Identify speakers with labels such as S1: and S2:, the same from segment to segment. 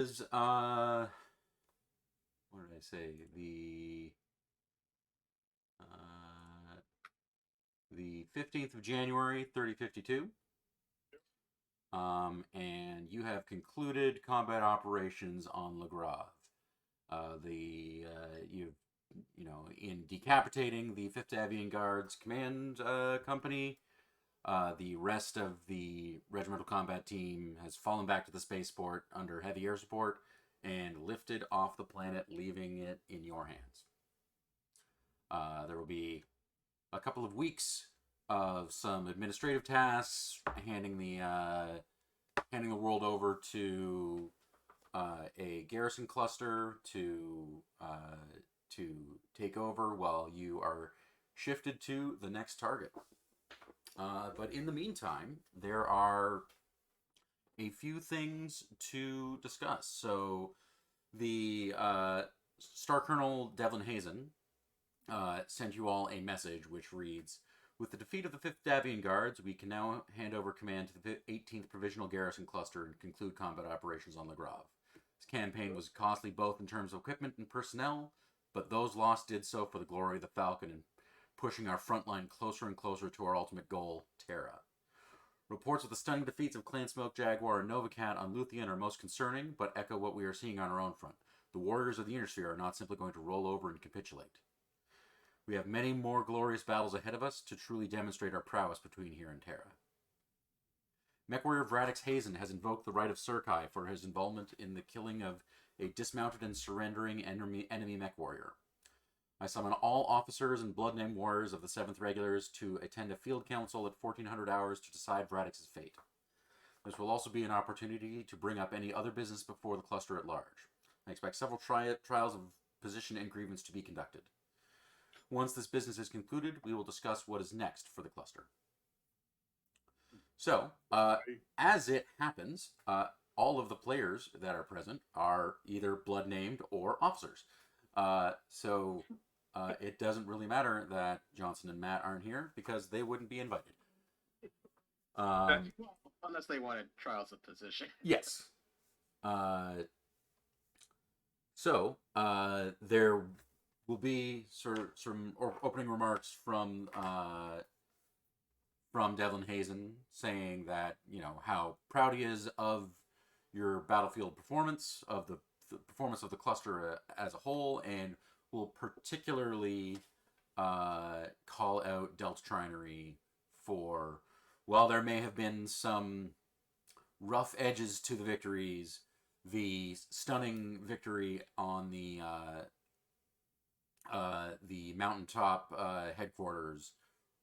S1: is what did I say? The 15th of January, 3052. And you have concluded combat operations on Le Grave. In decapitating the 5th Avian Guards Command Company, the rest of the regimental combat team has fallen back to the spaceport under heavy air support and lifted off the planet, leaving it in your hands. There will be a couple of weeks of some administrative tasks, handing the world over to a garrison cluster to take over while you are shifted to the next target. But in the meantime, there are a few things to discuss. So the Star Colonel Devlin Hazen sent you all a message which reads, "With the defeat of the 5th Davian Guards, we can now hand over command to the 18th Provisional Garrison Cluster and conclude combat operations on Le Grave. This campaign was costly both in terms of equipment and personnel, but those lost did so for the glory of the Falcon and pushing our front line closer and closer to our ultimate goal, Terra. Reports of the stunning defeats of Clan Smoke Jaguar and Novacat on Luthien are most concerning, but echo what we are seeing on our own front. The warriors of the Intersphere are not simply going to roll over and capitulate. We have many more glorious battles ahead of us to truly demonstrate our prowess between here and Terra. Mechwarrior Fred Hazen has invoked the right of Surkai for his involvement in the killing of a dismounted and surrendering enemy Mechwarrior. I summon all officers and blood-named warriors of the 7th Regulars to attend a field council at 1400 hours to decide Vradix's fate. This will also be an opportunity to bring up any other business before the cluster at large. I expect several trials of position and grievance to be conducted. Once this business is concluded, we will discuss what is next for the cluster." So, as it happens, all of the players that are present are either blood-named or officers. It doesn't really matter that Johnson and Matt aren't here because they wouldn't be invited.
S2: Unless they wanted trials of position.
S1: Yes. There will be some opening remarks from Devlin Hazen saying that, how proud he is of your battlefield performance, of the performance of the cluster as a whole, and will particularly call out Delta Trinery for, while there may have been some rough edges to the victories, the stunning victory on the mountaintop headquarters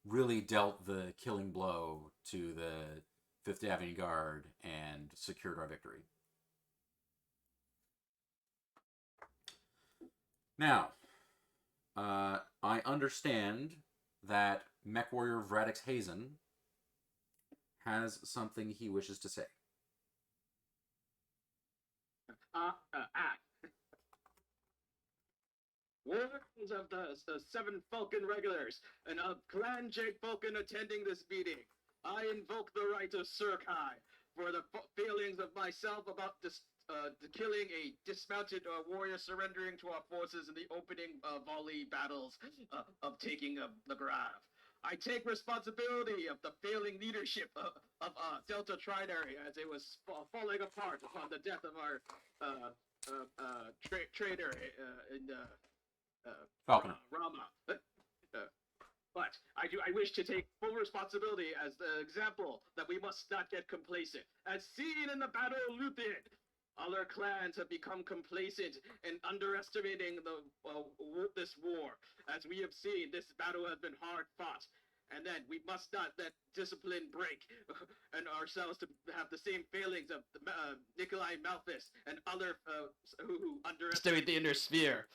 S1: really dealt the killing blow to the 5th Avenue Guard and secured our victory. Now, I understand that Mechwarrior Fred Hazen has something he wishes to say.
S2: Warriors of the 7 Falcon Regulars and of Clan Jake Falcon attending this meeting, I invoke the right of Surkai for the feelings of myself about this killing a dismounted warrior surrendering to our forces in the opening volley battles of taking Le Grave. I take responsibility of the failing leadership of Delta Trinary as it was falling apart upon the death of our traitor in
S1: Falcon.
S2: Rama. But I wish to take full responsibility as the example that we must not get complacent. As seen in the Battle of Luthien, other clans have become complacent and underestimating this war. As we have seen, this battle has been hard fought. And then we must not let discipline break and ourselves to have the same failings of Nikolai Malthus and other who underestimate the inner sphere.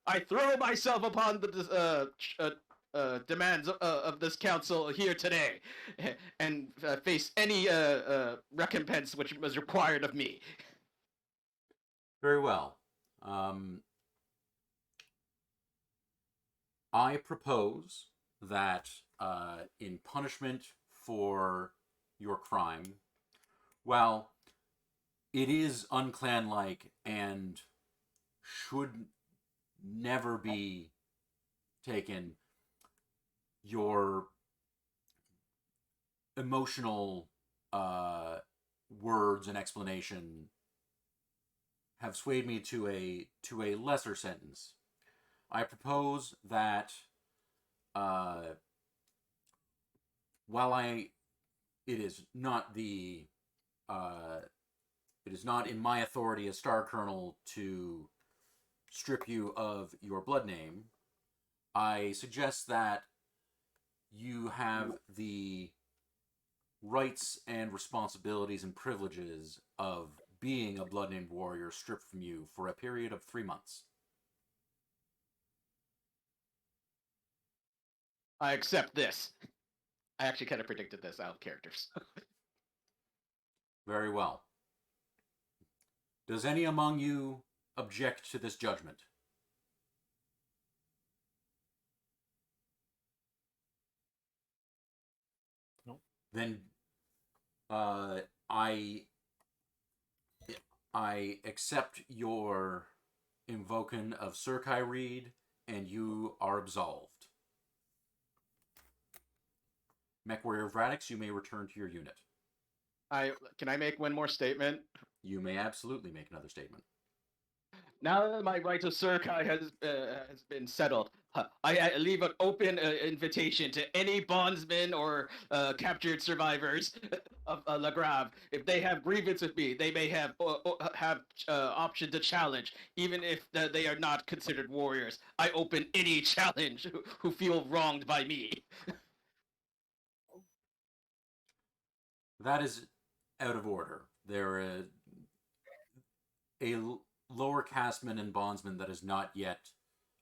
S2: I throw myself upon the demands of this council here today and face any recompense which was required of me.
S1: Very well. I propose that in punishment for your crime, well, it is unclan-like and should never be taken. Your emotional words and explanation have swayed me to a lesser sentence. I propose that while it is not the uh, it is not in my authority as Star Colonel to strip you of your blood name, I suggest that you have the rights and responsibilities and privileges of being a blood named warrior stripped from you for a period of 3 months.
S3: I accept this. I actually kind of predicted this out of characters.
S1: Very well. Does any among you object to this judgment?
S4: No.
S1: Then I accept your invocation of Sirkai Reed, and you are absolved. Mechwarrior Vradix, you may return to your unit.
S3: Can I make one more statement?
S1: You may absolutely make another statement.
S3: Now that my right of Surkai has been settled, I leave an open invitation to any bondsmen or captured survivors of La Grave. If they have grievance with me, they may have option to challenge, even if they are not considered warriors. I open any challenge who feel wronged by me.
S1: That is out of order. There are a lower casteman and bondsman that has not yet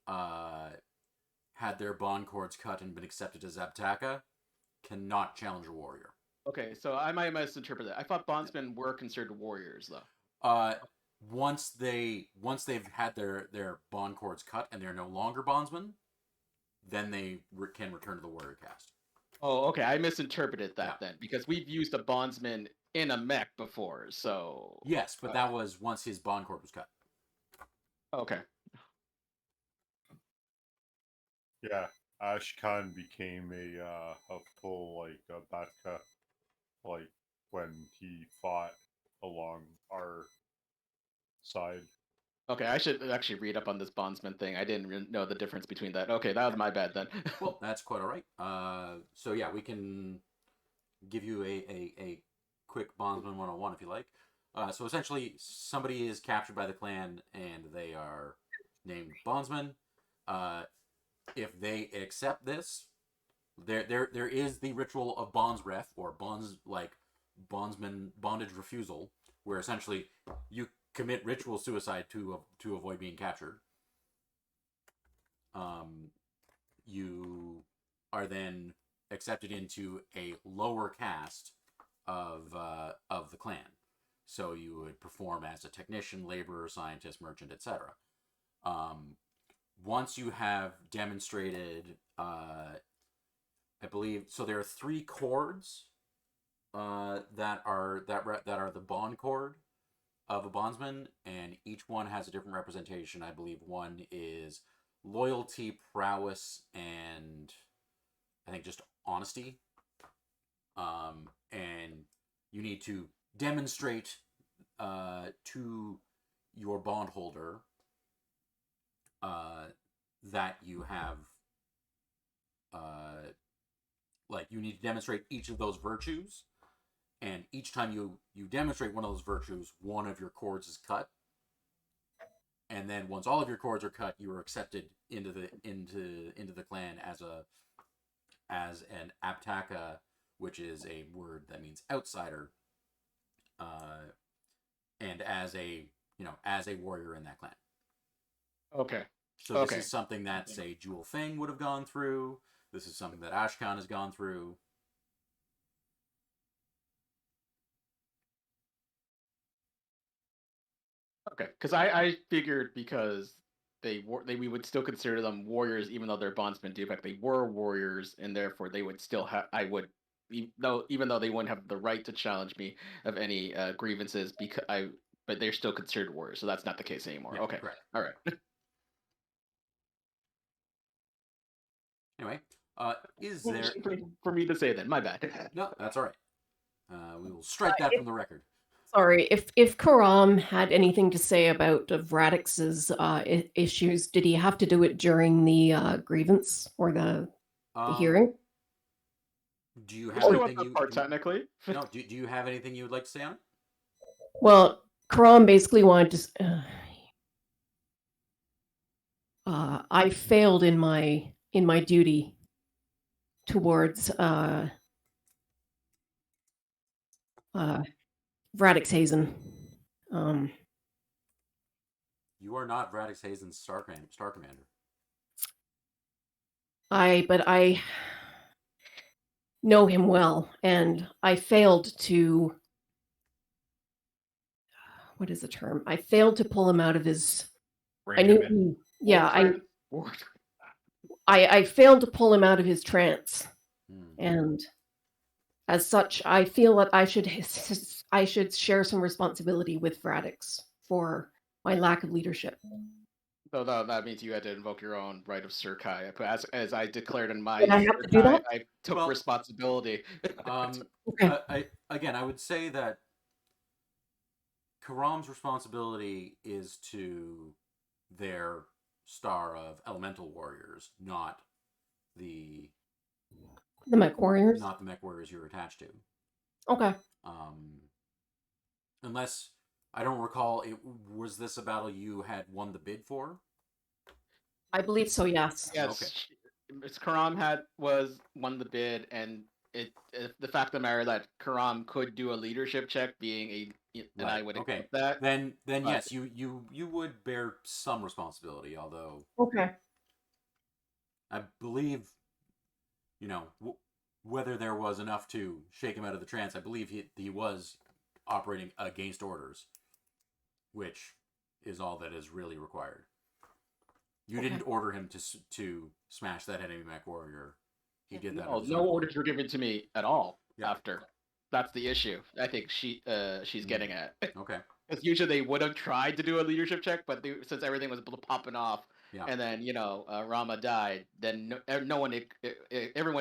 S1: had their bond cords cut and been accepted as Abtaka cannot challenge a warrior.
S3: Okay, so I might misinterpret that. I thought bondsmen were considered warriors, though.
S1: Once they've had their bond cords cut and they're no longer bondsmen, then they can return to the warrior caste.
S3: Oh, okay. I misinterpreted that then because we've used a bondsman in a mech before. So
S1: yes, but that was once his bond cord was cut.
S3: Okay.
S4: Yeah, Ashkan became a full Batka, when he fought along our side.
S3: Okay, I should actually read up on this bondsman thing. I didn't know the difference between that. Okay, that was my bad then.
S1: Well, that's quite all right. So yeah, we can give you a quick bondsman 101 if you like. So essentially, somebody is captured by the clan and they are named bondsman. If they accept this, there is the ritual of bondsref or bondsman bondage refusal, where essentially you commit ritual suicide to avoid being captured. You are then accepted into a lower caste of the clan. So you would perform as a technician, laborer, scientist, merchant, etc. Once you have demonstrated, I believe, so there are 3 cords that are the bond cord of a bondsman, and each one has a different representation. I believe one is loyalty, prowess, and I think just honesty. And you need to demonstrate to your bondholder that you have you need to demonstrate each of those virtues, and each time you demonstrate one of those virtues, one of your cords is cut, and then once all of your cords are cut, you are accepted into the clan as an Abtaka, which is a word that means outsider, and as a warrior in that clan.
S3: Okay.
S1: So this is something that, say, Jewel Fang would have gone through. This is something that Ashkan has gone through.
S3: Okay, because I figured because we would still consider them warriors even though they're bondsmen. In fact, they were warriors, and therefore they would still have. Even though they wouldn't have the right to challenge me of any grievances, because but they're still considered warriors, so that's not the case anymore.
S1: Yeah,
S3: Okay,
S1: correct.
S3: all right.
S1: Anyway, is
S3: Well,
S1: there?
S3: for me to say then? My bad.
S1: No, that's all right. We will strike that from the record.
S5: Sorry, if Karam had anything to say about Vradix's issues, did he have to do it during the grievance or the hearing?
S1: Do you
S3: We're
S1: have
S3: still at
S1: anything
S3: that
S1: you?
S3: part technically.
S1: No. Do you have anything you would like to say on it?
S5: Well, Karam basically wanted to. I failed in my duty towards Vradix Hazen.
S1: You are not Vradix Hazen's star commander.
S5: But I know him well, and I failed to. What is the term? I failed to pull him out of his. I knew. I failed to pull him out of his trance, and as such, I feel that I should share some responsibility with Vradix for my lack of leadership.
S3: So that means you had to invoke your own right of Surkai. As I declared in my
S5: Did I have to do that?
S3: I took responsibility.
S5: Okay.
S1: I would say that Karam's responsibility is to their star of elemental warriors, not the
S5: Mechwarriors?
S1: Not the Mechwarriors you're attached to.
S5: Okay.
S1: Unless I don't recall, was this a battle you had won the bid for?
S5: I believe so. Yes.
S3: Yes. Okay. Miss Karam won the bid, and the fact of the matter that Karam could do a leadership check, being and I would accept that.
S1: Then yes, you would bear some responsibility, although
S5: okay.
S1: I believe, whether there was enough to shake him out of the trance, I believe he was operating against orders, which is all that is really required. You didn't order him to smash that enemy Mechwarrior. He did that.
S3: No orders were given to me at all after. That's the issue. I think she's getting at.
S1: Okay.
S3: Because usually they would have tried to do a leadership check, but since everything was popping off, and then Rama died, then everyone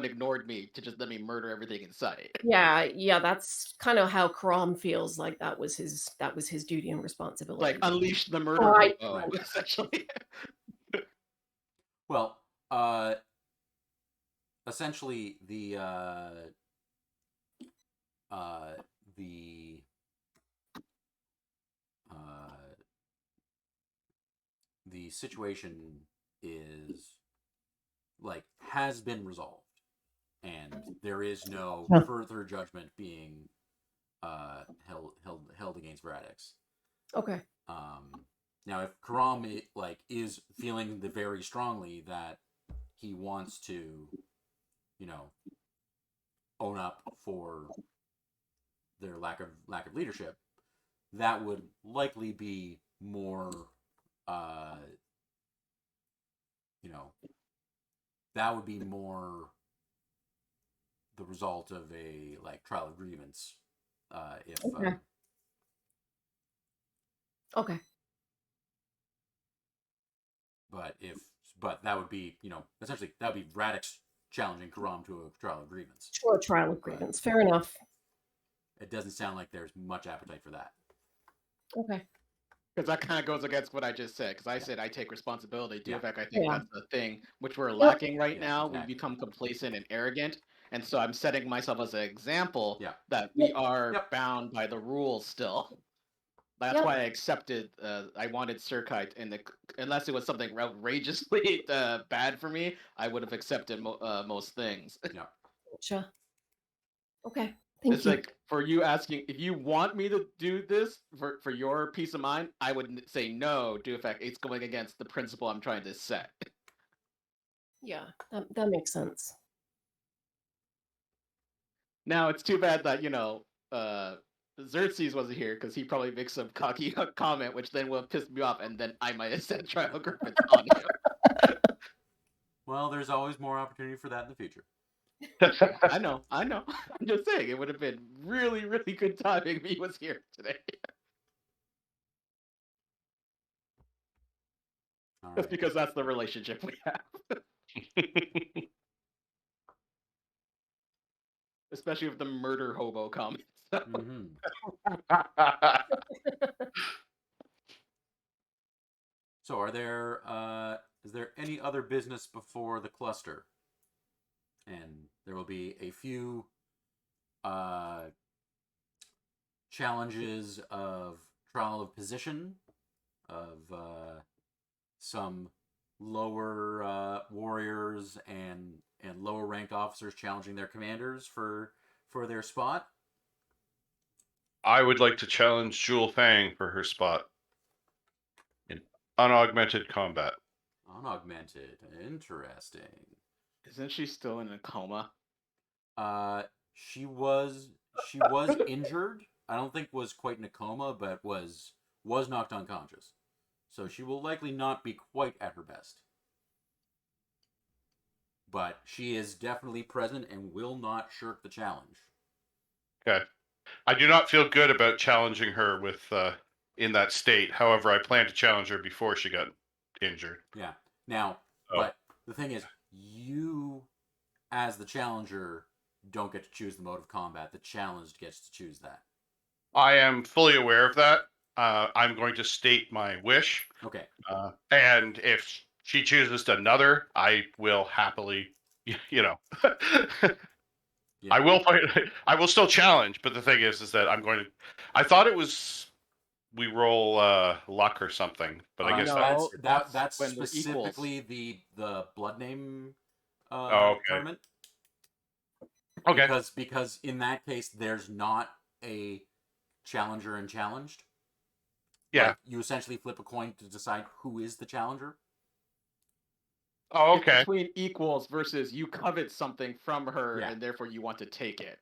S3: ignored me to just let me murder everything in sight.
S5: Yeah, that's kind of how Karam feels like that was his duty and responsibility.
S3: Like unleash the murder essentially.
S1: Well, essentially the situation is has been resolved, and there is no further judgment being held against Vradix.
S5: Okay.
S1: Now, if Karam is feeling very strongly that he wants to, own up for their lack of leadership, that would likely be more, that would be more the result of a trial of grievance.
S5: Okay.
S1: But that would be, essentially that would be Vradix challenging Karam to a trial of grievance.
S5: Sure, trial of grievance. Fair enough.
S1: It doesn't sound like there's much appetite for that.
S5: Okay.
S3: Because that kind of goes against what I just said. Because I said I take responsibility. In fact, I think that's the thing which we're lacking right now. Exactly. We become complacent and arrogant. And so I'm setting myself as an example that we are bound by the rules still. That's why I accepted. I wanted Surkai, unless it was something outrageously bad for me, I would have accepted most things.
S1: Yeah.
S5: Gotcha. Okay. Thank
S3: it's
S5: you.
S3: Like for you asking if you want me to do this for your peace of mind, I would say no. In fact, it's going against the principle I'm trying to set.
S5: Yeah, that makes sense.
S3: Now it's too bad that Xerxes wasn't here because he probably makes some cocky comment, which then will piss me off, and then I might have sent trial grievance on him.
S1: Well, there's always more opportunity for that in the future.
S3: I know. I'm just saying it would have been really, really good timing if he was here today.
S1: All
S3: Just
S1: right.
S3: because that's the relationship we have. Especially with the murder hobo comments.
S1: Mm-hmm. So, is there any other business before the cluster? And there will be a few challenges of trial of position of some lower warriors and lower ranked officers challenging their commanders for their spot.
S6: I would like to challenge Jewel Fang for her spot in unaugmented combat.
S1: Unaugmented, interesting.
S3: Isn't she still in a coma?
S1: She was injured. I don't think was quite in a coma, but was knocked unconscious. So she will likely not be quite at her best. But she is definitely present and will not shirk the challenge.
S6: Okay. I do not feel good about challenging her with in that state. However, I plan to challenge her before she got injured.
S1: Yeah. Now, but the thing is, you as the challenger don't get to choose the mode of combat. The challenged gets to choose that.
S6: I am fully aware of that. I'm going to state my wish.
S1: Okay.
S6: And if she chooses another, I will happily,
S1: Yeah.
S6: I will fight. I will still challenge. But the thing is that I'm going to. I thought it was we roll luck or something, but I guess
S3: no.
S1: that's
S3: when they're
S1: specifically the blood name
S6: okay.
S1: tournament.
S6: Okay.
S1: Because in that case, there's not a challenger and challenged.
S6: Yeah.
S1: Like, you essentially flip a coin to decide who is the challenger.
S6: Oh,
S3: It's
S6: okay.
S3: between equals versus you covet something from her
S1: Yeah.
S3: and therefore you want to take it.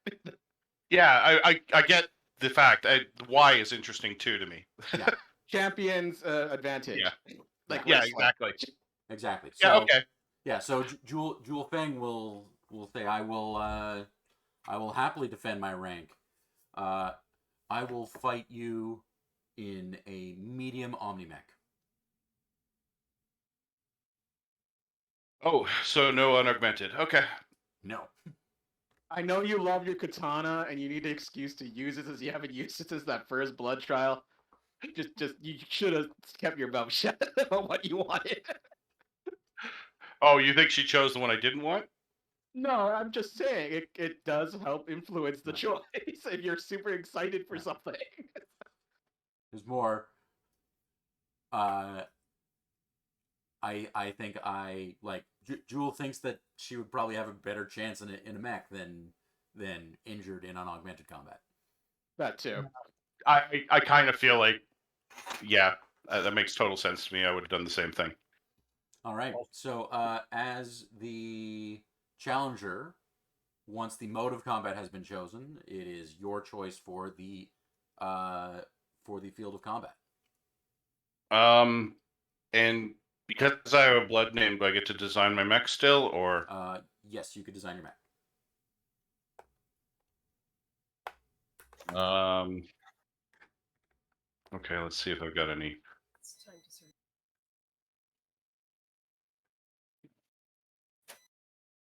S6: Yeah, I get the fact. Why is interesting too to me.
S1: Yeah.
S3: Champions advantage.
S6: Yeah.
S3: Like
S6: Yeah,
S3: wrestling.
S6: exactly.
S1: Exactly.
S6: Yeah.
S1: So,
S6: Okay.
S1: yeah. So Jewel Feng will say, I will happily defend my rank. I will fight you in a medium omni-mech.
S6: Oh, so no unaugmented. Okay.
S1: No.
S3: I know you love your katana and you need an excuse to use it as you haven't used it since that first blood trial. Just you should have kept your mouth shut about what you wanted.
S6: Oh, you think she chose the one I didn't want?
S3: No, I'm just saying it does help influence the choice if you're super excited for something.
S1: There's more. I think I like Jewel thinks that she would probably have a better chance in a mech than injured in unaugmented combat.
S3: That too.
S6: I kind of feel like, yeah, that makes total sense to me. I would have done the same thing.
S1: All right. So as the challenger, once the mode of combat has been chosen, it is your choice for the field of combat.
S6: And because I have a blood name, do I get to design my mech still, or?
S1: Yes, you could design your mech.
S6: Okay, let's see if I've got any.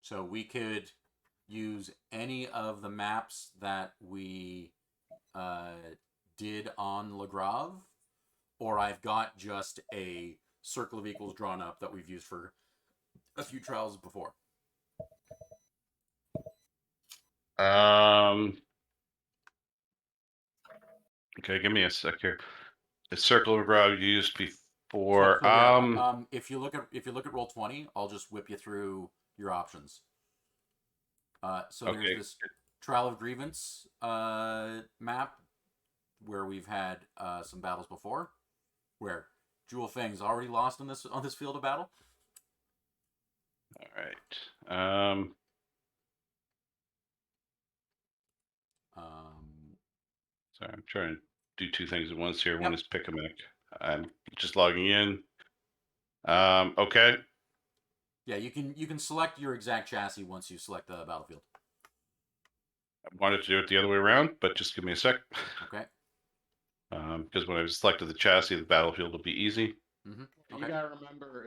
S1: So we could use any of the maps that we did on Le Grave, or I've got just a circle of equals drawn up that we've used for a few trials before.
S6: Okay, give me a sec here. The circle of brow used before.
S1: If you look at Roll20, I'll just whip you through your options. So
S6: okay.
S1: There's this Trial of Grievance map where we've had some battles before, where Jewel Feng's already lost on this field of battle.
S6: All right. Sorry, I'm trying to do two things at once here.
S1: Yep.
S6: One is pick a mech. I'm just logging in. Okay.
S1: Yeah, you can select your exact chassis once you select the battlefield.
S6: I wanted to do it the other way around, but just give me a sec.
S1: Okay.
S6: Because when I selected the chassis, the battlefield will be easy.
S1: Mm-hmm.
S3: You
S1: Okay.
S3: gotta remember,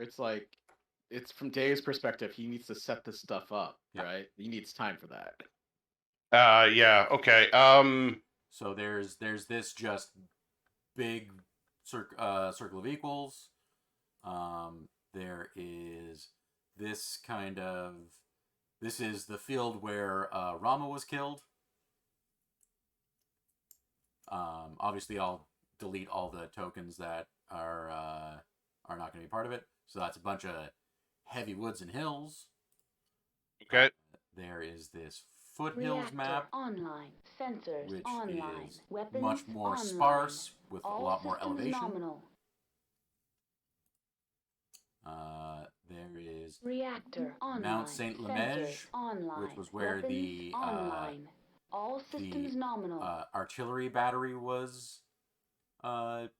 S3: it's from Dave's perspective. He needs to set this stuff up,
S1: Yeah.
S3: right? He needs time for that.
S6: Yeah. Okay.
S1: So there's this just big circle of equals. There is this kind of. This is the field where Rama was killed. Obviously, I'll delete all the tokens that are not going to be part of it. So that's a bunch of heavy woods and hills.
S6: Okay.
S1: There is this foothills map,
S7: online. Sensors
S1: which
S7: online.
S1: is
S7: Weapons
S1: much more
S7: online.
S1: sparse with
S7: All
S1: a lot more
S7: systems
S1: elevation.
S7: nominal.
S1: There is
S7: Reactor online.
S1: Mount Saint Lemege,
S7: online.
S1: which was where
S7: Weapons
S1: the
S7: online. All systems nominal.
S1: artillery battery was.
S6: Can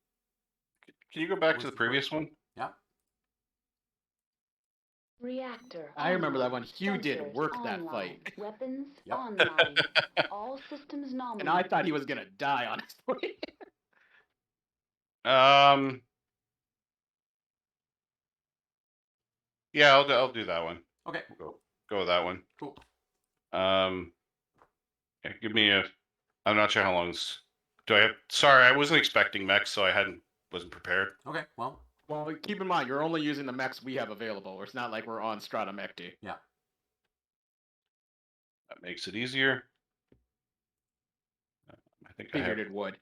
S6: you go back to the previous one?
S1: Yeah.
S7: Reactor.
S3: I remember that
S7: online.
S3: one. Hugh did
S7: Sensors
S3: work that
S7: online.
S3: fight.
S7: Weapons
S1: Yep.
S7: online. All systems nominal.
S3: And I thought he was gonna die, honestly.
S6: Yeah, I'll do that one.
S1: Okay.
S6: We'll go with that one.
S1: Cool.
S6: Yeah, give me a. I'm not sure how long this. Do I have? Sorry, I wasn't expecting mechs, so wasn't prepared.
S1: Okay. Well.
S3: Well, keep in mind, you're only using the mechs we have available. It's not like we're on Strata Mechty.
S1: Yeah.
S6: That makes it easier. I think
S3: Figured it would.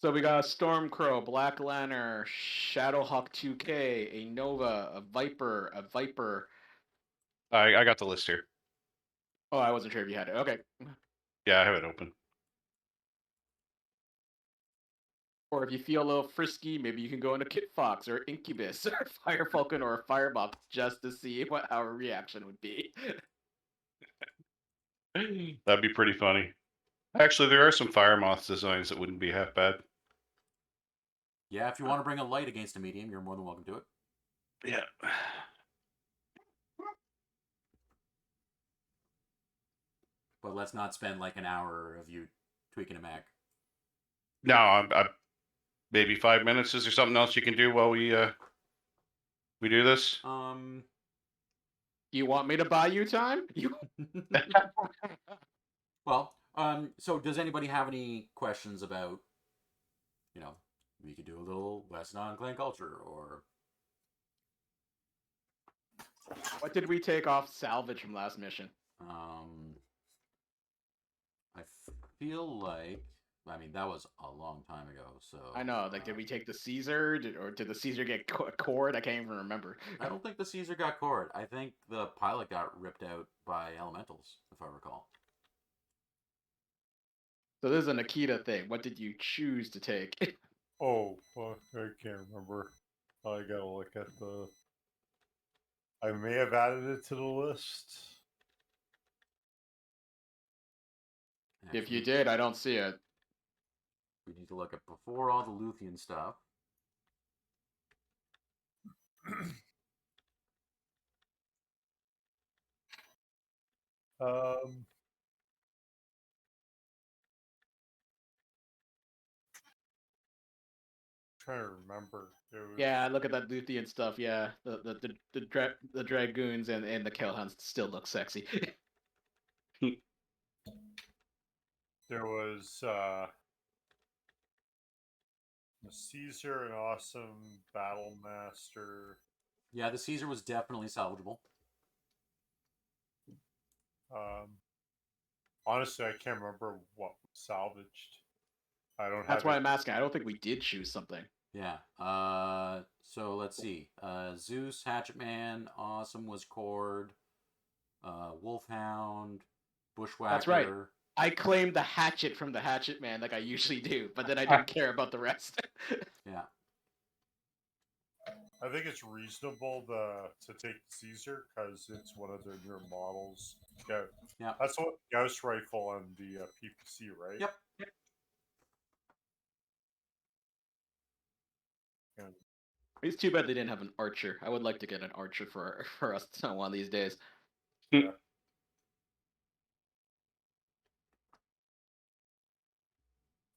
S3: So we got a Stormcrow, Black Lantern, Shadowhawk 2K, a Nova, a Viper.
S6: I got the list here.
S3: Oh, I wasn't sure if you had it. Okay.
S6: Yeah, I have it open.
S3: Or if you feel a little frisky, maybe you can go into Kit Fox or Incubus or Fire Falcon or Firebox just to see what our reaction would be.
S6: That'd be pretty funny. Actually, there are some Fire Moth designs that wouldn't be half bad.
S1: Yeah, if you want to bring a light against a medium, you're more than welcome to it.
S6: Yeah.
S1: But let's not spend like an hour of you tweaking a Mac.
S6: No, I'm maybe 5 minutes. Is there something else you can do while we do this?
S3: You want me to buy you time?
S1: Well, so does anybody have any questions about, we could do a little lesson on clan culture, or
S3: What did we take off salvage from last mission?
S1: I feel like, that was a long time ago, so...
S3: I know, did we take the Caesar, or did the Caesar get cored? I can't even remember.
S1: I don't think the Caesar got cored. I think the pilot got ripped out by elementals, if I recall.
S3: So this is a Nikita thing. What did you choose to take?
S4: Oh, well, I can't remember. I gotta look at the... I may have added it to the list.
S3: If you did, I don't see it.
S1: We need to look at before all the Luthian stuff.
S4: Trying to remember.
S3: Yeah, look at that Luthian stuff. Yeah, the dragoons and the Kelhounds still look sexy.
S4: There was a Caesar, an awesome battle master.
S1: Yeah, the Caesar was definitely salvageable.
S4: Honestly, I can't remember what was salvaged. I don't.
S3: That's why I'm asking. I don't think we did choose something.
S1: Yeah. So let's see. Zeus, Hatchet Man, Awesome was Cord. Wolfhound, Bushwhacker.
S3: That's right. I claimed the hatchet from the Hatchet Man like I usually do, but then I didn't care about the rest.
S1: Yeah.
S4: I think it's reasonable to take Caesar because it's one of their newer models. Yeah. That's what Gauss rifle on the PPC, right?
S1: Yep.
S4: Yeah.
S3: It's too bad they didn't have an archer. I would like to get an archer for us one of these days.
S4: Yeah.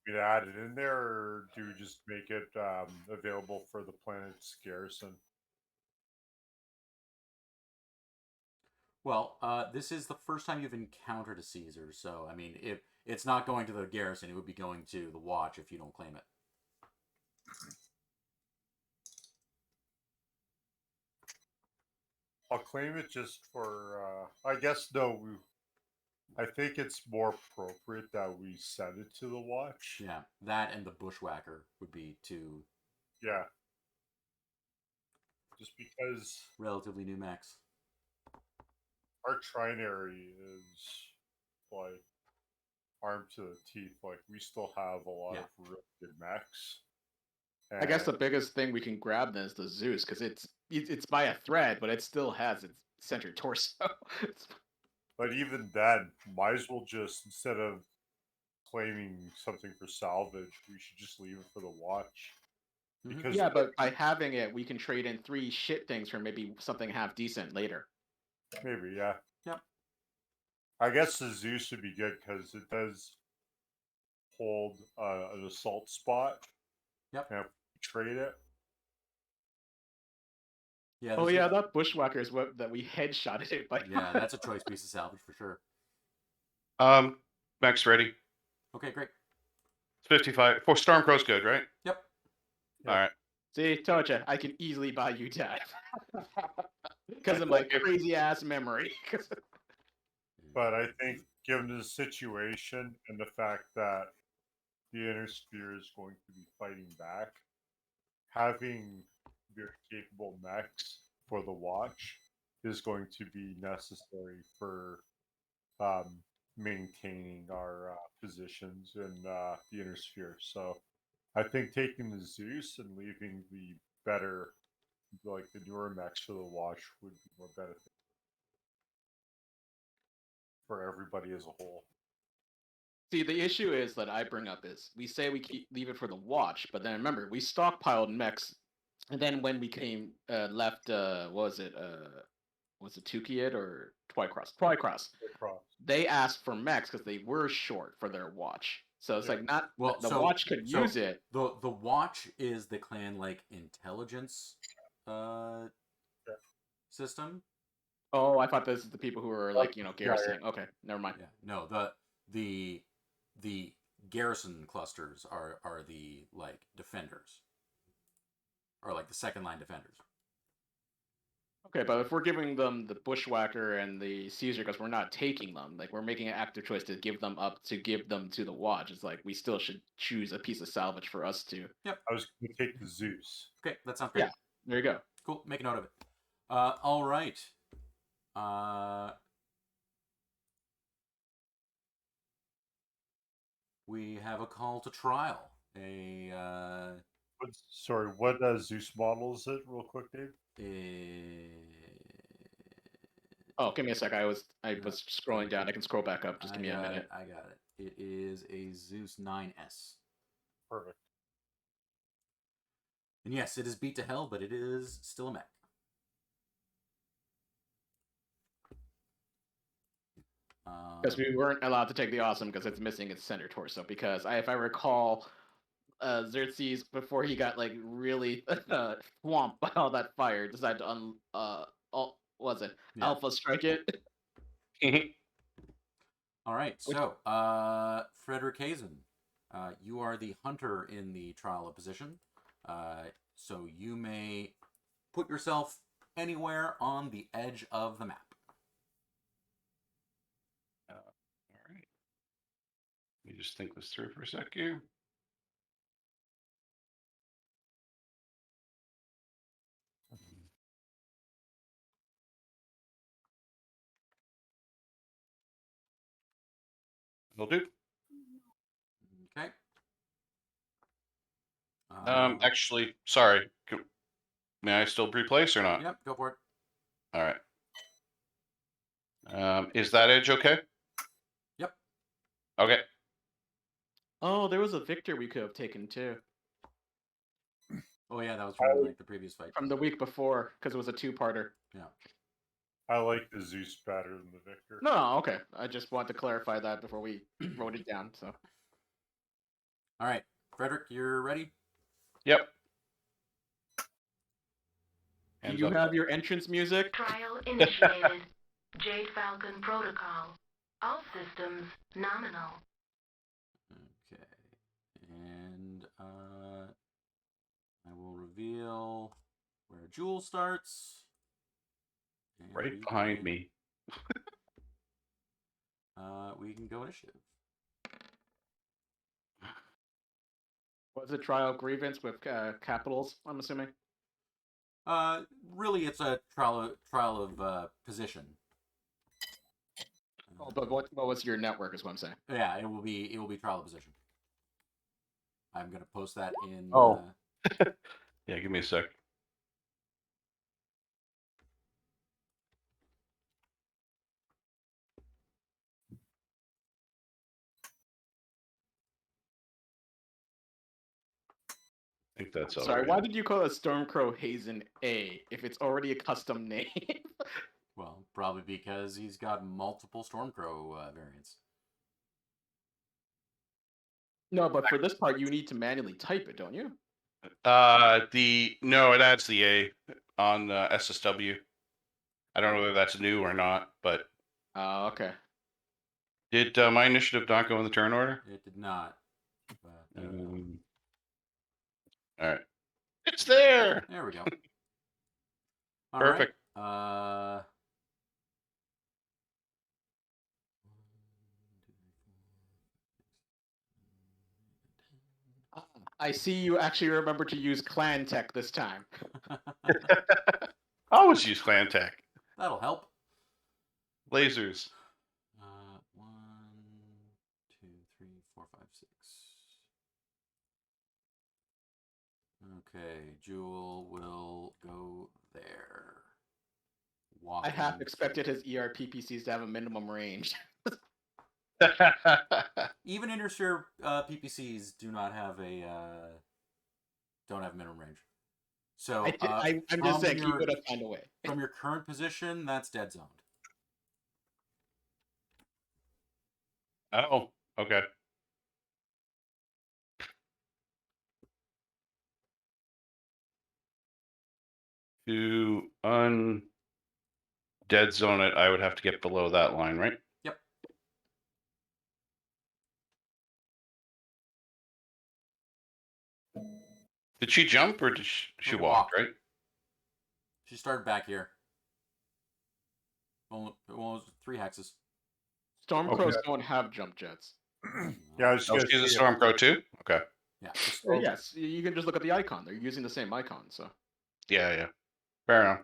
S4: we add it in there, or do we just make it available for the planet's garrison?
S1: Well, this is the first time you've encountered a Caesar, so I mean, if it's not going to the garrison, it would be going to the watch if you don't claim it.
S4: I'll claim it just for. I guess no. I think it's more appropriate that we send it to the watch.
S1: Yeah, that and the bushwhacker would be two.
S4: Yeah. Just because
S1: relatively new mechs.
S4: Our trinary is like armed to the teeth. Like we still have a lot of really good mechs.
S3: I guess the biggest thing we can grab then is the Zeus, because it's by a thread, but it still has its center torso.
S4: But even then, might as well just, instead of claiming something for salvage, we should just leave it for the watch.
S3: Because yeah, but by having it, we can trade in 3 shit things for maybe something half decent later.
S4: Maybe, yeah.
S1: Yep.
S4: I guess the Zeus would be good because it does hold an assault spot.
S1: Yep.
S4: And if we trade it.
S1: Yeah.
S3: Oh yeah, that bushwhacker is what that we headshotted it by.
S1: Yeah, that's a choice piece of salvage for sure.
S6: Max ready.
S1: Okay, great.
S6: It's 55 for Stormcrow's good, right?
S1: Yep.
S6: All right.
S3: See, told you, I can easily buy you time because of my crazy ass memory.
S4: But I think, given the situation and the fact that the inner sphere is going to be fighting back, having very capable mechs for the watch is going to be necessary for maintaining our positions in the inner sphere. So I think taking the Zeus and leaving the better, like the newer mechs for the watch would be more benefit for everybody as a whole.
S3: See, the issue is that I bring up is we say we leave it for the watch, but then remember we stockpiled mechs, and then when we came left, what was it Tukiyid or Twycross? Twycross. They asked for mechs because they were short for their watch. So it's like not the watch could use it.
S1: The watch is the clan like intelligence system.
S3: Oh, I thought this is the people who were like garrisoning. Okay, never mind.
S1: Yeah, no, the garrison clusters are the like defenders, or like the second line defenders.
S3: Okay, but if we're giving them the bushwhacker and the Caesar because we're not taking them, like we're making an active choice to give them up to give them to the watch, it's like we still should choose a piece of salvage for us to.
S1: Yep.
S4: I was going to take the Zeus.
S1: Okay, that sounds great.
S3: Yeah, there you go.
S1: Cool. Make a note of it. All right. We have a call to trial.
S4: Sorry, what Zeus model is it, real quick, Dave?
S3: Oh, give me a sec. I was scrolling down. I can scroll back up. Just give me a minute.
S1: I got it. It is a Zeus 9S.
S4: Perfect.
S1: And yes, it is beat to hell, but it is still a mech.
S3: Because we weren't allowed to take the awesome because it's missing its center torso. Because if I recall, Xerxes, before he got like really swamped by all that fire, decided to Alpha strike it.
S1: All right, so Frederick Hazen, you are the hunter in the trial of position, so you may put yourself anywhere on the edge of the map.
S6: All right. Let me just think this through for a sec here. Will do.
S1: Okay.
S6: Actually, sorry. May I still replace or not?
S1: Yep, go for it.
S6: All right. Is that edge okay?
S1: Yep.
S6: Okay.
S3: Oh, there was a victor we could have taken too.
S1: Oh yeah, that was from like the previous fight.
S3: From the week before, because it was a 2-parter.
S1: Yeah.
S4: I like the Zeus better than the Victor.
S3: No, okay. I just want to clarify that before we wrote it down. So.
S1: All right, Frederick, you're ready.
S6: Yep.
S3: Do
S6: Hands
S3: you
S6: up.
S3: have your entrance music?
S8: Trial initiated. Jade Falcon protocol. All systems nominal.
S1: Okay, and I will reveal where Jewel starts. And
S6: Right
S1: we
S6: behind
S1: can-
S6: me.
S1: we can go initiative.
S3: Was it trial grievance with capitals? I'm assuming.
S1: Really, it's a trial of position.
S3: Oh, but what was your network? Is what I'm saying.
S1: Yeah, it will be trial of position. I'm gonna post that in.
S6: Oh. Yeah, give me a sec. I think that's all
S3: Sorry,
S6: right.
S3: why did you call it Stormcrow Hazen A if it's already a custom name?
S1: Well, probably because he's got multiple Stormcrow variants.
S3: No, but for this part, you need to manually type it, don't you?
S6: No, it adds the A on SSW. I don't know whether that's new or not, but
S3: Oh, okay.
S6: did my initiative not go in the turn order?
S1: It did not. But,
S6: all right, it's there.
S1: There we go. All
S6: Perfect.
S1: Right.
S3: I see you actually remember to use clan tech this time.
S6: Always use clan tech.
S1: That'll help.
S6: Lasers.
S1: 1, 2, 3, 4, 5, 6. Okay, Jewel will go there.
S3: I half expected his ERPPCs to have a minimum range.
S1: Even intersphere PPCs do not have don't have minimum range. So
S3: I'm just saying he would have found a way.
S1: From your current position, that's dead zoned.
S6: Oh, okay. To dead zone it, I would have to get below that line, right?
S1: Yep.
S6: Did she jump or did she walk, right?
S1: She started back here. Well, 3 hexes.
S3: Stormcrows don't have jump jets.
S4: Yeah, I was
S6: Oh,
S4: just
S6: she's a Stormcrow too? Okay.
S1: Yeah.
S3: Yes, you can just look at the icon. They're using the same icon, so.
S6: Yeah. Fair enough.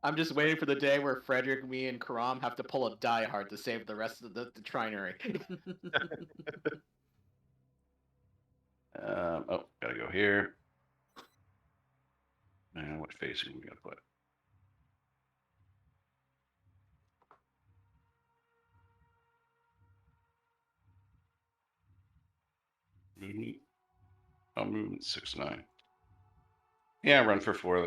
S3: I'm just waiting for the day where Frederick, me, and Karam have to pull a Die Hard to save the rest of the trinary.
S6: Oh, gotta go here. And what facing we gotta put? Movement. Oh, movement 6-9. Yeah, run for 4.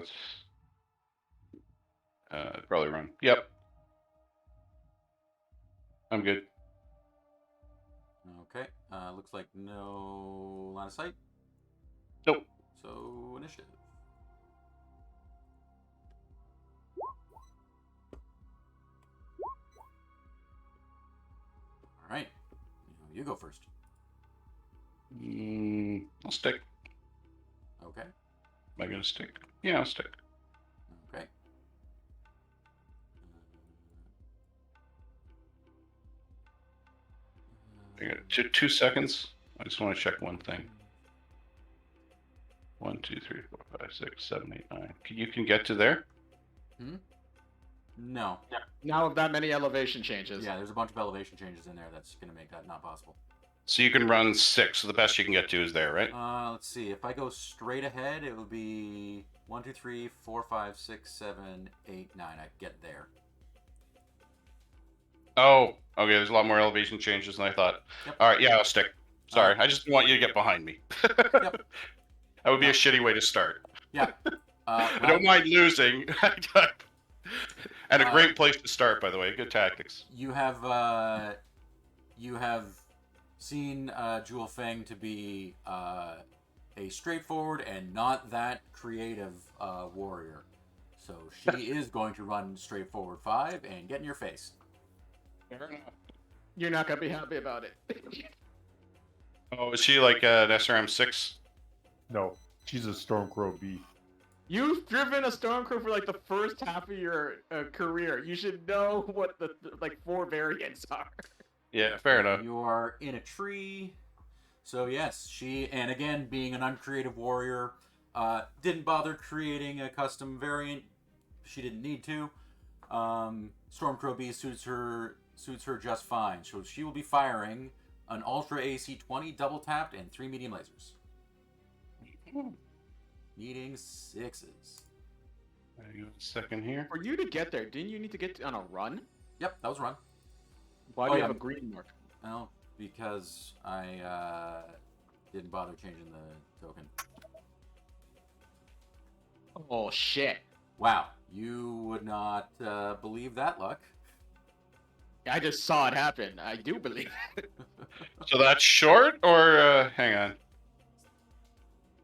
S6: That's probably run. Yep. I'm good.
S1: Okay. Looks like no line of sight.
S6: Nope.
S1: So initiative. All right. You go first.
S6: I'll stick.
S1: Okay.
S6: Am I gonna stick? Yeah, I'll stick.
S1: Okay.
S6: I got 2 seconds. I just want to check one thing. 1, 2, 3, 4, 5, 6, 7, 8, 9. You can get to there?
S1: No.
S3: Now with that many elevation changes.
S1: Yeah, there's a bunch of elevation changes in there that's going to make that not possible.
S6: So you can run 6. So the best you can get to is there, right?
S1: Let's see. If I go straight ahead, it would be 1, 2, 3, 4, 5, 6, 7, 8, 9. I get there.
S6: Oh, okay. There's a lot more elevation changes than I thought.
S1: Yep.
S6: All right. Yeah, I'll stick. Sorry, I just want you to get behind me.
S1: Yep.
S6: That would be a shitty way to start.
S1: Yeah.
S6: I don't mind losing. And a great place to start, by the way. Good tactics.
S1: You have seen Jewel Feng to be a straightforward and not that creative warrior. So she is going to run straight forward 5 and get in your face.
S3: You're not gonna be happy about it.
S6: Oh, is she like an SRM 6?
S4: No, she's a Stormcrow B.
S3: You've driven a Stormcrow for like the first half of your career. You should know what the like 4 variants are.
S6: Yeah, fair enough.
S1: You are in a tree. So yes, she, and again, being an uncreative warrior, didn't bother creating a custom variant. She didn't need to. Stormcrow B suits her just fine. So she will be firing an Ultra AC 20 double tapped and 3 medium lasers. Needing 6s.
S6: Hang on a second here.
S3: For you to get there, didn't you need to get on a run?
S1: Yep, that was run.
S3: Why do you have a green mark?
S1: Well, because I didn't bother changing the token.
S3: Oh shit!
S1: Wow, you would not believe that luck.
S3: I just saw it happen. I do believe it.
S6: So that's short, or hang on.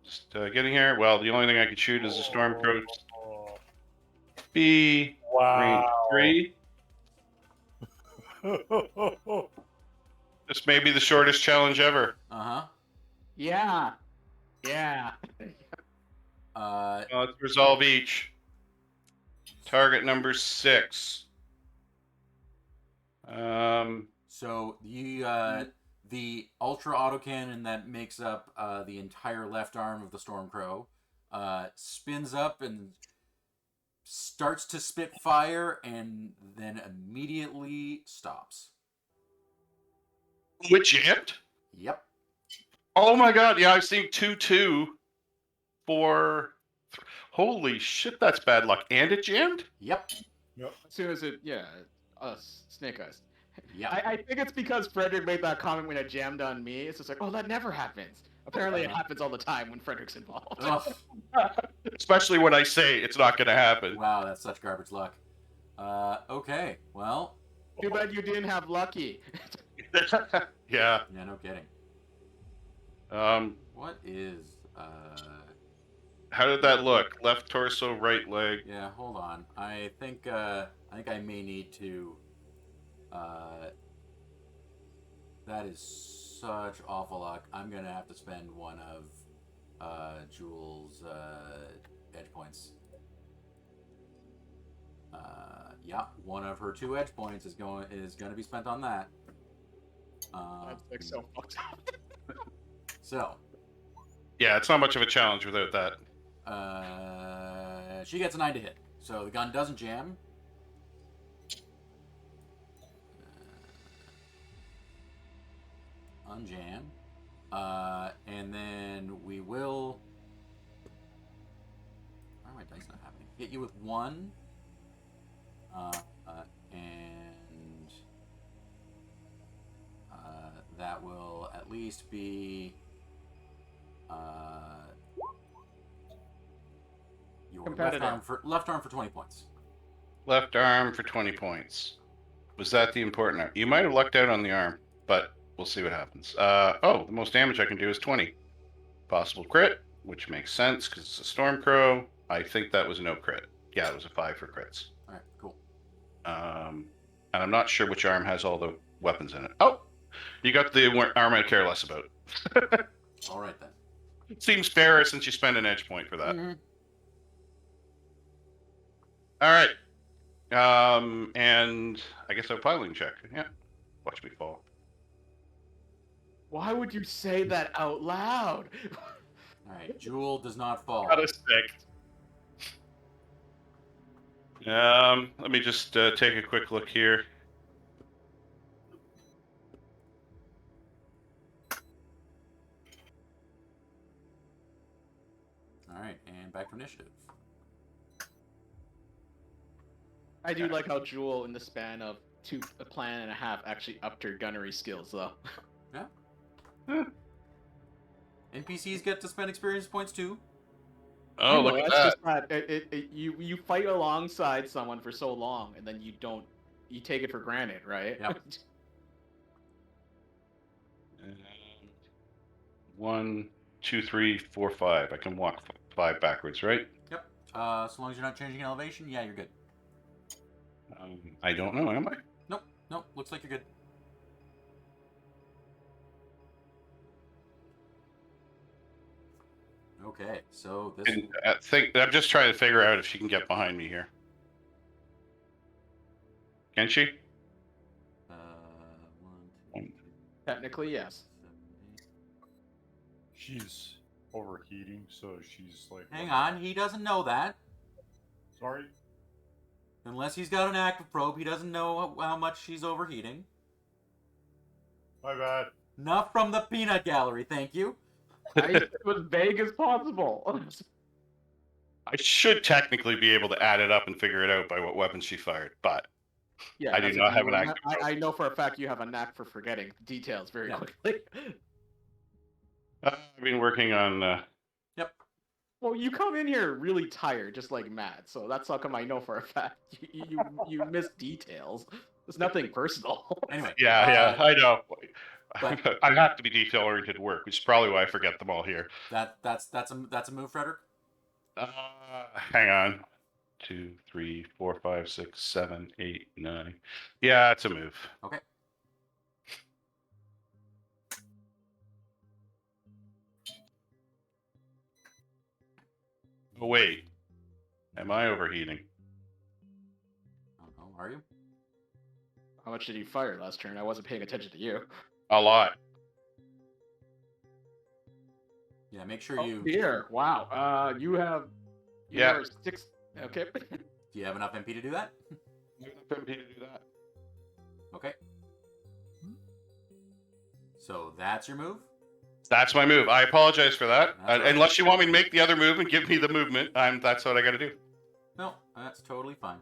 S6: Just getting here. Well, the only thing I could shoot is a Stormcrow B.
S4: Wow.
S6: 3. This may be the shortest challenge ever.
S1: Uh-huh.
S3: Yeah. Yeah.
S6: Let's resolve each. Target number 6.
S1: So the ultra autocannon that makes up the entire left arm of the Stormcrow spins up and starts to spit fire and then immediately stops.
S6: Which jammed?
S1: Yep.
S6: Oh my god, yeah, I've seen 2-2 for... Holy shit, that's bad luck. And it jammed?
S1: Yep.
S3: As soon as it, Snake Eyes.
S1: Yeah.
S3: I think it's because Frederick made that comment when it jammed on me. It's just like, oh, that never happens. Apparently, it happens all the time when Frederick's involved.
S1: Ugh.
S6: Especially when I say it's not going to happen.
S1: Wow, that's such garbage luck. Okay, well.
S3: Too bad you didn't have Lucky.
S6: Yeah.
S1: Yeah, no kidding. What is
S6: How did that look? Left torso, right leg.
S1: Yeah, hold on. I think I may need to. That is such awful luck. I'm gonna have to spend one of Jewel's edge points. Yeah, one of her 2 edge points is gonna be spent on that.
S3: That's like so fucked up.
S1: So.
S6: Yeah, it's not much of a challenge without that.
S1: She gets a 9 to hit, so the gun doesn't jam. Unjam. And then we will. Why are my dice not happening? Hit you with 1. And that will at least be your left arm for 20 points.
S6: Left arm for 20 points. Was that the important arm? You might have lucked out on the arm, but we'll see what happens. The most damage I can do is 20. Possible crit, which makes sense because it's a Stormcrow. I think that was no crit. Yeah, it was a 5 for crits.
S1: All right, cool.
S6: And I'm not sure which arm has all the weapons in it. Oh, you got the arm I care less about.
S1: All right then.
S6: Seems fairer since you spend an edge point for that.
S1: Mm-hmm.
S6: All right. And I guess a piling check. Yeah. Watch me fall.
S3: Why would you say that out loud?
S1: All right, Jewel does not fall.
S6: Got a 6. Let me just take a quick look here.
S1: All right, and back to initiative.
S3: I do like how Jewel, in the span of a plan and a half, actually upped her gunnery skills, though.
S1: Yeah. NPCs get to spend experience points too.
S6: Oh,
S3: I know,
S6: look at
S3: that's
S6: that.
S3: just that. You fight alongside someone for so long, and then you take it for granted, right?
S1: Yep.
S6: 1, 2, 3, 4, 5. I can walk 5 backwards, right?
S1: Yep. So long as you're not changing elevation, yeah, you're good.
S6: I don't know, am I?
S1: Nope. Looks like you're good. Okay, so this.
S6: And I'm just trying to figure out if she can get behind me here. Can she?
S1: 1, 2, 3,
S3: Technically, yes.
S1: 7, 8.
S4: She's overheating, so she's like.
S1: Hang on, he doesn't know that.
S4: Sorry.
S1: Unless he's got an active probe, he doesn't know how much she's overheating.
S4: My bad.
S1: Enough from the peanut gallery, thank you.
S3: I was vague as possible.
S6: I should technically be able to add it up and figure it out by what weapon she fired, but
S3: Yeah,
S6: I do
S3: that's
S6: not
S3: if
S6: have
S3: you
S6: an
S3: were-
S6: active
S3: I know for a fact you have a knack for forgetting details very
S1: Yeah.
S3: quickly.
S6: I've been working on.
S1: Yep.
S3: Well, you come in here really tired, just like Matt. So that's how come I know for a fact you miss details. It's nothing personal.
S1: Anyway.
S6: Yeah, I know.
S1: but-
S6: I have to be detail oriented at work, which is probably why I forget them all here.
S1: That's a move, Frederick.
S6: Hang on. 2, 3, 4, 5, 6, 7, 8, 9. Yeah, it's a move.
S1: Okay.
S6: Oh, wait. Am I overheating?
S1: Oh, are you?
S3: How much did you fire last turn? I wasn't paying attention to you.
S6: A lot.
S1: Yeah, make sure
S3: Oh
S1: you.
S3: dear! Wow. You have.
S6: Yeah.
S3: Are 6. Okay.
S1: Do you have enough MP to do that?
S6: to do that.
S1: Okay. So that's your move?
S6: That's my move. I apologize for that.
S1: That's all right.
S6: Unless you want me to make the other move and give me the movement, that's what I got to do.
S1: No, that's totally fine.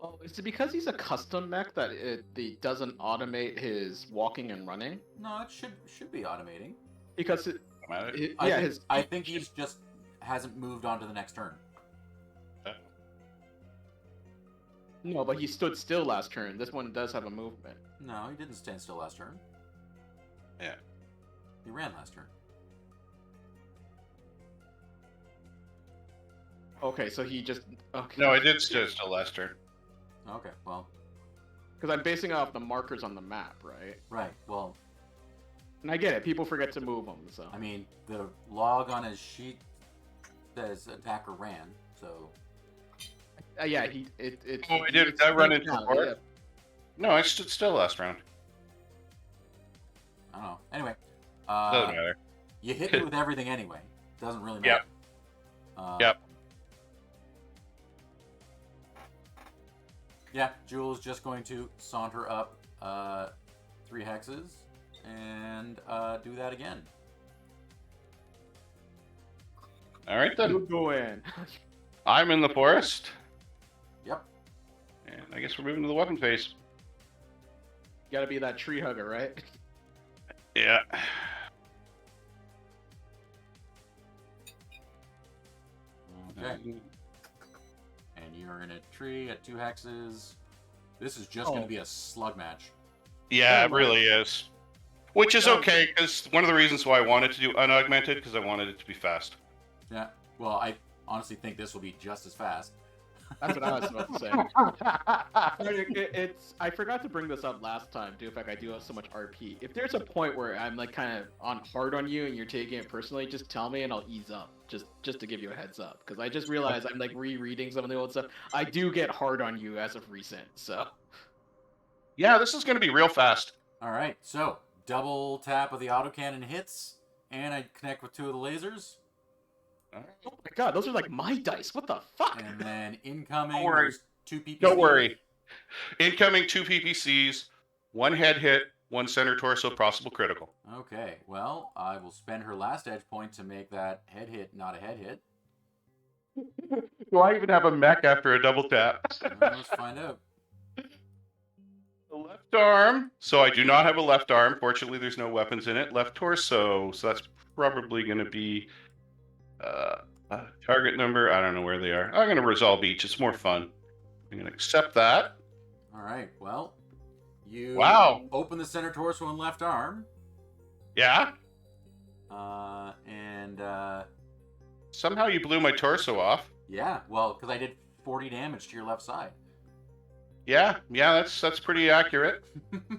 S3: Oh, is it because he's a custom mech that it doesn't automate his walking and running?
S1: No, it should be automating.
S3: Because
S1: I think he's just hasn't moved on to the next turn.
S3: No, but he stood still last turn. This one does have a movement.
S1: No, he didn't stand still last turn.
S6: Yeah.
S1: He ran last turn.
S3: Okay, so he just. Okay.
S6: No, I did just a last turn.
S1: Okay, well,
S3: Because I'm basing it off the markers on the map, right?
S1: right. Well,
S3: And I get it. People forget to move them, so.
S1: I mean, the log on his sheet says attacker ran, so
S3: Yeah, I
S6: did. I run into the board? No, I stood still last round.
S1: I don't know. Anyway,
S6: Doesn't matter.
S1: you hit me with everything anyway. Doesn't really matter.
S6: Yep. Yep.
S1: Yeah, Jewel's just going to saunter up 3 hexes and do that again.
S6: All right, then.
S3: You go in.
S6: I'm in the forest.
S1: Yep.
S6: And I guess we're moving to the weapon phase.
S3: Gotta be that tree hugger, right?
S6: Yeah.
S1: Okay. And you're in a tree at 2 hexes. This is just going to be a slug match.
S6: Yeah, it really is. Which is okay, because one of the reasons why I wanted to do unaugmented, because I wanted it to be fast.
S1: Yeah. Well, I honestly think this will be just as fast.
S3: That's what I was about to say. I forgot to bring this up last time, too. In fact, I do have so much RP. If there's a point where I'm like kind of hard on you and you're taking it personally, just tell me and I'll ease up. Just to give you a heads up, because I just realized I'm like rereading some of the old stuff. I do get hard on you as of recent, so.
S6: Yeah, this is going to be real fast.
S1: All right. So double tap of the autocannon hits, and I connect with 2 of the lasers.
S3: Oh my god, those are like my dice. What the fuck?
S1: And then incoming,
S6: Don't worry.
S1: there's 2 PPCs.
S6: Don't worry. Incoming 2 PPCs, 1 head hit, 1 center torso, possible critical.
S1: Okay, well, I will spend her last edge point to make that head hit not a head hit.
S6: Do I even have a mech after a double tap?
S1: Let's find out.
S6: The left arm. So I do not have a left arm. Fortunately, there's no weapons in it. Left torso. So that's probably going to be target number. I don't know where they are. I'm going to resolve each. It's more fun. I'm going to accept that.
S1: All right. Well, you
S6: Wow.
S1: open the center torso and left arm.
S6: Yeah.
S1: And
S6: somehow you blew my torso off.
S1: Yeah. Well, because I did 40 damage to your left side.
S6: Yeah. That's pretty accurate.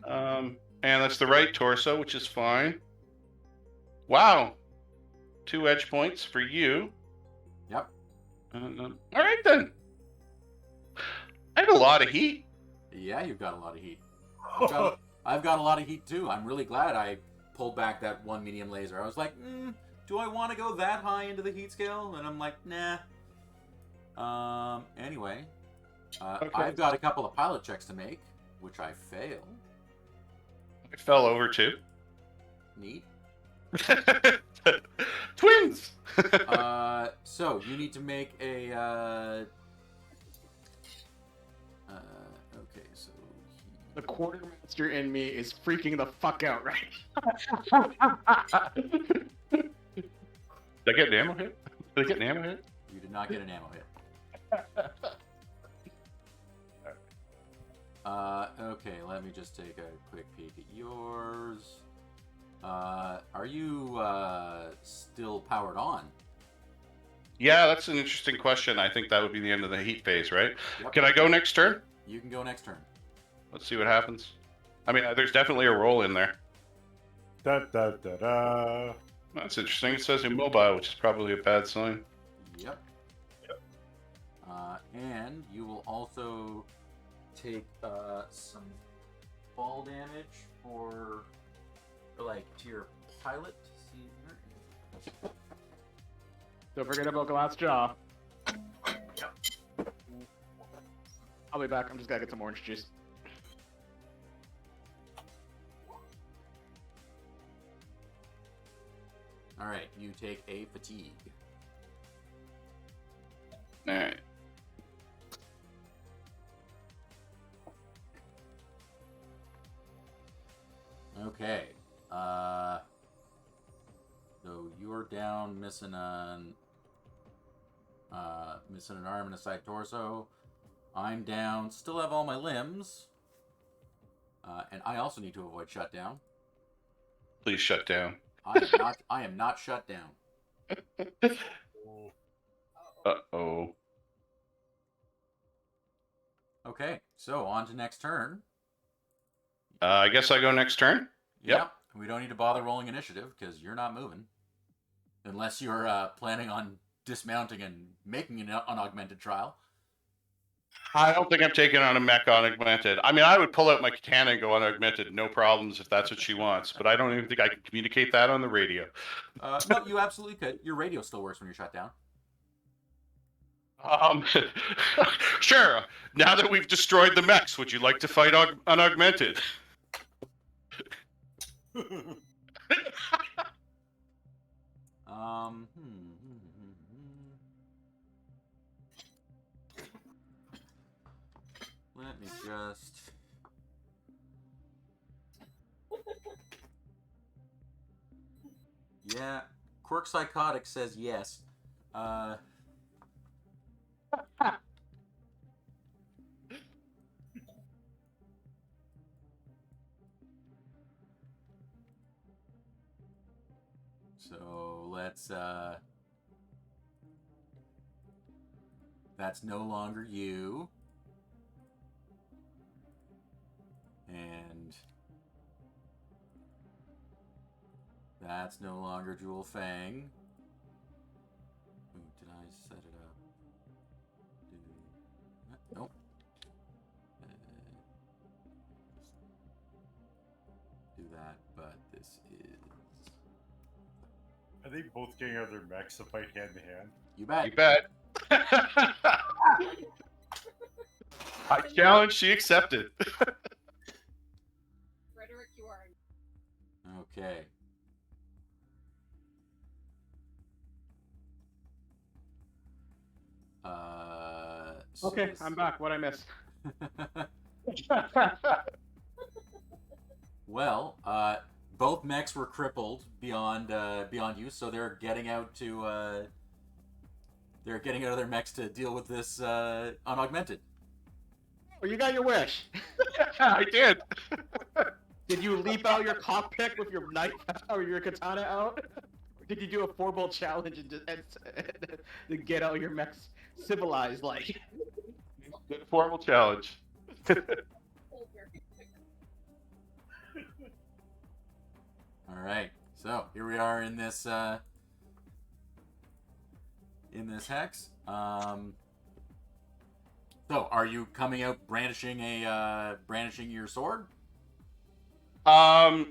S6: And that's the right torso, which is fine. Wow. 2 edge points for you.
S1: Yep.
S6: All right then. I have a lot of heat.
S1: Yeah, you've got a lot of heat. I've got a lot of heat too. I'm really glad I pulled back that 1 medium laser. I was like, do I want to go that high into the heat scale? And I'm like, nah. Anyway,
S6: Okay.
S1: I've got a couple of pilot checks to make, which I fail.
S6: I fell over too.
S1: Neat.
S6: Twins.
S1: So you need to make a. Okay, so.
S3: The quartermaster in me is freaking the fuck out right
S6: Did I get an ammo hit? Did I get an ammo hit?
S1: You did not get an ammo hit. Okay, let me just take a quick peek at yours. Are you still powered on?
S6: Yeah, that's an interesting question. I think that would be the end of the heat phase, right?
S1: Yep.
S6: Can I go next turn?
S1: You can go next turn.
S6: Let's see what happens. I mean, there's definitely a roll in there.
S4: Da da da da.
S6: That's interesting. It says immobile, which is probably a bad sign.
S1: Yep. And you will also take some fall damage for like to your pilot. See here.
S3: Don't forget about glass jaw. I'll be back. I'm just gonna get some orange juice.
S1: All right, you take a fatigue.
S6: All right.
S1: Okay. So you're down, missing an arm and a side torso. I'm down, still have all my limbs. And I also need to avoid shutdown.
S6: Please shut down.
S1: I am not shut down.
S6: Uh-oh.
S1: Okay, so on to next turn.
S6: I guess I go next turn? Yep.
S1: We don't need to bother rolling initiative because you're not moving. Unless you're planning on dismounting and making an unaugmented trial.
S6: I don't think I'm taking on a mech unaugmented. I mean, I would pull out my katana and go unaugmented, no problems if that's what she wants. But I don't even think I can communicate that on the radio.
S1: No, you absolutely could. Your radio still works when you're shut down.
S6: Sure. Now that we've destroyed the mechs, would you like to fight unaugmented?
S1: Let me just. Yeah, Quirk Psychotic says yes. So let's that's no longer you. And that's no longer Jewel Fang. Ooh, did I set it up? Nope. Do that, but this is.
S4: Are they both getting out of their mechs to fight hand to hand?
S1: You bet.
S6: You bet. I challenge, she accepted.
S5: Frederick, you are.
S1: Okay.
S3: Okay, I'm back. What I missed?
S1: Well, both mechs were crippled beyond you, so they're getting out of their mechs to deal with this unaugmented.
S3: Oh, you got your wish.
S6: I did.
S3: Did you leap out your cockpit with your knife or your katana out? Or did you do a 4-ball challenge and to get out your mechs civilized like?
S6: Good formal challenge.
S1: All right, so here we are in this hex. So, are you coming out brandishing your sword?
S6: I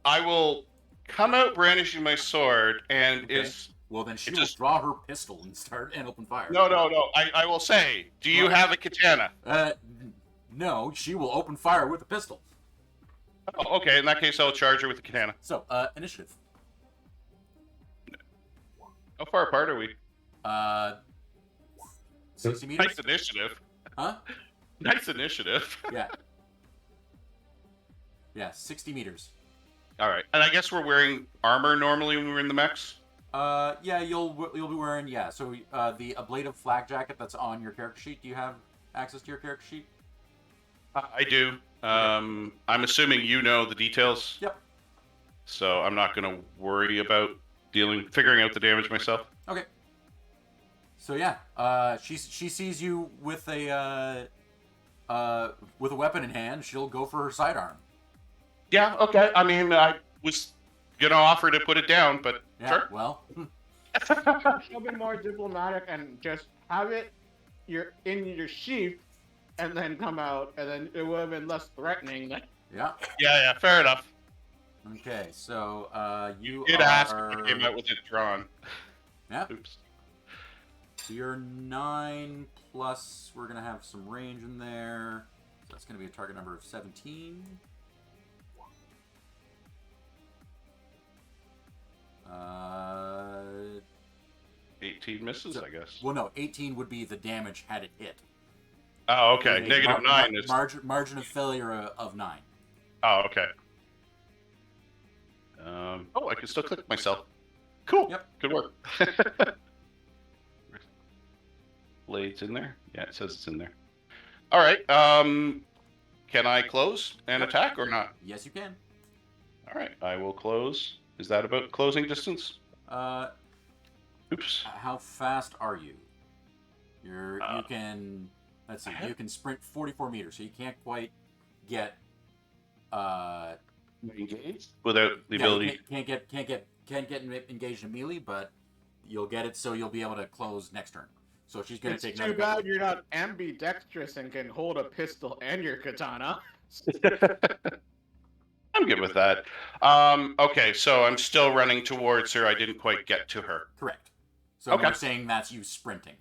S6: will come out brandishing my sword, and
S1: Okay. Well, then she will
S6: just
S1: draw her pistol and open fire.
S6: no. I will say, do you have a katana?
S1: No, she will open fire with a pistol.
S6: Oh, okay, in that case, I'll charge her with the katana.
S1: So, initiative.
S6: How far apart are we?
S1: 60 meters.
S6: Nice initiative.
S1: Huh?
S6: Nice initiative.
S1: Yeah. Yeah, 60 meters.
S6: All right, and I guess we're wearing armor normally when we're in the mechs.
S1: Yeah, you'll be wearing So the ablative flak jacket that's on your character sheet. Do you have access to your character sheet?
S6: I do. I'm assuming you know the details.
S1: Yep.
S6: So I'm not going to worry about figuring out the damage myself.
S1: Okay. So yeah, she sees you with a weapon in hand. She'll go for her sidearm.
S6: Yeah. Okay. I mean, I was gonna offer to put it down, but
S1: Yeah.
S6: sure.
S1: Well.
S3: I'll be more diplomatic and just have it in your sheath, and then come out, and then it would have been less threatening.
S1: Yeah.
S6: Yeah. Fair enough.
S1: Okay. So you
S6: did
S1: are...
S6: ask if I came out with it drawn.
S1: Yeah.
S6: Oops.
S1: So you're 9 plus. We're gonna have some range in there. So that's gonna be a target number of 17.
S6: 18 misses, I guess.
S1: Well, no, 18 would be the damage had it hit.
S6: Oh, okay.
S1: A
S6: Negative 9 is.
S1: margin of failure of 9.
S6: Oh, okay. I can still click myself. Cool.
S1: Yep.
S6: Good work. Blades in there? Yeah, it says it's in there. All right. Can I close and attack or not?
S1: Yes, you can.
S6: All right. I will close. Is that about closing distance? Oops.
S1: How fast are you? You can. Let's see. You can sprint 44 meters, so you can't quite get.
S6: Engaged without the ability.
S1: Can't get engaged in melee, but you'll get it, so you'll be able to close next turn. So she's gonna take.
S3: It's too bad you're not ambidextrous and can hold a pistol and your katana.
S6: I'm good with that. Okay, so I'm still running towards her. I didn't quite get to her.
S1: Correct. So
S6: Okay.
S1: we're saying that's you sprinting.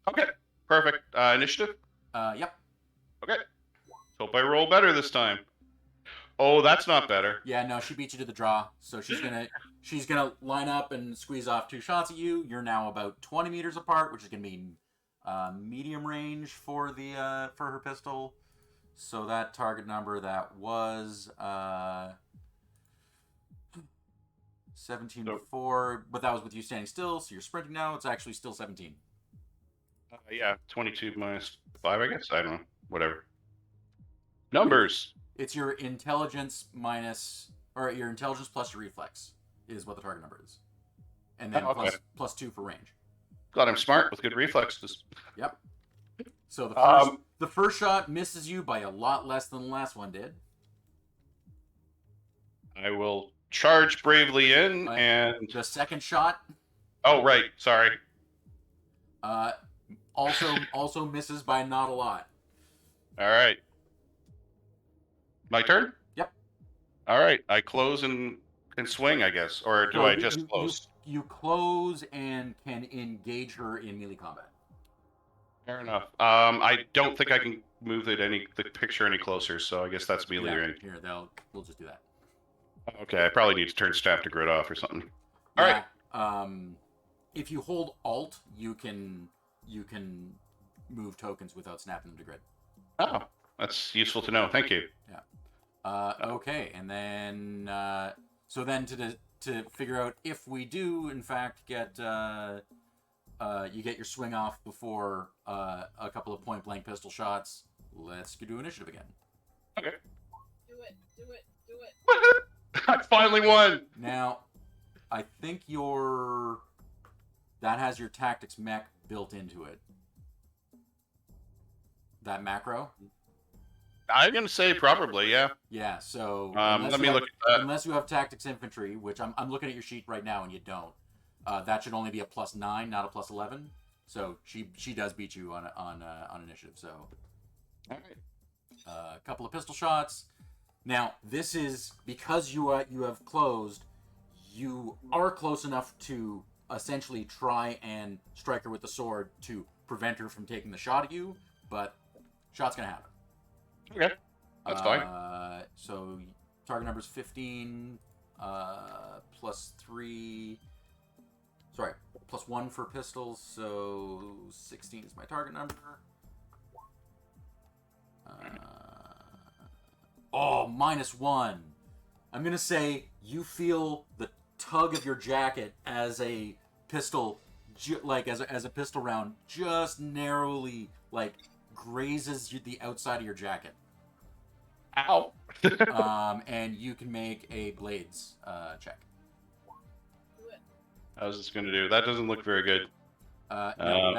S6: Okay, perfect. Initiative?
S1: Yep.
S6: Okay. Hope I roll better this time. Oh, that's not better.
S1: Yeah, no, she beat you to the draw, so she's gonna line up and squeeze off 2 shots at you. You're now about 20 meters apart, which is gonna be medium range for her pistol. So that target number that was 17 before, but that was with you standing still. So you're sprinting now. It's actually still 17.
S6: Yeah, 22 minus 5, I guess. I don't know. Whatever. Numbers.
S1: It's your intelligence plus your reflex is what the target number is, and then plus 2 for range.
S6: Glad I'm smart with good reflexes.
S1: Yep. So the first shot misses you by a lot less than the last one did.
S6: I will charge bravely in, and
S1: the second shot.
S6: Oh, right. Sorry.
S1: Also misses by not a lot.
S6: All right. My turn?
S1: Yep.
S6: All right. I close and swing, I guess. Or do I just close?
S1: You close and can engage her in melee combat.
S6: Fair enough. I don't think I can move the picture any closer, so I guess that's melee range.
S1: Here, we'll just do that.
S6: Okay, I probably need to turn staff to grid off or something. All right.
S1: If you hold Alt, you can you can move tokens without snapping them to grid.
S6: Oh, that's useful to know. Thank you.
S1: Okay, and then so then to figure out if we do in fact get you get your swing off before a couple of point blank pistol shots. Let's do initiative again.
S6: Okay.
S5: Do it.
S6: I finally won.
S1: Now, I think that has your tactics mech built into it. That macro.
S6: I'm gonna say probably, yeah.
S1: Yeah. So
S6: Let me look at that.
S1: unless you have tactics infantry, which I'm looking at your sheet right now, and you don't. That should only be a +9, not a +11. So she does beat you on initiative. So,
S6: All right.
S1: a couple of pistol shots. Now this is because you have closed. You are close enough to essentially try and strike her with the sword to prevent her from taking the shot at you, but shot's gonna happen.
S6: Okay. That's fine.
S1: So target number is 15 +3. Sorry, +1 for pistols. So 16 is my target number. -1. I'm gonna say you feel the tug of your jacket as a pistol, as a pistol round, just narrowly grazes the outside of your jacket.
S6: Ow.
S1: And you can make a blades check.
S6: How's this gonna do? That doesn't look very good.
S1: No,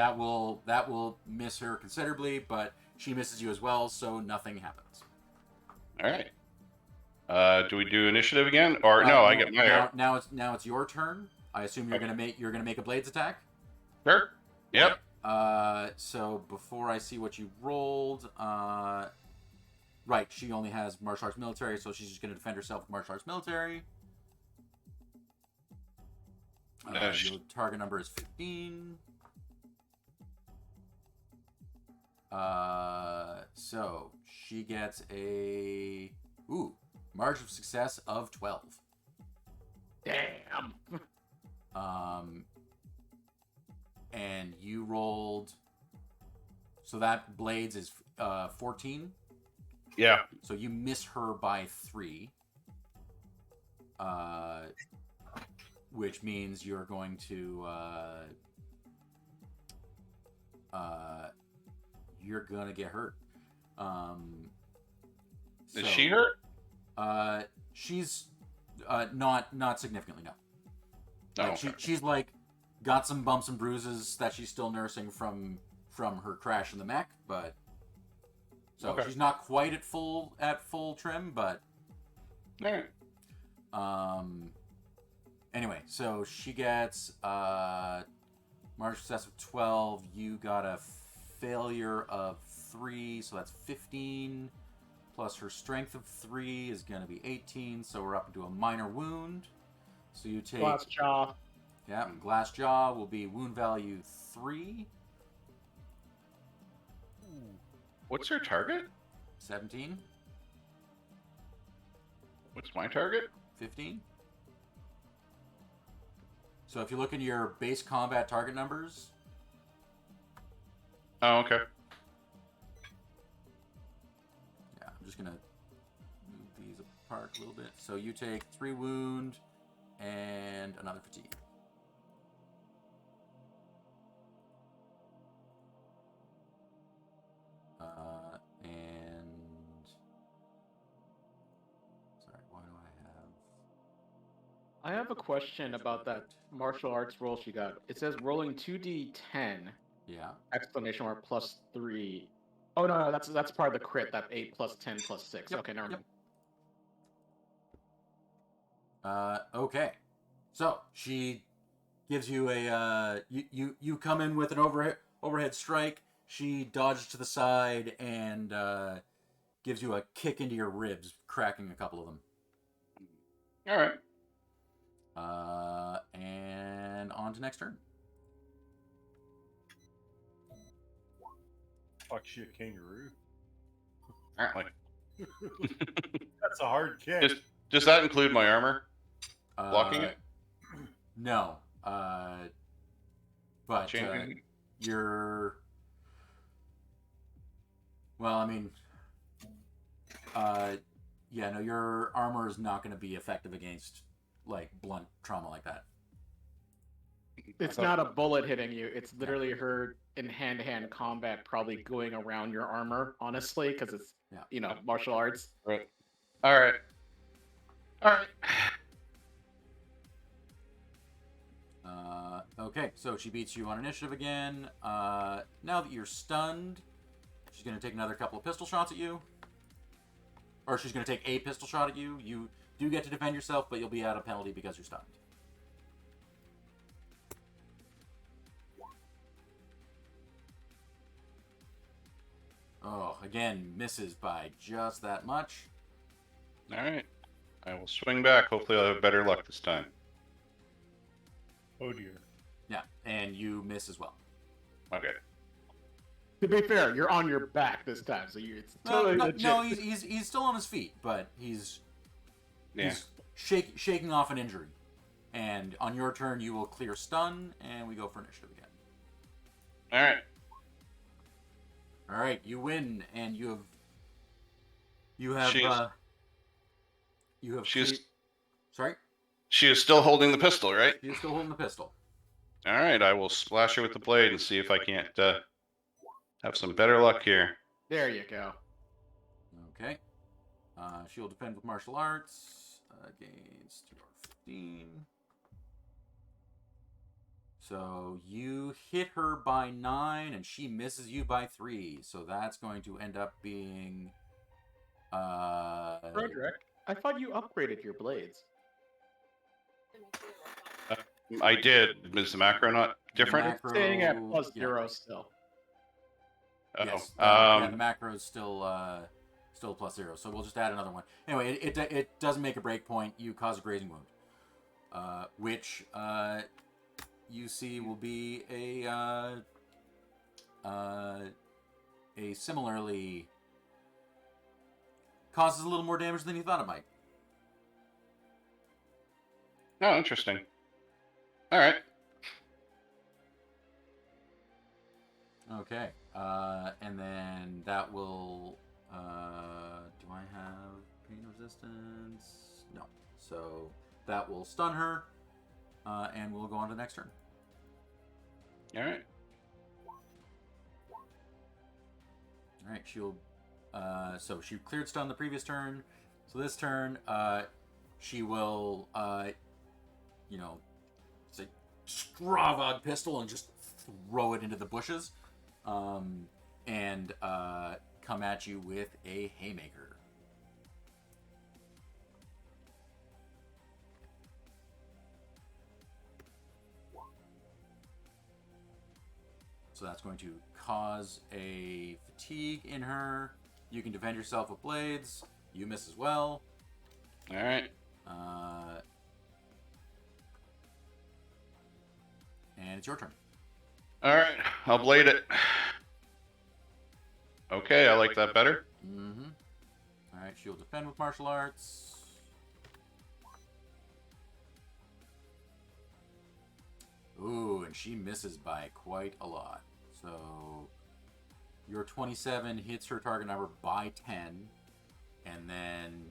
S1: that will miss her considerably, but she misses you as well, so nothing happens.
S6: All right. Do we do initiative again, or no? I get my
S1: now it's your turn. I assume you're gonna make a blades attack.
S6: Sure. Yep.
S1: So before I see what you rolled, right, she only has martial arts military, so she's just gonna defend herself with martial arts military. Your target number is 15. So she gets a margin of success of 12.
S3: Damn.
S1: And you rolled. So that blades is 14.
S6: Yeah.
S1: So you miss her by 3. Which means you're going to get hurt.
S6: Is she hurt?
S1: She's not significantly, no.
S6: Okay.
S1: She's got some bumps and bruises that she's still nursing from her crash in the mech, but
S6: Okay.
S1: she's not quite at full trim, but
S6: All right.
S1: anyway, so she gets margin success of 12. You got a failure of 3, so that's 15. Plus her strength of 3 is going to be 18, so we're up into a minor wound. So you take...
S3: Glass jaw.
S1: Yeah, glass jaw will be wound value 3.
S6: What's her target?
S1: 17.
S6: What's my target?
S1: 15. So if you look into your base combat target numbers...
S6: Oh, okay.
S1: Yeah, I'm just going to move these apart a little bit. So you take 3 wound and another fatigue. And... Sorry, why do I have...
S3: I have a question about that martial arts roll she got. It says rolling 2d10.
S1: Yeah.
S3: Exclamation mark +3. Oh no, that's part of the crit. That 8 + 10 + 6.
S1: Yep,
S3: Okay, never mind.
S1: Okay. So she gives you a you come in with an overhead strike. She dodges to the side and gives you a kick into your ribs, cracking a couple of them.
S6: All right.
S1: And on to next turn.
S4: Fuck, she a kangaroo?
S6: Apparently.
S4: That's a hard kick.
S6: Does that include my armor? Blocking it?
S1: No. But
S6: Champion?
S1: you're. Well, I mean, yeah, no, your armor is not going to be effective against like blunt trauma like that.
S3: It's not a bullet hitting you. It's literally her in hand-to-hand combat, probably going around your armor. Honestly, because it's martial arts.
S6: Right. All right.
S1: Okay, so she beats you on initiative again. Now that you're stunned, she's going to take another couple of pistol shots at you. Or she's going to take a pistol shot at you. You do get to defend yourself, but you'll be at a penalty because you're stunned. Oh, again, misses by just that much.
S6: All right. I will swing back. Hopefully I'll have better luck this time.
S4: Oh dear.
S1: Yeah, and you miss as well.
S6: Okay.
S3: To be fair, you're on your back this time, so it's totally legit.
S1: No, he's still on his feet, but he's shaking off an injury. And on your turn, you will clear stun, and we go for initiative again.
S6: All right.
S1: All right, you win, and you have. Sorry.
S6: She is still holding the pistol, right?
S1: She's still holding the pistol.
S6: All right. I will splash her with the blade and see if I can't have some better luck here.
S3: There you go.
S1: Okay. She'll defend with martial arts against your 15. So you hit her by 9, and she misses you by 3. So that's going to end up being.
S3: Frederick, I thought you upgraded your blades.
S6: I did. Is the macro not different?
S1: Macro,
S3: Staying at +0 still.
S6: Oh.
S1: Yes. Yeah, the macro is still +0. So we'll just add another one. Anyway, it doesn't make a break point. You cause a grazing wound, which you see will be a similarly causes a little more damage than you thought it might.
S6: Oh, interesting. All right.
S1: Okay. And then that will. Do I have pain resistance? No. So that will stun her, and we'll go on to the next turn.
S6: All right.
S1: All right. She'll. So she cleared stun the previous turn. So this turn, she will. Say Stravog pistol and just throw it into the bushes, and come at you with a haymaker. So that's going to cause a fatigue in her. You can defend yourself with blades. You miss as well.
S6: All right.
S1: And it's your turn.
S6: All right. I'll blade it. Okay, I like that better.
S1: Mm-hmm. All right, she'll defend with martial arts. Ooh, and she misses by quite a lot. So your 27 hits her target number by 10, and then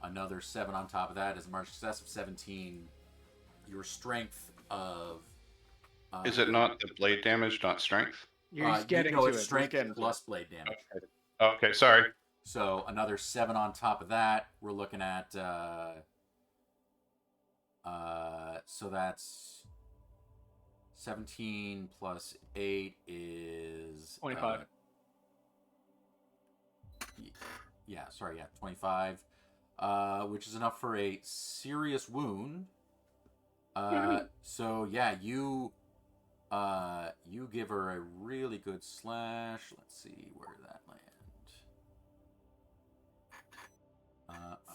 S1: another 7 on top of that is a martial success of 17. Your strength of
S6: Is it not the blade damage, not strength?
S3: You're getting to
S1: it's
S3: it.
S1: strength
S3: He's getting to
S1: plus blade damage.
S6: Okay, sorry.
S1: So another 7 on top of that. We're looking at so that's 17 plus 8 is
S3: 25.
S1: Yeah, 25. Which is enough for a serious wound. So yeah, you give her a really good slash. Let's see where did that land.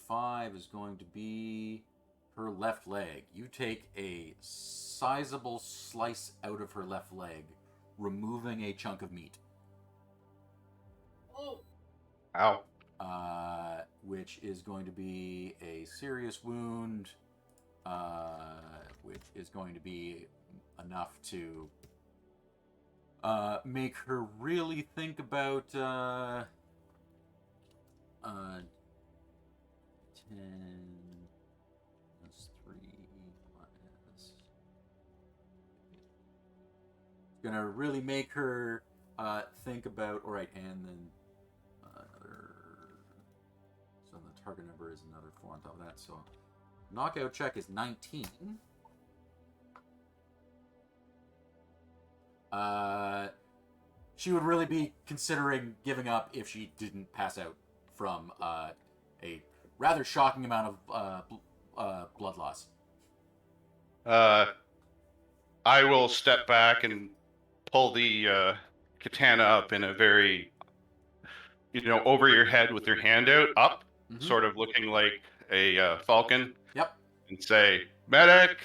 S1: 5 is going to be her left leg. You take a sizable slice out of her left leg, removing a chunk of meat.
S6: Ow.
S1: Which is going to be a serious wound, which is going to be enough to make her really think about 10 plus 3 plus. It's gonna really make her think about. All right, and then another. So the target number is another 4 on top of that. So knockout check is 19. She would really be considering giving up if she didn't pass out from a rather shocking amount of blood loss.
S6: I will step back and pull the katana up in a very, over your head with your hand out, up, sort of looking like a falcon.
S1: Yep.
S6: And say, medic!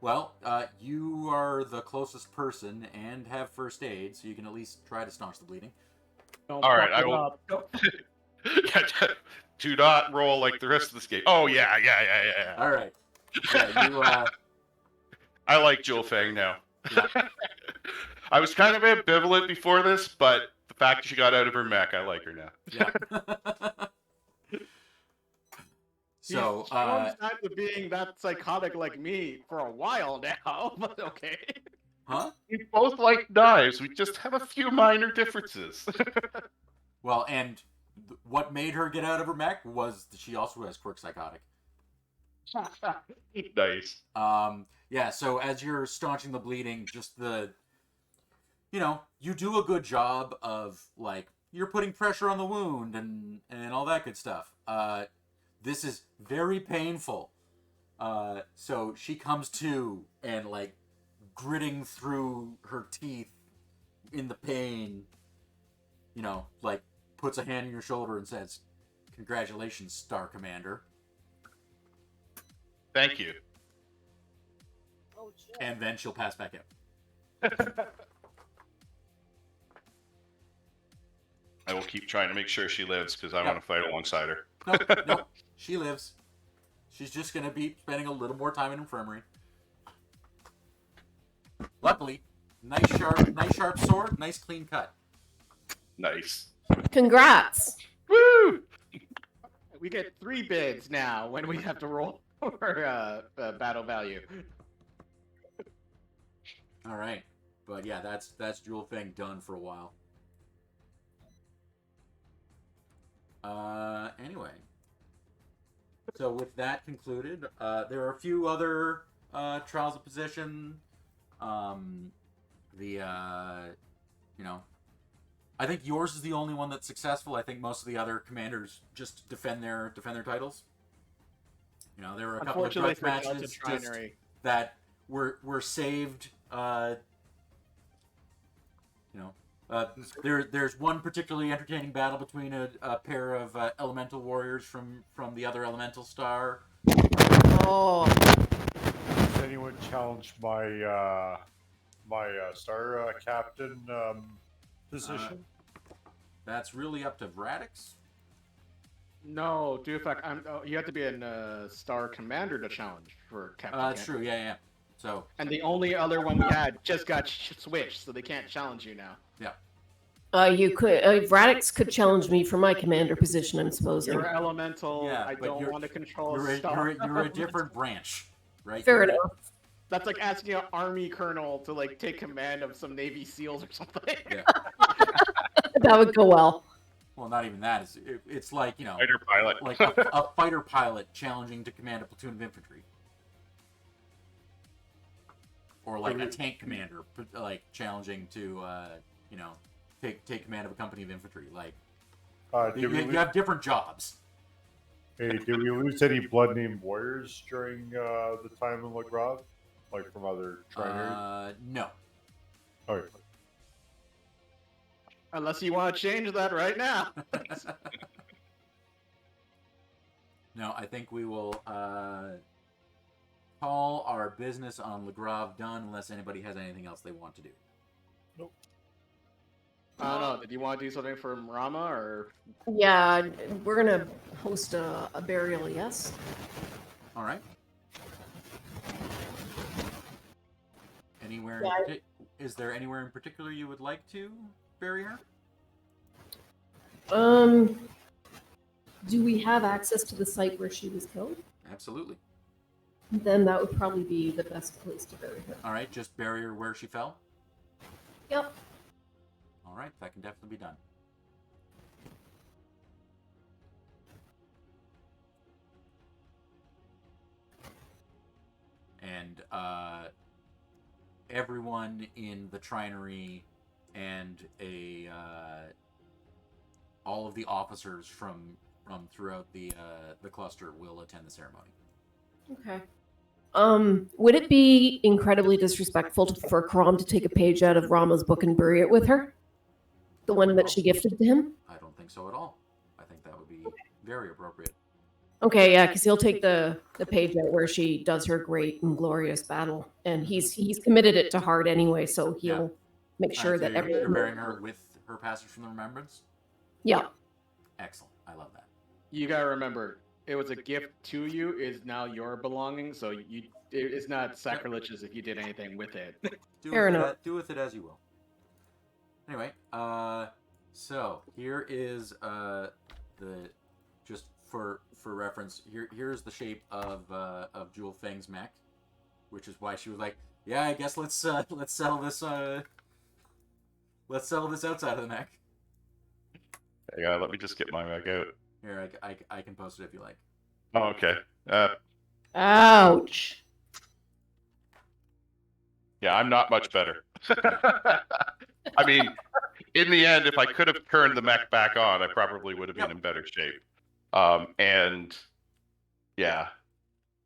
S1: Well, you are the closest person and have first aid, so you can at least try to staunch the bleeding.
S3: Don't
S6: All right,
S3: fuck
S6: I
S3: it
S6: will.
S3: up. Don't-
S6: Do not roll like the rest of this game. Oh, yeah.
S1: All right. Yeah, you,
S6: I like Jewel Fang now.
S1: Yeah.
S6: I was kind of ambivalent before this, but the fact that she got out of her mech, I like her now.
S1: Yeah. So,
S3: She's shown signs of being that psychotic like me for a while now, but okay.
S1: huh?
S6: We both like knives. We just have a few minor differences.
S1: Well, and what made her get out of her mech was that she also has quirk psychotic.
S6: Nice.
S1: Yeah, so as you're staunching the bleeding, just you do a good job of, like, you're putting pressure on the wound and all that good stuff. This is very painful. So she comes to and, like, gritting through her teeth in the pain, like, puts a hand on your shoulder and says, "Congratulations, Star Commander."
S6: Thank you.
S1: And then she'll pass back out.
S6: I will keep trying to make sure she lives because I
S1: Yep.
S6: want to fight alongside her.
S1: Nope. She lives. She's just going to be spending a little more time in infirmary. Luckily, nice sharp sword, nice clean cut.
S6: Nice.
S5: Congrats.
S6: Woo!
S3: We get 3 bids now when we have to roll for battle value.
S1: All right, but yeah, that's Jewel Fang done for a while. Anyway, so with that concluded, there are a few other trials of position. I think yours is the only one that's successful. I think most of the other commanders just defend their titles. There were a couple of
S3: Unfortunately
S1: grudge
S3: for Delta
S1: matches just
S3: Trinary,
S1: that were saved. There's one particularly entertaining battle between a pair of elemental warriors from the other elemental star.
S5: Oh,
S4: Has anyone challenged my star captain position?
S1: That's really up to Radix.
S3: no, you have to be a star commander to challenge for captain.
S1: That's true. Yeah. So
S3: And the only other one we had just got switched, so they can't challenge you now.
S1: yeah.
S5: you could. Radix could challenge me for my commander position. I'm supposing.
S3: You're elemental.
S1: Yeah,
S3: I
S1: but
S3: don't want to control
S1: You're
S3: a star.
S1: a different branch, right?
S5: Fair
S1: You're-
S5: enough.
S3: That's like asking an army colonel to like take command of some Navy SEALs or something.
S1: Yeah.
S5: That would go well.
S1: Well, not even that. It's like
S6: Fighter pilot.
S1: like a fighter pilot challenging to command a platoon of infantry, or like a tank commander like challenging to take command of a company of infantry. Like you have different jobs.
S4: Hey, did we lose any blood-named warriors during the time in Lagrave? Like from other trainers?
S1: No.
S4: Okay.
S3: Unless you want to change that right now.
S1: No, I think we will call our business on Lagrave done unless anybody has anything else they want to do.
S3: I don't know. Did you want to do something for Rama or?
S5: Yeah, we're gonna host a burial. Yes.
S1: All right. Anywhere?
S5: Yeah,
S1: is there anywhere in particular you would like to bury her?
S5: Do we have access to the site where she was killed?
S1: Absolutely.
S5: Then that would probably be the best place to bury her.
S1: All right, just bury her where she fell.
S5: Yep.
S1: All right, that can definitely be done. And everyone in the Trinery and all of the officers from throughout the cluster will attend the ceremony.
S5: Okay. Would it be incredibly disrespectful for Karam to take a page out of Rama's book and bury it with her? The one that she gifted to him?
S1: I don't think so at all. I think that would be very appropriate.
S5: Okay, yeah, because he'll take the page out where she does her great and glorious battle, and he's committed it to heart anyway, so he'll make sure that everyone.
S1: You're burying her with her passage from the remembrance.
S5: Yeah.
S1: Excellent. I love that.
S3: You gotta remember, it was a gift to you. Is now your belonging, so it's not sacrilegious if you did anything with it.
S1: Do with it as you will. Anyway, so here is the just for reference. Here's the shape of Jewel Fang's mech, which is why she was like, yeah, I guess let's settle this outside of the mech.
S6: Yeah, let me just get my mech out.
S1: Here, I can post it if you like.
S6: Oh, okay.
S5: Ouch.
S6: Yeah, I'm not much better. I mean, in the end, if I could have turned the mech back on, I probably would have been in better shape. And yeah.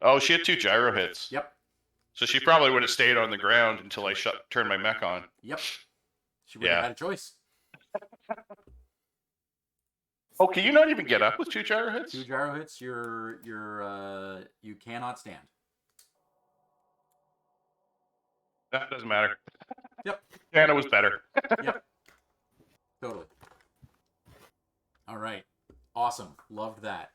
S6: Oh, she had 2 gyro hits.
S1: Yep.
S6: So she probably would have stayed on the ground until I turned my mech on.
S1: Yep. She would have had a choice.
S6: Oh, can you not even get up with 2 gyro hits?
S1: 2 gyro hits, you cannot stand.
S6: That doesn't matter.
S1: Yep.
S6: Anna was better.
S1: Yep. Totally. All right. Awesome. Loved that.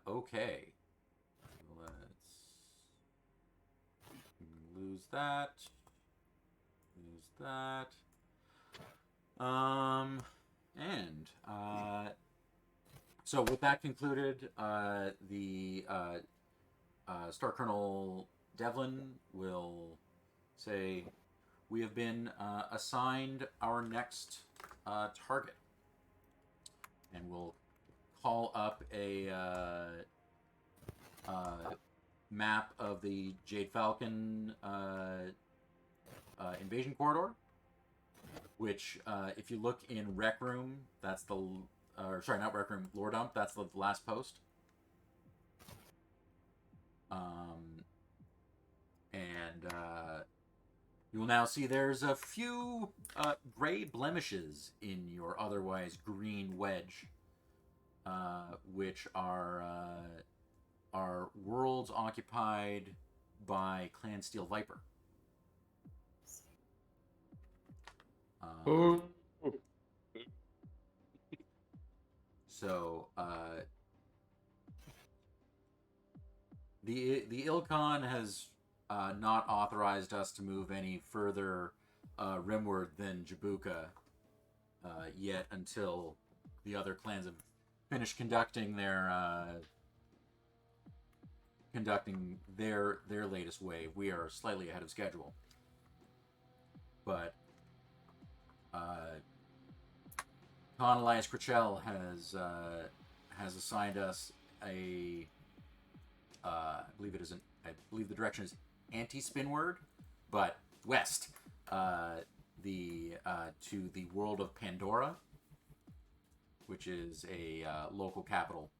S1: Okay. Let's lose that. Lose that. So with that concluded, the Star Colonel Devlin will say, we have been assigned our next target, and we'll call up a map of the Jade Falcon invasion corridor, which if you look in Rec Room, that's the sorry, not Rec Room, Lore Dump, that's the last post. You will now see there's a few gray blemishes in your otherwise green wedge, which are worlds occupied by Clan Steel Viper. So the Ilkhan has not authorized us to move any further rimward than Jabuka yet, until the other clans have finished conducting their latest wave. We are slightly ahead of schedule, but Khan Elias Critchell has assigned us a I believe the direction is anti-spinward, but west, to the world of Pandora, which is a local capital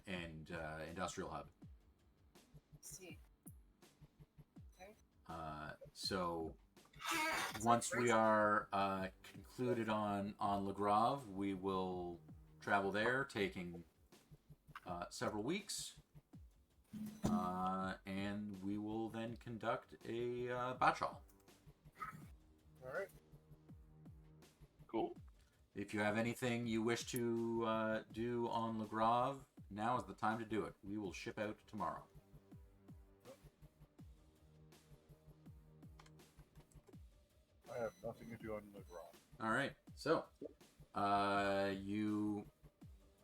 S1: and industrial hub.
S5: See. Okay.
S1: So once we are concluded on Le Grave, we will travel there, taking several weeks. And we will then conduct a battle.
S4: All right.
S6: Cool.
S1: If you have anything you wish to do on Le Grave, now is the time to do it. We will ship out tomorrow.
S4: I have nothing to do on the ground.
S1: All right. So, you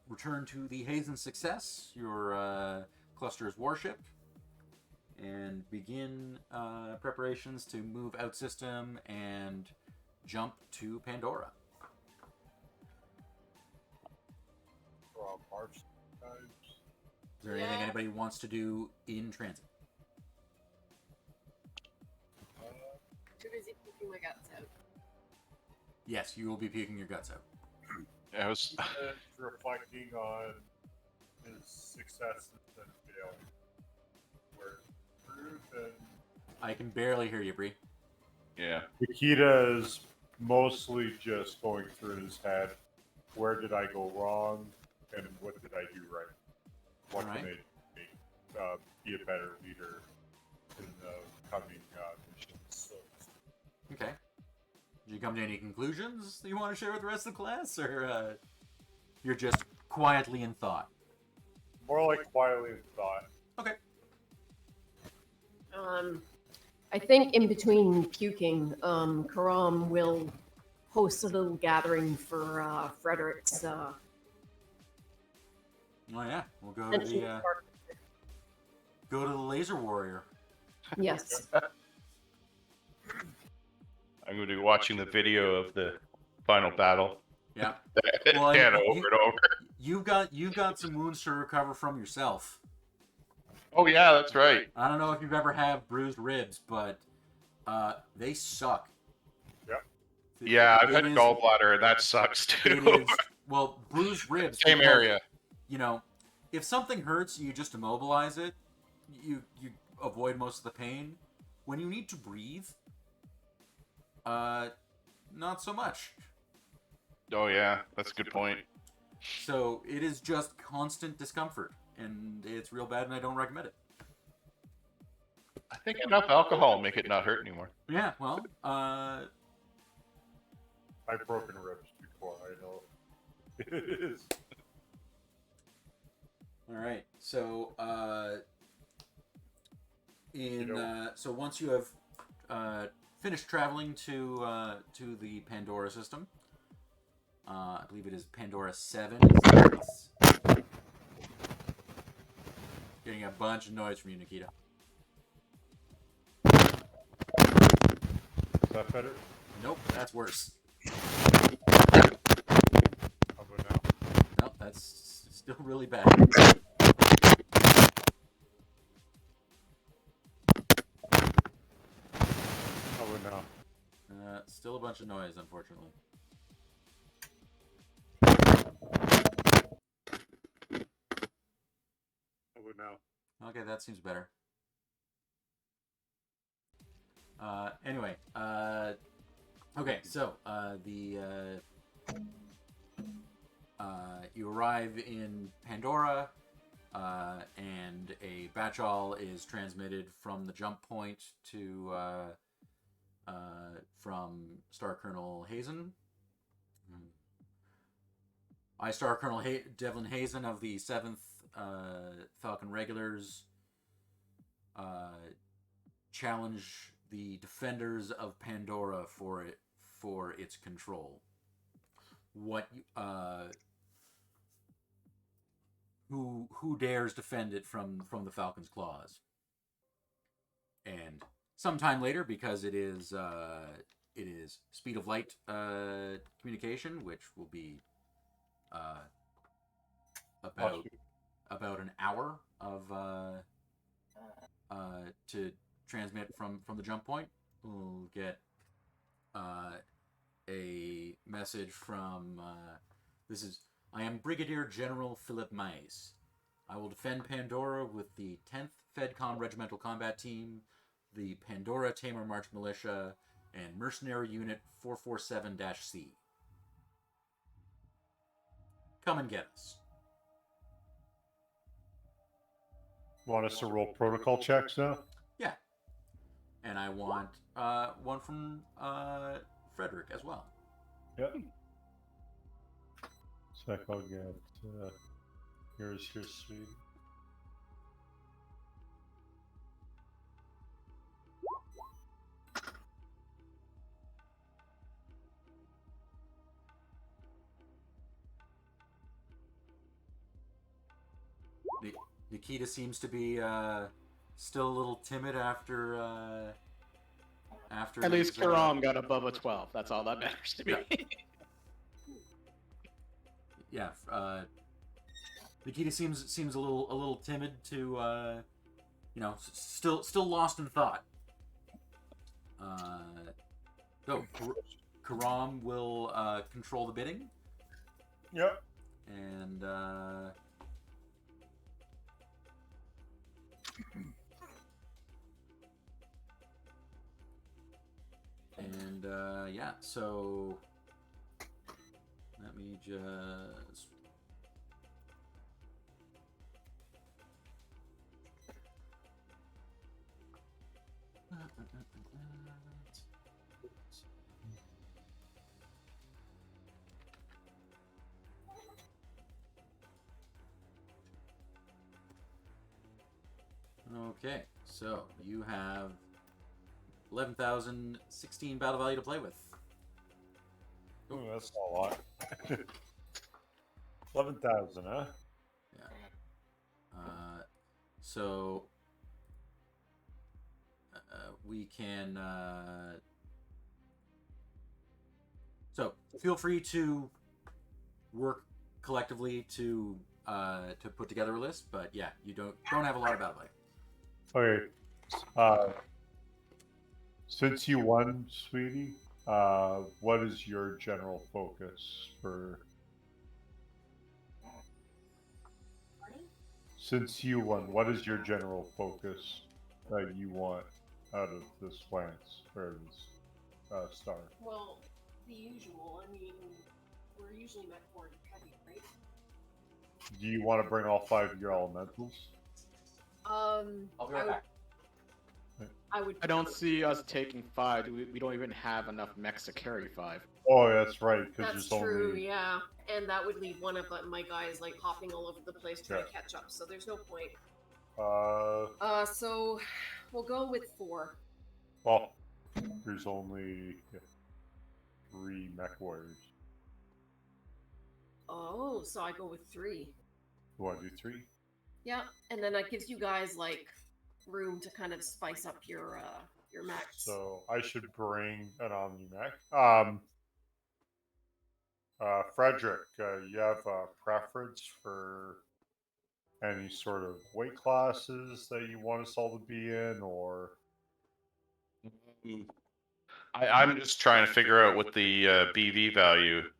S1: return to the Hazen Success, your cluster's warship, and begin preparations to move out system and jump to Pandora.
S4: March times.
S1: Is there anything anybody wants to do in transit?
S5: Too busy pooping my guts out.
S1: Yes, you will be puking your guts out.
S6: I was.
S4: Reflecting on his successes and failures. Where's Ruth and
S1: I can barely hear you, Bree.
S6: Yeah.
S4: Nikita is mostly just going through his head. Where did I go wrong, and what did I do right? What
S1: Alright.
S4: can I be a better leader in the coming missions? So,
S1: Okay. Did you come to any conclusions that you want to share with the rest of the class, or you're just quietly in thought?
S4: more like quietly in thought.
S1: Okay.
S5: I think in between puking, Karam will host a little gathering for Frederick's.
S1: Oh yeah, we'll go to
S5: pension
S1: the
S5: park.
S1: Laser Warrior.
S5: Yes.
S6: I'm going to be watching the video of the final battle.
S1: Yeah.
S6: Again, over and over.
S1: You've got some wounds to recover from yourself.
S6: Oh yeah, that's right.
S1: I don't know if you've ever had bruised ribs, but they suck.
S6: Yeah, I've had
S1: It is-
S6: gallbladder, and that sucks too.
S1: It is, well, bruised ribs.
S6: Same
S1: because,
S6: area.
S1: You know, if something hurts, you just immobilize it. You avoid most of the pain. When you need to breathe, not so much.
S6: Oh yeah, that's a good point.
S1: So it is just constant discomfort, and it's real bad, and I don't recommend it.
S6: I think enough alcohol will make it not hurt anymore.
S1: Yeah, well,
S4: I've broken ribs before. I know it is.
S1: all right. So, so once you have finished traveling to the Pandora system, I believe it is Pandora 7. It's getting a bunch of noise from you, Nikita.
S4: Is that better?
S1: Nope, that's worse.
S4: How about now?
S1: Nope, that's still really bad.
S4: How about now?
S1: Still a bunch of noise, unfortunately.
S4: How about now?
S1: Okay, that seems better. Anyway, okay, so you arrive in Pandora, and a batchall is transmitted from the jump point to from Star Colonel Hazen. I, Star Colonel Devlin Hazen of the 7th Falcon Regulars, challenge the defenders of Pandora for its control. Who dares defend it from the Falcon's claws? And sometime later, because it is speed of light communication, which will be about an hour of to transmit from the jump point. We'll get a message from I am Brigadier General Philip Maes. I will defend Pandora with the 10th FedCom Regimental Combat Team, the Pandora Tamer March Militia, and Mercenary Unit 447-C. Come and get us.
S4: Want us to roll protocol checks now?
S1: Yeah. And I want one from Frederick as well.
S4: Yep. So I'll get Here's sweet.
S1: Nikita seems to be still a little timid after
S3: At least
S1: his,
S3: Karam got above a 12. That's all that matters to me.
S1: Yeah, Nikita seems a little timid to still lost in thought. So Karam will control the bidding.
S4: Yep.
S1: And yeah, so let me just okay, so you have 11,016 battle value to play with.
S4: Ooh, that's not a lot. 11,000, huh?
S1: Yeah. So we can. So feel free to work collectively to put together a list, but yeah, you don't have a lot of battle value.
S4: Okay. Since you won, sweetie, what is your general focus for? Since you won, what is your general focus that you want out of this lance or this star?
S5: Well, the usual. I mean, we're usually Mechwarrior heavy, right?
S4: Do you want to bring all 5 of your elementals?
S1: I'll be right back.
S5: I would.
S3: I don't see us taking 5. We don't even have enough mechs to carry 5.
S4: Oh, that's right.
S5: That's true, yeah. And that would leave one of my guys like hopping all over the place trying to catch up. So there's no point. So we'll go with 4.
S4: Well, there's only 3 Mechwarriors.
S5: Oh, so I go with 3.
S4: You want to do 3?
S5: Yeah, and then that gives you guys like room to kind of spice up your mechs.
S4: So I should bring an Omni-Mech. Frederick, you have a preference for any sort of weight classes that you want us all to be in, or?
S6: I'm just trying to figure out what the BV value.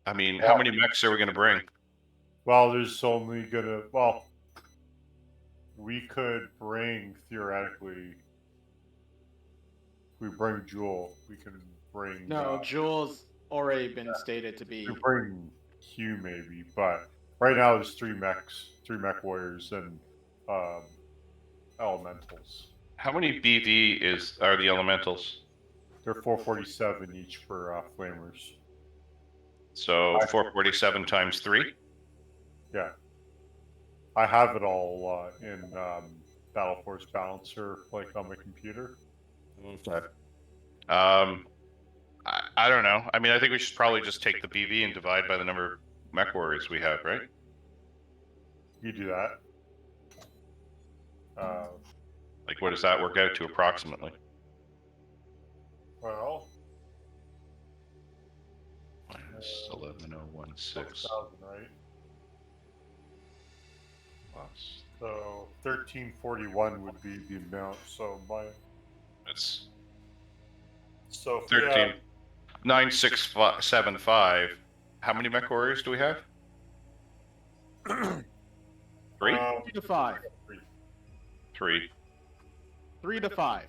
S6: I mean, how many mechs are we going to bring?
S4: Well, there's only gonna. Well, we could bring theoretically. If we bring Jewel, we can bring.
S3: No, Jewel's already been stated to be.
S4: We bring Hugh maybe, but right now there's 3 mech warriors and elementals.
S6: How many BV are the elementals?
S4: They're 447 each for flamers.
S6: So 447 times 3?
S4: Yeah. I have it all in Battle Force Balancer, like on my computer.
S6: Okay. I don't know. I mean, I think we should probably just take the BV and divide by the number of mech warriors we have, right?
S4: You do that.
S6: Like, what does that work out to approximately?
S4: Well,
S6: Minus 11,016
S4: 6,000, right?
S6: plus.
S4: So 1341 would be the amount. So
S6: It's
S4: so
S6: 13. 9675. How many mech warriors do we have? 3?
S3: 3 to 5.
S6: 3.
S3: 3 to 5.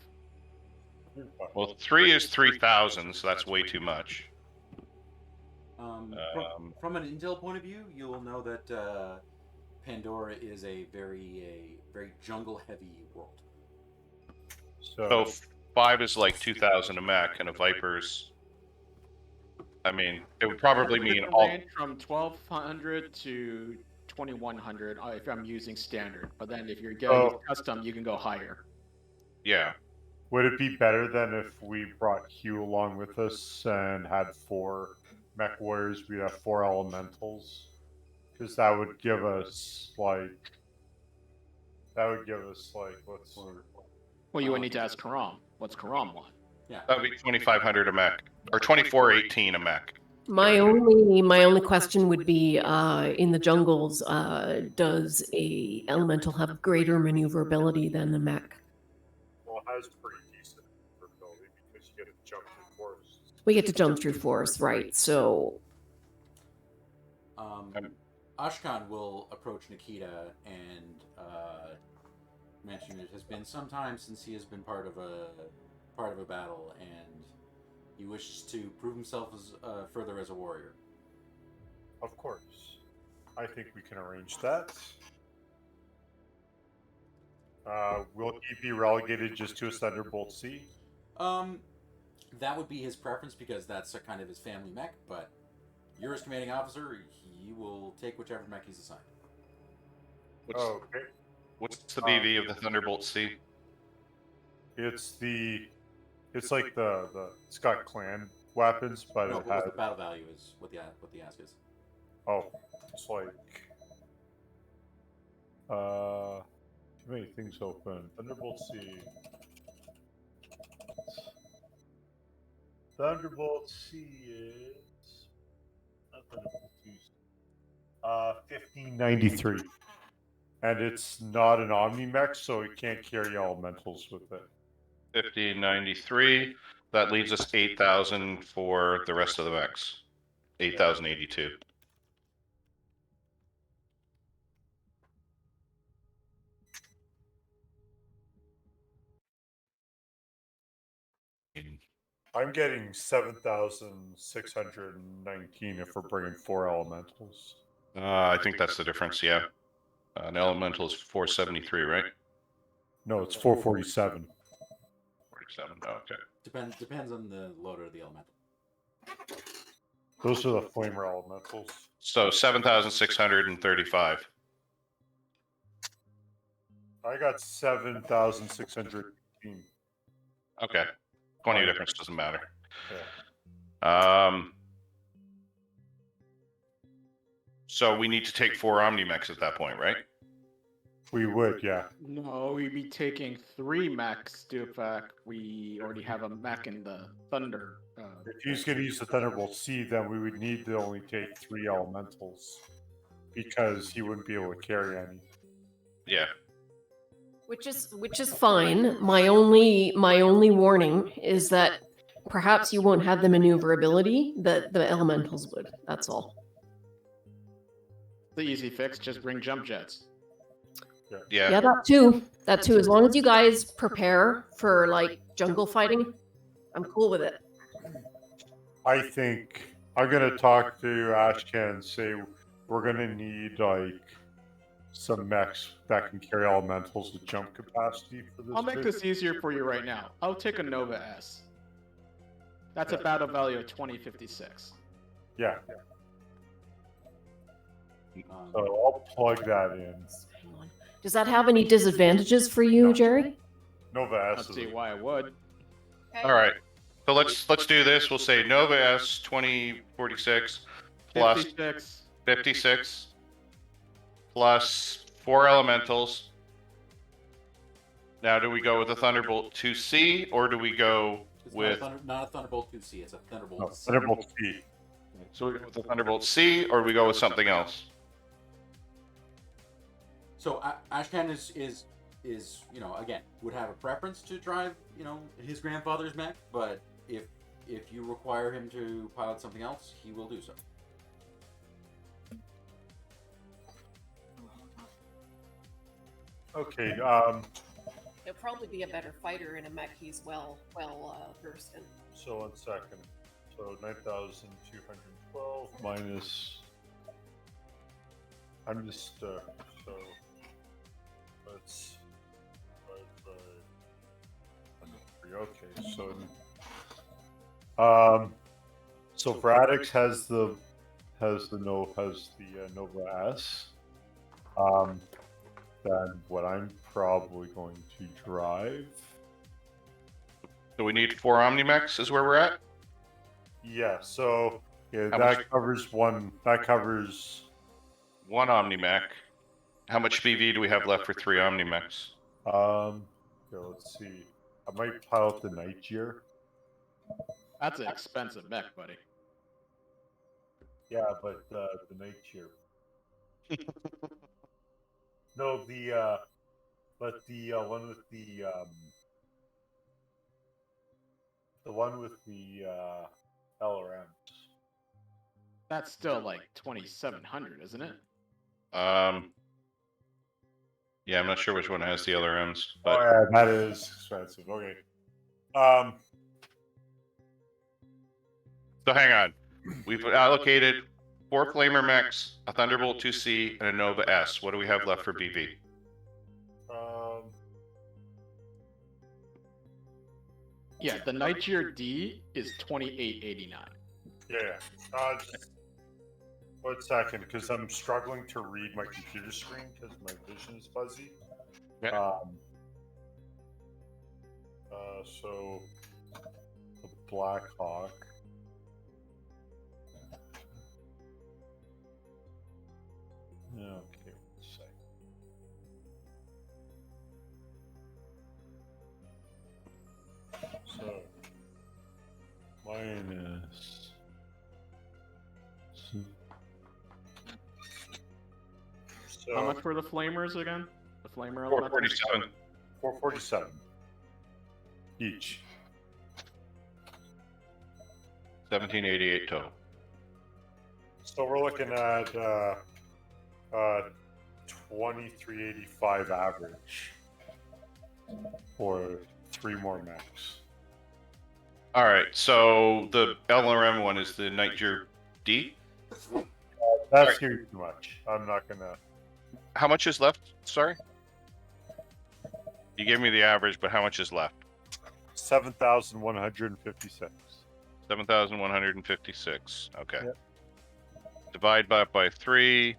S6: Well, 3 is 3,000, so that's way too much.
S1: From an intel point of view, you'll know that Pandora is a very jungle-heavy world.
S6: So 5 is like 2,000 a mech, and a Viper's. I mean, it would probably mean all.
S3: From 1,200 to 2100 if I'm using standard. But then if you're going
S4: Oh.
S3: custom, you can go higher.
S6: Yeah.
S4: Would it be better than if we brought Hugh along with us and had 4 Mechwarriors? We'd have 4 elementals, because that would give us like what's
S3: Well, you would need to ask Karam. What's Karam want?
S1: Yeah.
S6: That would be 2,500 a mech, or 2,418 a mech.
S5: My only question would be in the jungles, does a elemental have greater maneuverability than the mech?
S4: well, it has pretty decent maneuverability because you get to jump through forests.
S5: We get to jump through forests, right? So
S1: Ashkan will approach Nikita and mention it has been some time since he has been part of a battle, and he wishes to prove himself as further as a warrior.
S4: Of course, I think we can arrange that. Will he be relegated just to a Thunderbolt C?
S1: That would be his preference because that's a kind of his family mech, but you're his commanding officer, he will take whichever mech he's assigned.
S4: Okay.
S6: What's the BV of the Thunderbolt C?
S4: It's like it's got clan weapons, but
S1: No,
S4: it
S1: but
S4: has
S1: the battle value is what the ask is.
S4: it's like too many things open. Thunderbolt C. Thunderbolt C is not Thunderbolt C. 1593. And it's not an Omni mech, so it can't carry elementals with it.
S6: 1593. That leaves us 8,000 for the rest of the mechs. 8,082.
S4: I'm getting 7,619 if we're bringing 4 elementals.
S6: I think that's the difference, yeah. An elemental is 473, right?
S4: No, it's 447.
S6: 47, okay.
S1: Depends on the loader of the elemental.
S4: Those are the flamer elementals.
S6: So 7,635.
S4: I got 7,618.
S6: Okay. 20 difference doesn't matter.
S4: Yeah.
S6: So we need to take 4 Omnimechs at that point, right?
S4: We would, yeah.
S3: No, we'd be taking 3 mechs due to the fact we already have a mech in the Thunder.
S4: If he's going to use the Thunderbolt C, then we would need to only take 3 elementals because he wouldn't be able to carry any.
S6: Yeah.
S5: which is fine. My only warning is that perhaps you won't have the maneuverability that the elementals would. That's all.
S3: The easy fix, just bring jump jets.
S6: Yeah.
S5: Yeah, that too. That too. As long as you guys prepare for like jungle fighting, I'm cool with it.
S4: I think I'm going to talk to Ashkan and say we're going to need like some mechs that can carry elementals with jump capacity for this.
S3: I'll make this easier for you right now. I'll take a Nova S. That's a battle value of 2056.
S4: Yeah. So I'll plug that in.
S5: Does that have any disadvantages for you, Jerry?
S4: Nova S.
S3: Let's see why I would.
S6: All right. So let's do this. We'll say Nova S 2046 plus 56 plus 4 elementals. Now, do we go with the Thunderbolt 2C or do we go with
S1: not a Thunderbolt 2C? It's a Thunderbolt.
S4: No, Thunderbolt C.
S6: So we go with the Thunderbolt C or we go with something else?
S1: So Ashkan is again would have a preference to drive his grandfather's mech, but if you require him to pilot something else, he will do so.
S4: Okay.
S5: He'll probably be a better fighter in a mech he's well versed in.
S4: So 1 second. So 9,212 minus. I'm just so let's okay. So Braddox has the Nova S. Then what I'm probably going to drive.
S6: So we need 4 Omnimex is where we're at?
S4: Yeah, so yeah,
S6: How
S4: that
S6: much?
S4: covers one. That covers.
S6: 1 Omnimech. How much BV do we have left for 3 Omnimex?
S4: So let's see. I might pilot the Nightjar.
S3: That's an expensive mech, buddy.
S4: Yeah, but the Nightjar. No, but the one with the LRMs.
S3: That's still like 2,700, isn't it?
S6: Yeah, I'm not sure which one has the LRMs,
S4: Oh
S6: but
S4: yeah, that is expensive. Okay.
S6: so hang on. We've allocated 4 Flamer mechs, a Thunderbolt 2C, and a Nova S. What do we have left for BV?
S3: Yeah, the Nightjar D is 2,889.
S4: Yeah. Just 1 second, because I'm struggling to read my computer screen because my vision is fuzzy.
S6: Yeah.
S4: So the Black Hawk. Okay, 1 second. So minus. So
S3: How much for the Flamers again? The Flamer
S6: 447.
S4: 447 each.
S6: 1788 total.
S4: So we're looking at 2385 average for 3 more mechs.
S6: All right, so the LRM one is the Nightjar D.
S4: That's too much. I'm not gonna.
S6: How much is left? Sorry. You gave me the average, but how much is left?
S4: 7,156.
S6: 7,156. Okay.
S4: Yep.
S6: Divide that by 3.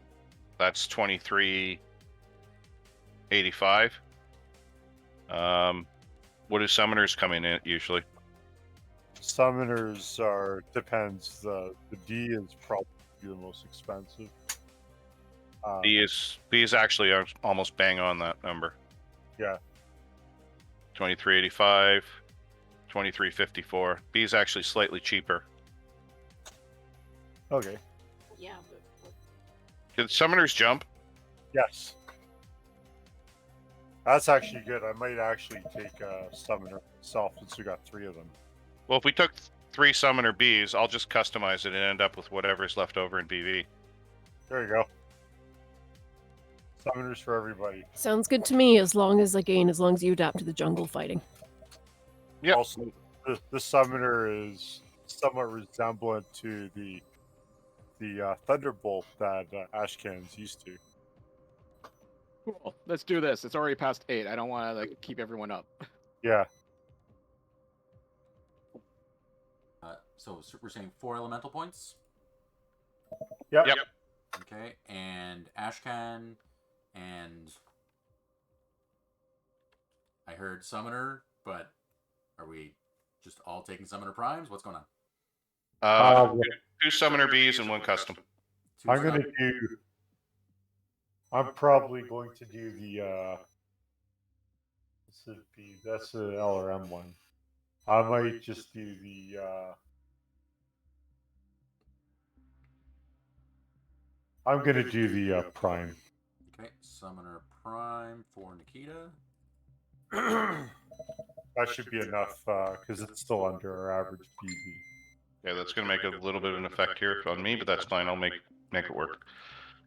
S6: That's 2385. What do summoners come in at usually?
S4: Summoners depends. The D is probably the most expensive.
S6: B is actually almost bang on that number.
S4: Yeah.
S6: 2385, 2354. B is actually slightly cheaper.
S4: Okay.
S5: Yeah.
S6: Did summoners jump?
S4: Yes. That's actually good. I might actually take a summoner myself since we got 3 of them.
S6: Well, if we took 3 summoner Bs, I'll just customize it and end up with whatever's left over in BV.
S4: There you go. Summoners for everybody.
S5: Sounds good to me, as long as you adapt to the jungle fighting.
S6: Yep.
S4: Also, the summoner is somewhat resemblant to the Thunderbolt that Ashcan's used to.
S3: Cool. Let's do this. It's already past 8. I don't want to keep everyone up.
S4: Yeah.
S1: So we're saying 4 elemental points.
S4: Yep.
S6: Yep.
S1: Okay, and Ashcan, and I heard Summoner, but are we just all taking Summoner Primes? What's going on?
S6: 2 summoner Bs and 1 custom.
S4: I'm probably going to do the that's the LRM one. I might just do the I'm gonna do the Prime.
S1: Okay, Summoner Prime for Nikita.
S4: That should be enough because it's still under our average PV.
S6: Yeah, that's going to make a little bit of an effect here on me, but that's fine. I'll make it work.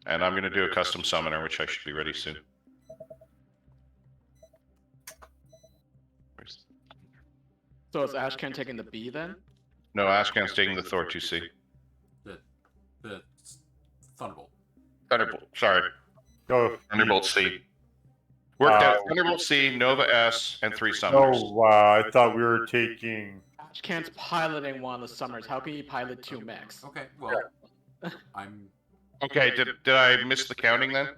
S6: And I'm going to do a custom summoner, which I should be ready soon.
S3: So is Ashcan taking the B then?
S6: No, Ashcan's taking the Thor 2C.
S1: The Thunderbolt.
S6: Thunderbolt, sorry.
S4: Go.
S6: Thunderbolt C. Worked out Thunderbolt C, Nova S, and 3 summoners.
S4: Oh, wow. I thought we were taking...
S3: Ashcan's piloting one of the summers. How can he pilot 2 mechs?
S1: Okay, well, I'm...
S6: Okay, did I miss the counting then?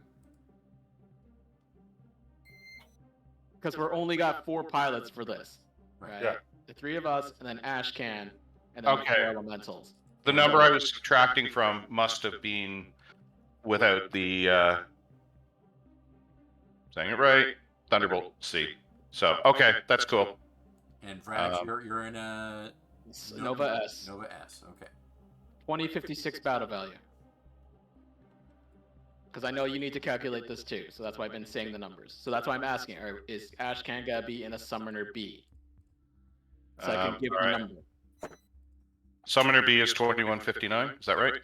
S3: because we're only got 4 pilots for this.
S1: Right.
S3: Right?
S4: Yeah.
S3: The 3 of us, and then Ashcan, and then
S6: Okay.
S3: 4 elementals.
S6: The number I was subtracting from must have been without the saying it right, Thunderbolt C. So okay, that's cool.
S1: And Vrax, you're in a
S3: Nova S.
S1: Nova S. Okay.
S3: 2056 battle value. Because I know you need to calculate this too, so that's why I've been saying the numbers. So that's why I'm asking, is Ashcan gonna be in a Summoner B? So I can give the
S6: alright.
S3: number.
S6: Summoner B is 2159. Is that right?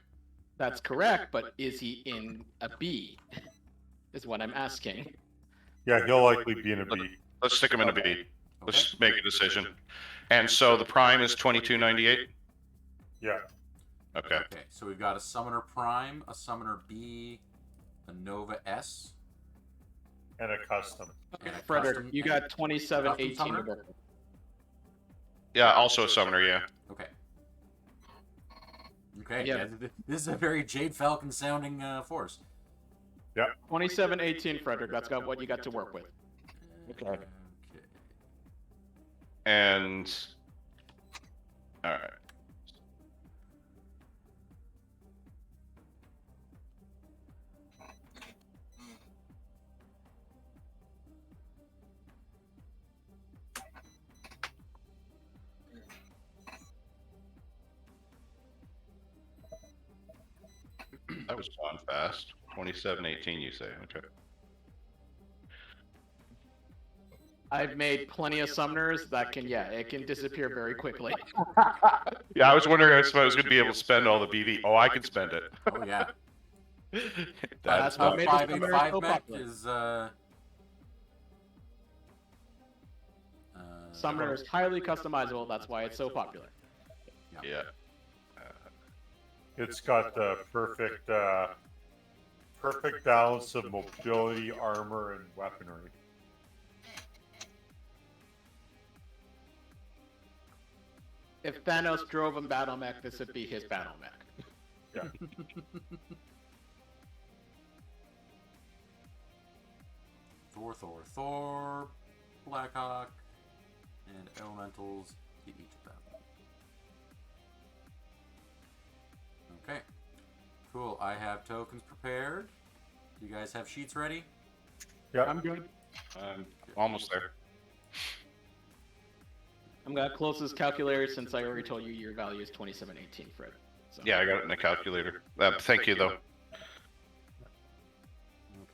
S3: That's correct, but is he in a B? Is what I'm asking.
S4: Yeah, he'll likely be in a B.
S6: Let's stick him in a B.
S1: Okay.
S6: Let's make a decision. And so the prime is 2298.
S4: Yeah.
S6: Okay.
S1: Okay. So we've got a Summoner Prime, a Summoner B, a Nova S,
S4: And a custom.
S1: and a
S3: Frederick,
S1: custom.
S3: you got 2718 to
S1: Summoner?
S3: work with.
S6: Yeah, also a summoner. Yeah.
S1: Okay. Okay.
S3: Yeah.
S1: Yeah, this is a very Jade Falcon sounding force.
S3: 2718, Frederick. That's got what you got to work with.
S1: Okay.
S6: And all right. That was gone fast. 2718, you say? Okay.
S3: I've made plenty of summoners that can, it can disappear very quickly.
S6: Yeah, I was wondering if I was going to be able to spend all the BV. Oh, I can spend it.
S1: Oh yeah.
S3: That's what made the summoner
S1: 585
S3: so
S1: mech
S3: popular.
S1: is
S3: Summoner is highly customizable. That's why it's so popular.
S6: Yeah.
S4: It's got the perfect balance of mobility, armor, and weaponry.
S3: If Thanos drove him battle mech, this would be his battle mech.
S4: Yeah.
S1: Thor, Blackhawk, and Elementals to each of them. Okay. Cool. I have tokens prepared. Do you guys have sheets ready?
S4: Yeah.
S3: I'm good.
S6: I'm almost there.
S3: I'm gonna close this calculator since I already told you your value is 2718, Fred. So.
S6: Yeah, I got it in the calculator. Thank you, though.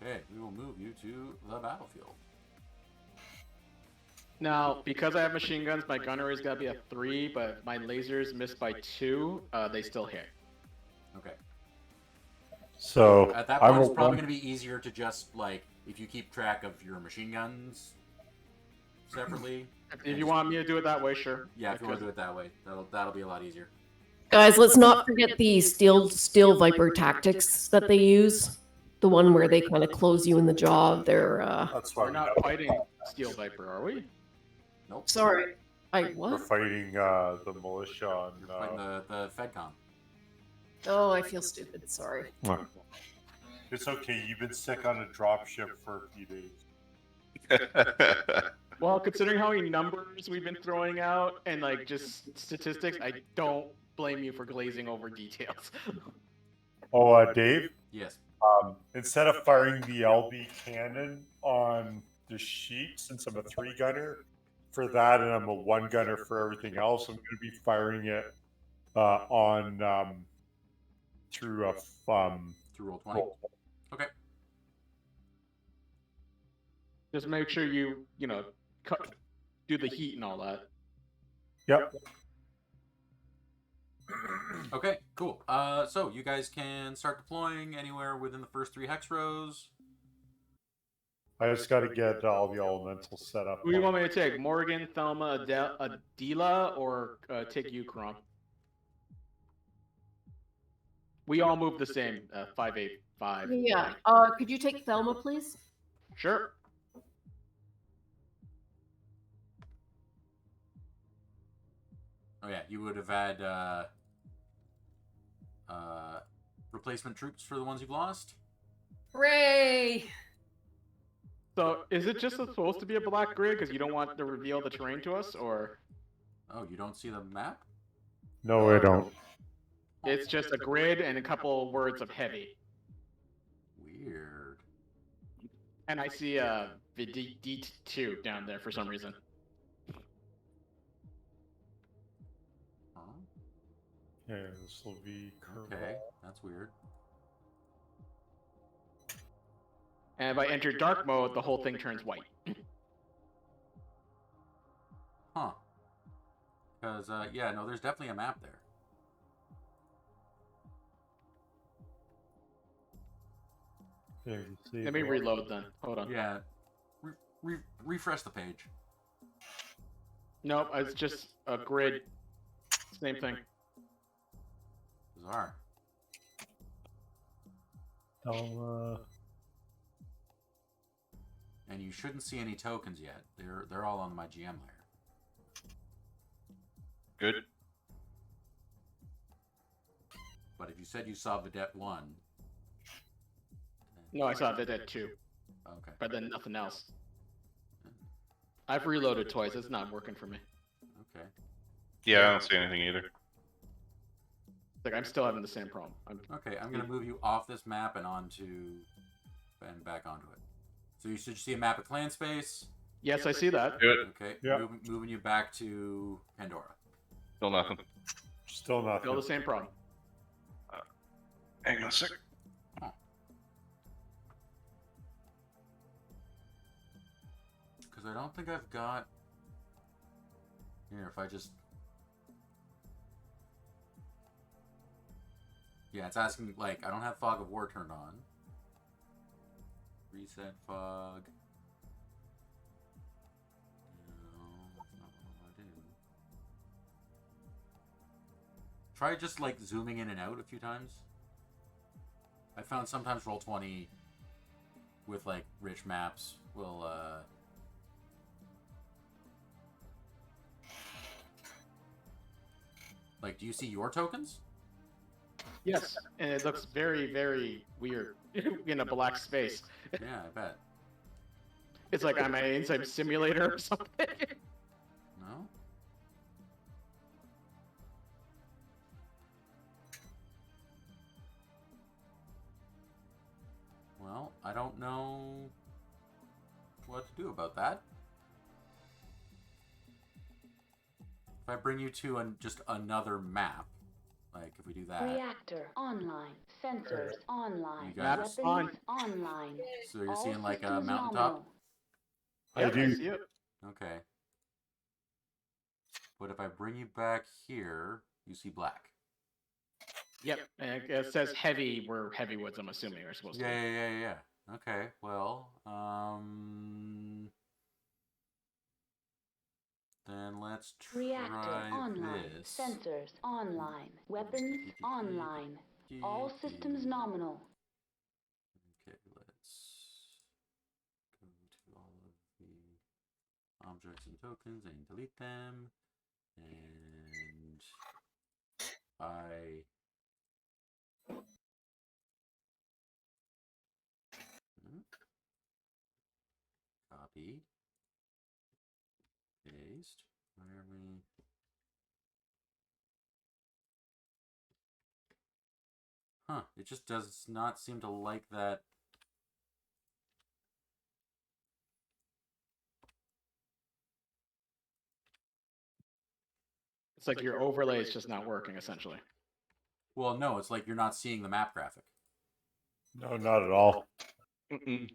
S1: Okay, we will move you to the battlefield.
S3: Now, because I have machine guns, my gunnery's gotta be a 3, but my lasers missed by 2. They still hit.
S1: Okay.
S4: So
S1: At that
S4: I'm
S1: point, it's
S4: a
S1: probably
S4: one.
S1: going to be easier to just, like, if you keep track of your machine guns separately.
S3: If you want me to do it that way, sure.
S1: Yeah, if you want to do it that way, that'll be a lot easier.
S5: Guys, let's not forget the Steel Viper tactics that they use. The one where they kind of close you in the jaw of their.
S4: That's why
S3: We're not fighting Steel Viper, are we?
S1: Nope.
S5: Sorry.
S4: we're
S5: What?
S4: fighting the militia on.
S1: Fighting the FedCom.
S5: Oh, I feel stupid. Sorry.
S4: It's okay. You've been sick on a dropship for a few days.
S3: Well, considering how many numbers we've been throwing out and like just statistics, I don't blame you for glazing over details.
S4: Oh, Dave.
S1: Yes.
S4: Instead of firing the LB cannon on the sheet, since I'm a 3-gunner for that, and I'm a 1-gunner for everything else, I'm going to be firing it through a
S1: Through roll 20. Okay.
S3: Just make sure you do the heat and all that.
S4: Yep.
S1: Okay, cool. So you guys can start deploying anywhere within the first 3 hex rows.
S4: I just got to get all the elementals set up.
S3: Who do you want me to take? Morgan, Thelma, Adela, or take you, Kron? We all move the same, 585.
S5: Yeah. Could you take Thelma, please?
S3: Sure.
S1: Oh yeah, you would have had replacement troops for the ones you've lost.
S5: Hooray!
S3: So is it just supposed to be a black grid because you don't want to reveal the terrain to us, or
S1: Oh, you don't see the map?
S4: No, I don't.
S3: it's just a grid and a couple words of heavy?
S1: Weird.
S3: And I see D2 down there for some reason.
S1: Huh?
S4: Yeah, this will be
S1: Okay, that's weird.
S3: And if I enter dark mode, the whole thing turns white.
S1: Huh. Because, yeah, no, there's definitely a map there.
S4: Yeah, you see
S3: Let me
S4: the-
S3: reload then. Hold on.
S1: Yeah. Refresh the page.
S3: Nope, it's just a grid. Same thing.
S1: Bizarre.
S4: I'll,
S1: And you shouldn't see any tokens yet. They're all on my GM layer.
S6: Good.
S1: But if you said you saw Vedette 1...
S3: No, I saw Vedette 2,
S1: Okay.
S3: but then nothing else. I've reloaded toys. It's not working for me.
S1: Okay.
S6: Yeah, I don't see anything either.
S3: Like I'm still having the same problem.
S1: Okay, I'm going to move you off this map and and back onto it. So you should see a map of clan space.
S3: Yes, I see that.
S6: Do it.
S1: Okay,
S4: Yeah.
S1: moving you back to Pandora.
S6: Still nothing.
S4: still not.
S3: Still the same problem.
S6: Hang on a sec.
S1: Because I don't think I've got... Here, if I just... Yeah, it's asking, like, I don't have Fog of War turned on. Reset Fog. No, that's not what I want to do. Try just, like, zooming in and out a few times. I found sometimes Roll20 with, like, rich maps will, Like, do you see your tokens?
S3: Yes, and it looks very, very weird in a black space.
S1: Yeah, I bet.
S3: It's like I'm in some simulator or something.
S1: No? Well, I don't know what to do about that. If I bring you to just another map, like if we do that,
S7: Reactor online. Sensors online.
S1: You guys-
S3: Maps
S7: Weapons online.
S1: so you're
S7: All
S1: seeing like a
S7: systems
S1: mountaintop?
S7: nominal.
S4: I
S3: Yep,
S4: do.
S3: see it.
S1: Okay. But if I bring you back here, you see black.
S3: Yep, and it says heavy where heavy woods, I'm assuming, are supposed to be.
S1: Yeah. Okay, well, then let's
S7: Reactor
S1: try
S7: online.
S1: this.
S7: Sensors online. Weapons online. All systems nominal.
S1: Okay, let's go to all of the objects and tokens and delete them. And I copy, paste. Where are we? Huh, it just does not seem to like that.
S3: It's like your overlay is just not working, essentially.
S1: Well, no, it's like you're not seeing the map graphic.
S4: No, not at all.
S6: Mm-mm.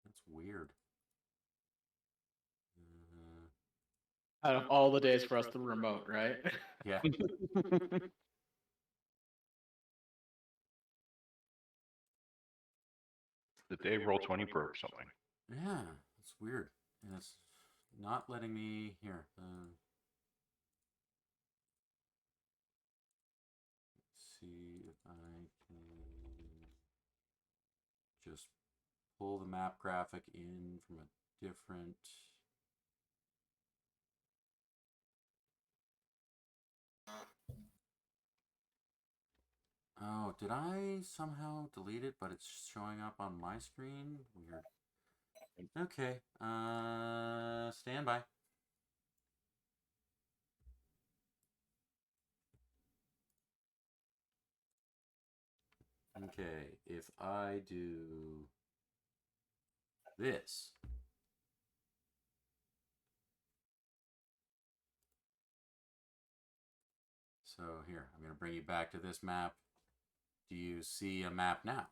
S1: That's weird.
S3: Out of all the days for us to remote, right?
S1: Yeah.
S6: The day Roll20 broke something.
S1: Yeah, it's weird. And it's not letting me here. Let's see if I can just pull the map graphic in from a different. Oh, Oh, did I somehow delete it, but it's showing up on my screen? Weird. Okay. Stand by. Okay, if I do this. So here, I'm going to bring you back to this map. Do you see a map now?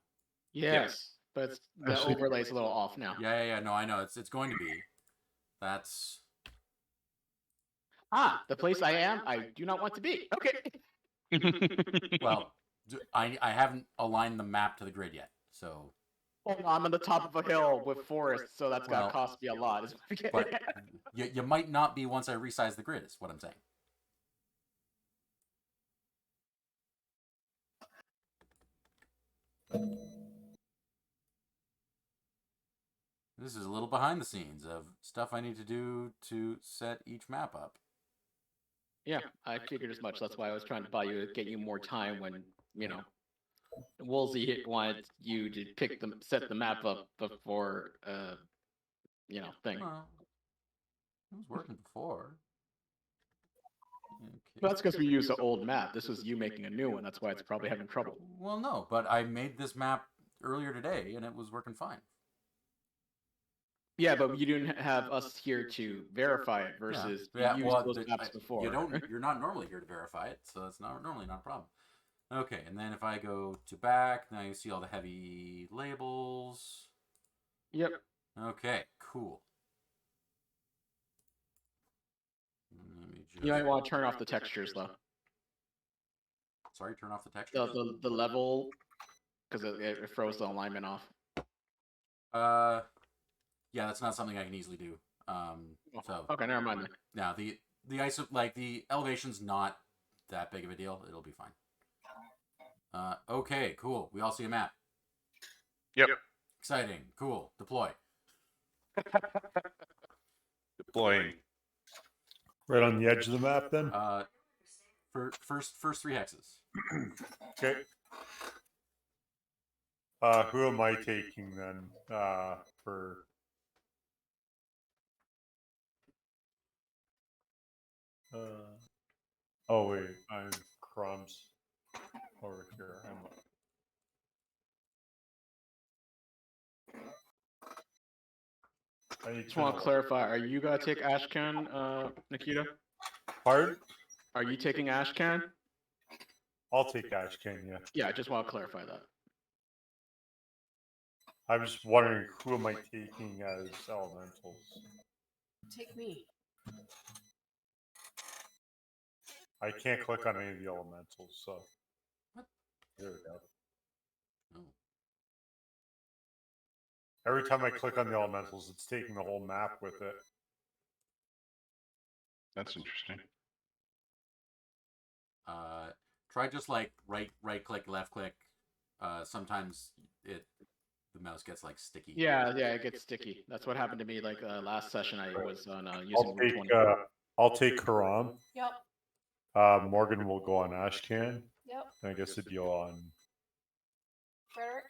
S3: Yes, but the overlay's a little off now.
S1: Yeah. No, I know. It's going to be. That's...
S3: The place I am, I do not want to be. Okay.
S1: Well, I haven't aligned the map to the grid yet, so...
S3: Well, I'm on the top of a hill with forest, so that's got to cost me a lot. Is what I'm getting
S1: But
S3: at.
S1: you might not be once I resize the grid, is what I'm saying. This is a little behind the scenes of stuff I need to do to set each map up.
S3: Yeah, I figured as much. That's why I was trying to buy you, get you more time when, Woolsey wanted you to set the map up before, thing.
S1: Well, it was working before. Okay.
S3: Well, that's because we used the old map. This was you making a new one. That's why it's probably having trouble.
S1: Well, no, but I made this map earlier today, and it was working fine.
S3: Yeah, but you didn't have us here to verify it versus you used those maps before.
S1: You're not normally here to verify it, so it's not normally not a problem. Okay, and then if I go to back, now you see all the heavy labels.
S3: Yep.
S1: Okay, cool. Let me just...
S3: You might want to turn off the textures though.
S1: Sorry, turn off the textures.
S3: The level, because it throws the alignment off.
S1: Yeah, that's not something I can easily do. So
S3: okay, never mind then.
S1: Now the the elevation's not that big of a deal. It'll be fine. Okay, cool. We all see a map.
S6: Yep.
S1: Exciting. Cool. Deploy.
S6: Deploying.
S4: Right on the edge of the map, then.
S1: For first 3 hexes.
S4: Okay. Who am I taking then? For... oh wait, I'm crumbs over here. I
S3: just want to clarify. Are you gonna take Ashcan, Nikita?
S4: Pardon?
S3: Are you taking Ashcan?
S4: I'll take Ashcan, yeah.
S3: Yeah, I just want to clarify that.
S4: I'm just wondering who am I taking as elementals?
S5: Take me.
S4: I can't click on any of the elementals, so
S1: What?
S4: There we go.
S1: Oh.
S4: Every time I click on the elementals, it's taking the whole map with it.
S6: That's interesting.
S1: Try just like right click, left click. Sometimes the mouse gets like sticky.
S3: Yeah, it gets sticky. That's what happened to me like last session. I was on using
S4: I'll take
S3: 20.
S4: I'll take Haram.
S5: Yep.
S4: Morgan will go on Ashcan.
S5: Yep.
S4: And I guess the deal on
S5: Frederick.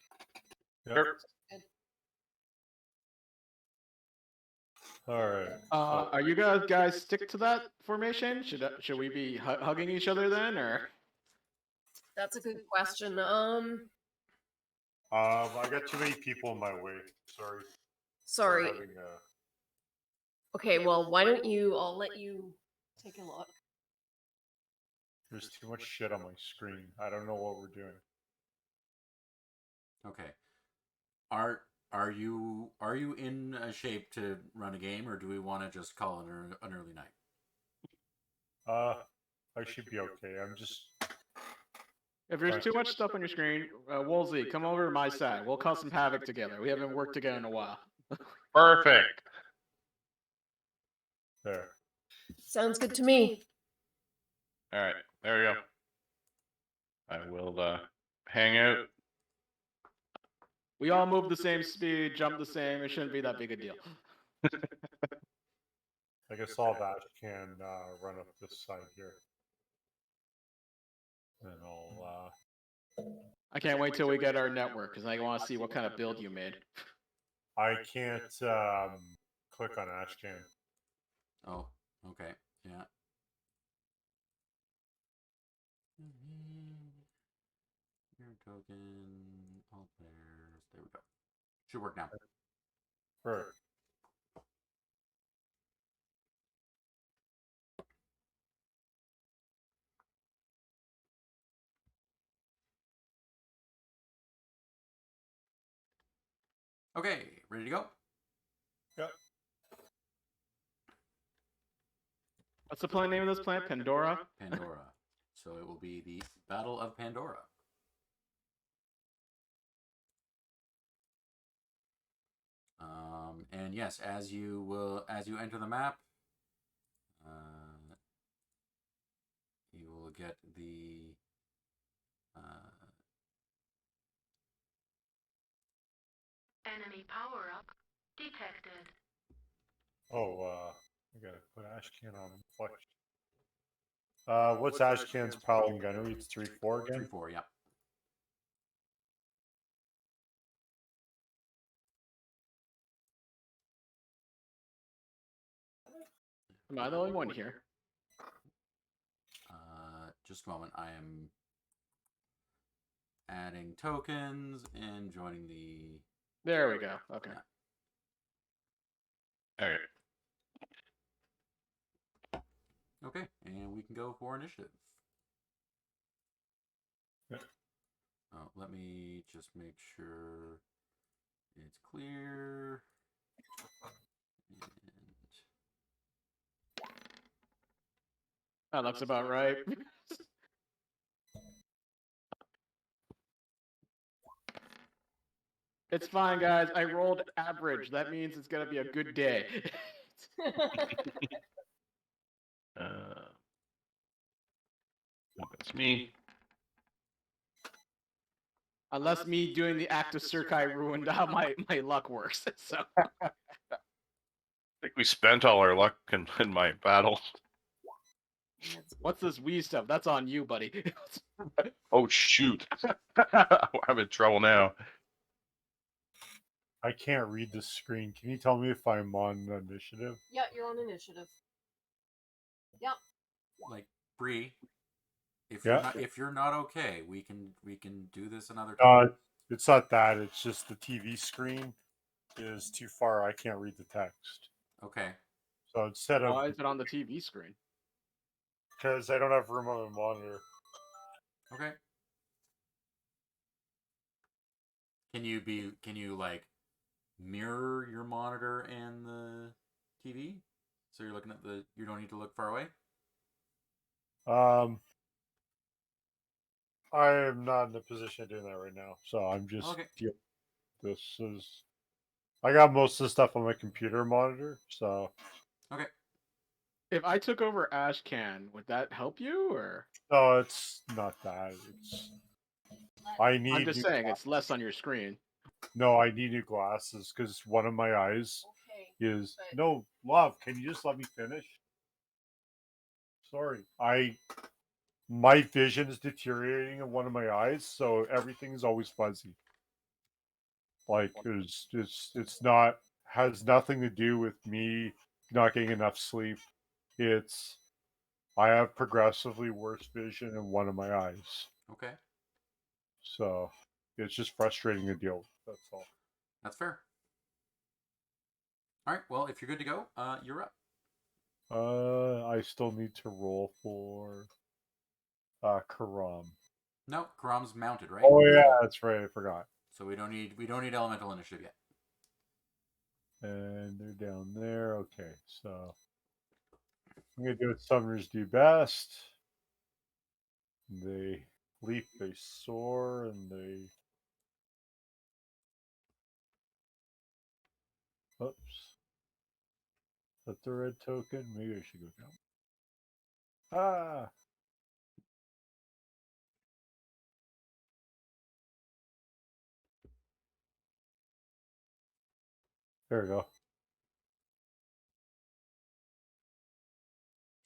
S4: Yep.
S5: Good.
S4: All right.
S3: Are you guys stick to that formation? Should we be hugging each other then, or?
S5: That's a good question.
S4: I got too many people in my way.
S5: Sorry.
S4: For having,
S5: Okay, well, why don't you? I'll let you take a look.
S4: there's too much shit on my screen. I don't know what we're doing.
S1: Okay. Are you in a shape to run a game, or do we want to just call it an early night?
S4: I should be okay. I'm just...
S3: If there's too much stuff on your screen, Woolsey, come over to my side. We'll cause some havoc together. We haven't worked together in a while.
S6: Perfect.
S4: There.
S5: Sounds good to me.
S6: All right, there we go. I will hang out.
S3: We all move the same speed, jump the same. It shouldn't be that big a deal.
S4: I guess all that can run up this side here. And I'll
S3: I can't wait till we get our network because I want to see what kind of build you made.
S4: I can't click on Ashcan.
S1: Oh, okay. Yeah. Your token, all players. There we go. Should work now.
S4: Perfect.
S1: Okay, ready to go?
S4: Yep.
S3: What's the name of this planet? Pandora?
S1: Pandora. So it will be the Battle of Pandora. And yes, as you enter the map, you will get the
S8: Enemy power-up detected.
S4: Oh, I gotta put Ashcan on flex. What's Ashcan's Paladin gunnery? It's 3-4 again?
S1: 3-4, yeah.
S3: Am I the only one here?
S1: Just a moment. I am adding tokens and joining the...
S3: There we go. Okay.
S1: Yeah.
S6: All right.
S1: Okay, and we can go for initiative.
S4: Yep.
S1: Oh, let me just make sure it's clear. And...
S3: That looks about right. It's fine, guys. I rolled average. That means it's gonna be a good day.
S6: That's me.
S3: Unless me doing the act of Surkai ruined how my luck works. So
S6: I think we spent all our luck in my battle.
S3: what's this Wii stuff? That's on you, buddy.
S6: Oh shoot! I'm in trouble now.
S4: I can't read the screen. Can you tell me if I'm on initiative?
S5: Yeah, you're on initiative. Yep.
S1: Like, Bree, if
S4: Yeah.
S1: you're not okay, we can do this another time.
S4: It's not that. It's just the TV screen is too far. I can't read the text.
S1: Okay.
S4: So instead of...
S3: Why is it on the TV screen?
S4: Because I don't have room on the monitor.
S1: Okay. Can you like mirror your monitor and the TV? So you're looking at you don't need to look far away?
S4: I am not in the position of doing that right now. So I'm just...
S1: Okay.
S4: This is... I got most of the stuff on my computer monitor, so...
S1: Okay.
S3: If I took over Ashcan, would that help you, or?
S4: No, it's not that. It's... I need...
S3: I'm just saying, it's less on your screen.
S4: No, I need new glasses because one of my eyes is... No, love, can you just let me finish? Sorry. My vision is deteriorating in one of my eyes, so everything's always fuzzy. Like, it's not... Has nothing to do with me not getting enough sleep. It's... I have progressively worse vision in one of my eyes.
S1: Okay.
S4: So, it's just frustrating to deal with. That's all.
S1: That's fair. All right. Well, if you're good to go, you're up.
S4: I still need to roll for Karam.
S1: No, Karam's mounted, right?
S4: Oh yeah, that's right. I forgot.
S1: So we don't need elemental initiative yet.
S4: And they're down there. Okay, so I'm gonna do what summoners do best. They leap, they soar, and they... Oops. Is that the red token? Maybe I should go down. Ah! There we go.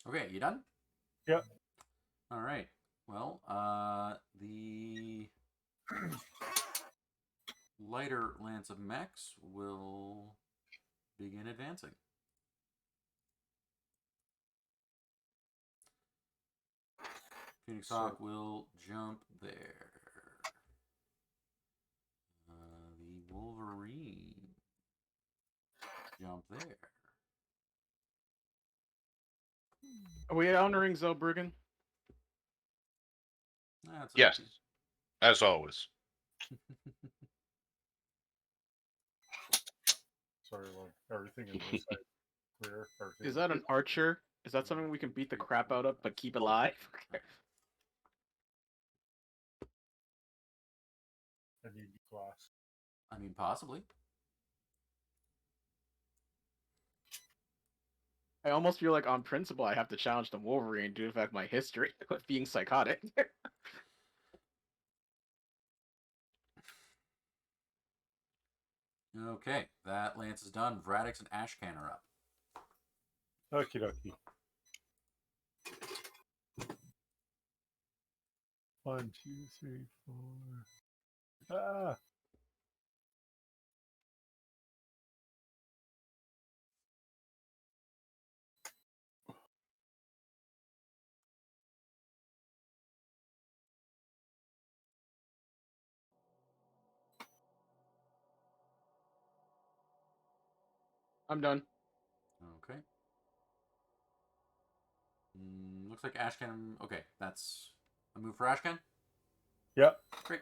S1: Okay, you done?
S4: Yep.
S1: All right. Well, the lighter lance of mechs will begin advancing. Phoenix Hawk will jump there. The Wolverine jump there.
S3: Are we honoring Zellbruggen?
S1: That's
S6: Yes, as always.
S4: Sorry, look, everything in this side clear. Everything.
S3: Is that an archer? Is that something we can beat the crap out of but keep alive?
S4: I need glass.
S1: I mean, possibly.
S3: I almost feel like on principle I have to challenge the Wolverine due to the fact my history of being psychotic.
S1: Okay, that lance is done. Vradix and Ashcan are up.
S4: Okie dokie. 1, 2, 3, 4. Ah!
S3: I'm done.
S1: Okay. Looks like Ashcan. Okay, that's a move for Ashcan.
S4: Yep.
S1: Great.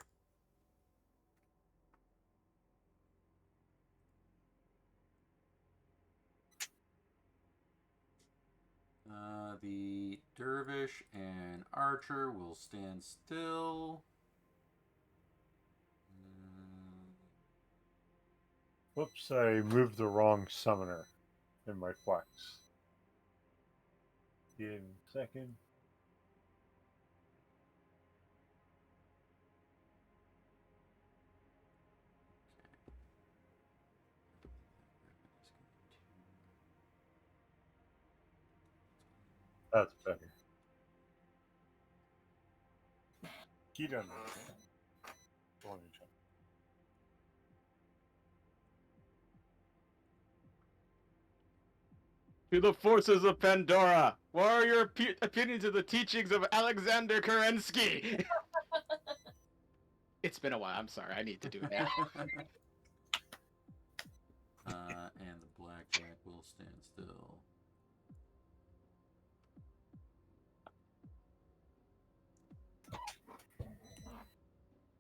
S1: The Dervish and Archer will stand still.
S4: Whoops, I moved the wrong summoner in my flex. In second. That's better. He doesn't. Go on, you jump.
S3: To the forces of Pandora, what are your opinions of the teachings of Alexander Kerensky? It's been a while. I'm sorry. I need to do it now.
S1: And the Blackjack will stand still.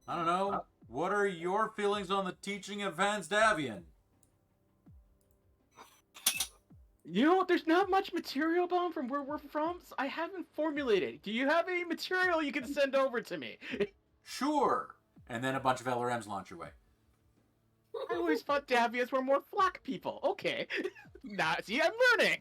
S1: I don't know. What are your feelings on the teaching of Vance Davian?
S3: You know, there's not much material about from where we're from, so I haven't formulated. Do you have any material you can send over to me?
S1: Sure. And then a bunch of LRMs launch your way.
S3: I always thought Davians were more black people. Okay. Now, see, I'm learning.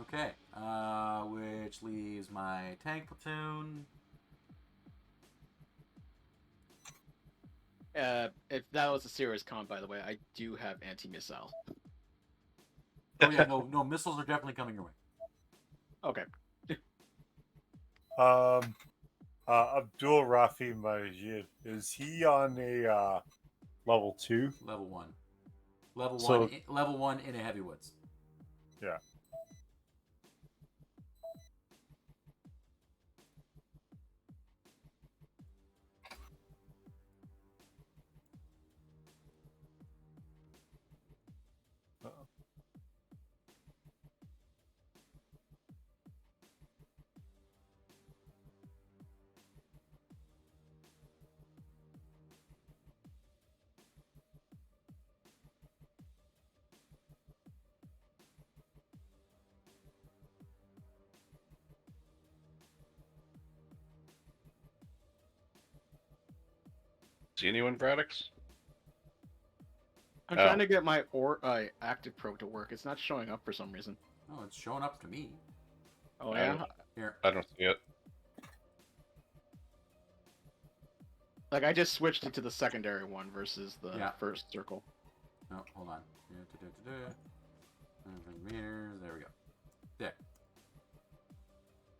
S1: Okay. Which leaves my tank platoon.
S3: If that was a serious comment, by the way, I do have anti-missile.
S1: Oh yeah, no, missiles are definitely coming your way.
S3: Okay.
S4: Abdul Rafi Majid, is he on a level 2?
S1: Level 1. Level
S4: So-
S1: 1. Level 1 in a heavy woods.
S4: Yeah. Uh-oh.
S6: See anyone, Braddox?
S3: I'm
S6: Oh.
S3: trying to get my active probe to work. It's not showing up for some reason.
S1: Oh, it's showing up to me.
S3: Oh,
S6: I
S3: yeah?
S6: don't-
S1: Here.
S6: I don't see it.
S3: Like, I just switched it to the secondary one versus the
S1: Yeah.
S3: first circle.
S1: No, hold on. Meters. There we go. There.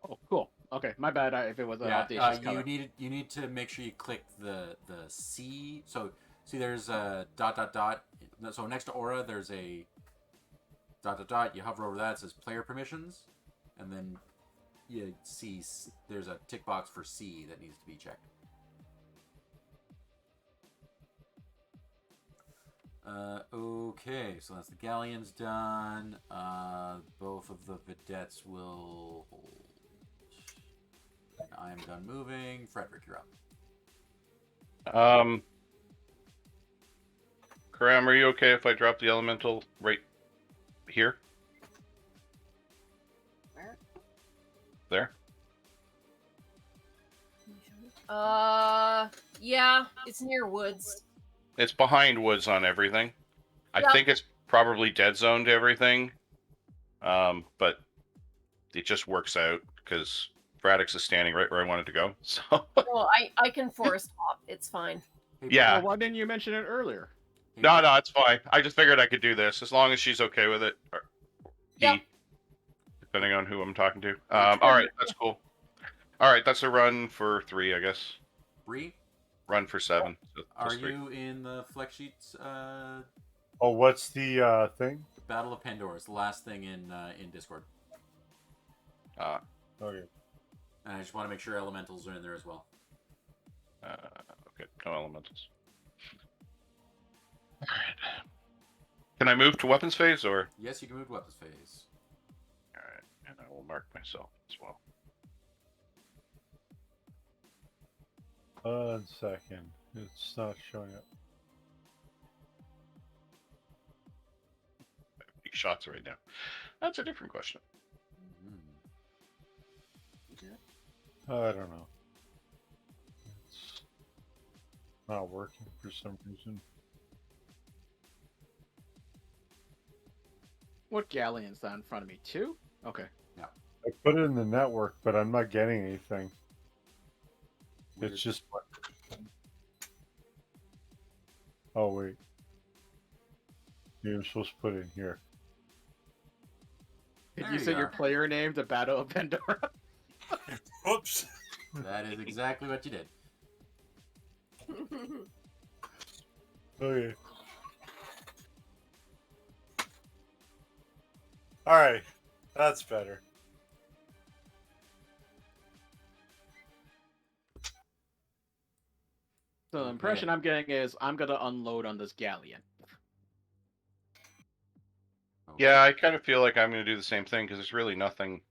S3: Oh, cool. Okay, my bad. If it was an
S1: Yeah.
S3: audacious color.
S1: You need to make sure you click the C. So see, there's a dot dot dot. So next to aura, there's a dot dot dot. You hover over that. It says player permissions, and then you see there's a tick box for C that needs to be checked. Okay, so that's the galleons done. Both of the vedettes will hold. I am done moving. Frederick, you're up.
S6: Karam, are you okay if I drop the elemental right here?
S5: Where?
S6: There?
S5: Yeah, it's near woods.
S6: It's behind woods on everything. I
S5: Yep.
S6: think it's probably dead zone to everything. But it just works out because Braddock's is standing right where I wanted to go. So
S5: Well, I can forest hop. It's fine.
S6: yeah.
S3: Well, why didn't you mention it earlier?
S6: No, it's fine. I just figured I could do this as long as she's okay with it. Or he,
S5: Yep.
S6: depending on who I'm talking to. All right, that's cool. All right, that's a run for 3, I guess.
S1: Bree,
S6: Run for 7. So
S1: are
S6: plus 3.
S1: you in the flex sheets?
S4: Oh, what's the thing?
S1: Battle of Pandora is the last thing in Discord,
S4: Okay.
S1: and I just want to make sure elementals are in there as well.
S6: Okay, no elementals. All right. Can I move to weapons phase or?
S1: Yes, you can move to weapons phase.
S6: All right, and I will mark myself as well.
S4: 1 second. It's not showing up.
S6: Big shots right now. That's a different question.
S4: I don't know. It's not working for some reason.
S3: What galleon's that in front of me? 2? Okay.
S4: I put it in the network, but I'm not getting anything.
S1: Weird.
S4: It's just. Oh wait. You're supposed to put it in here.
S3: Did
S1: There
S3: you
S1: you
S3: say your
S1: are.
S3: player name, the Battle of Pandora?
S4: Oops.
S1: That is exactly what you did.
S4: Okay. All right, that's better.
S3: So the impression I'm getting is I'm gonna unload on this galleon.
S1: Okay.
S6: Yeah, I kind of feel like I'm going to do the same thing because there's really nothing.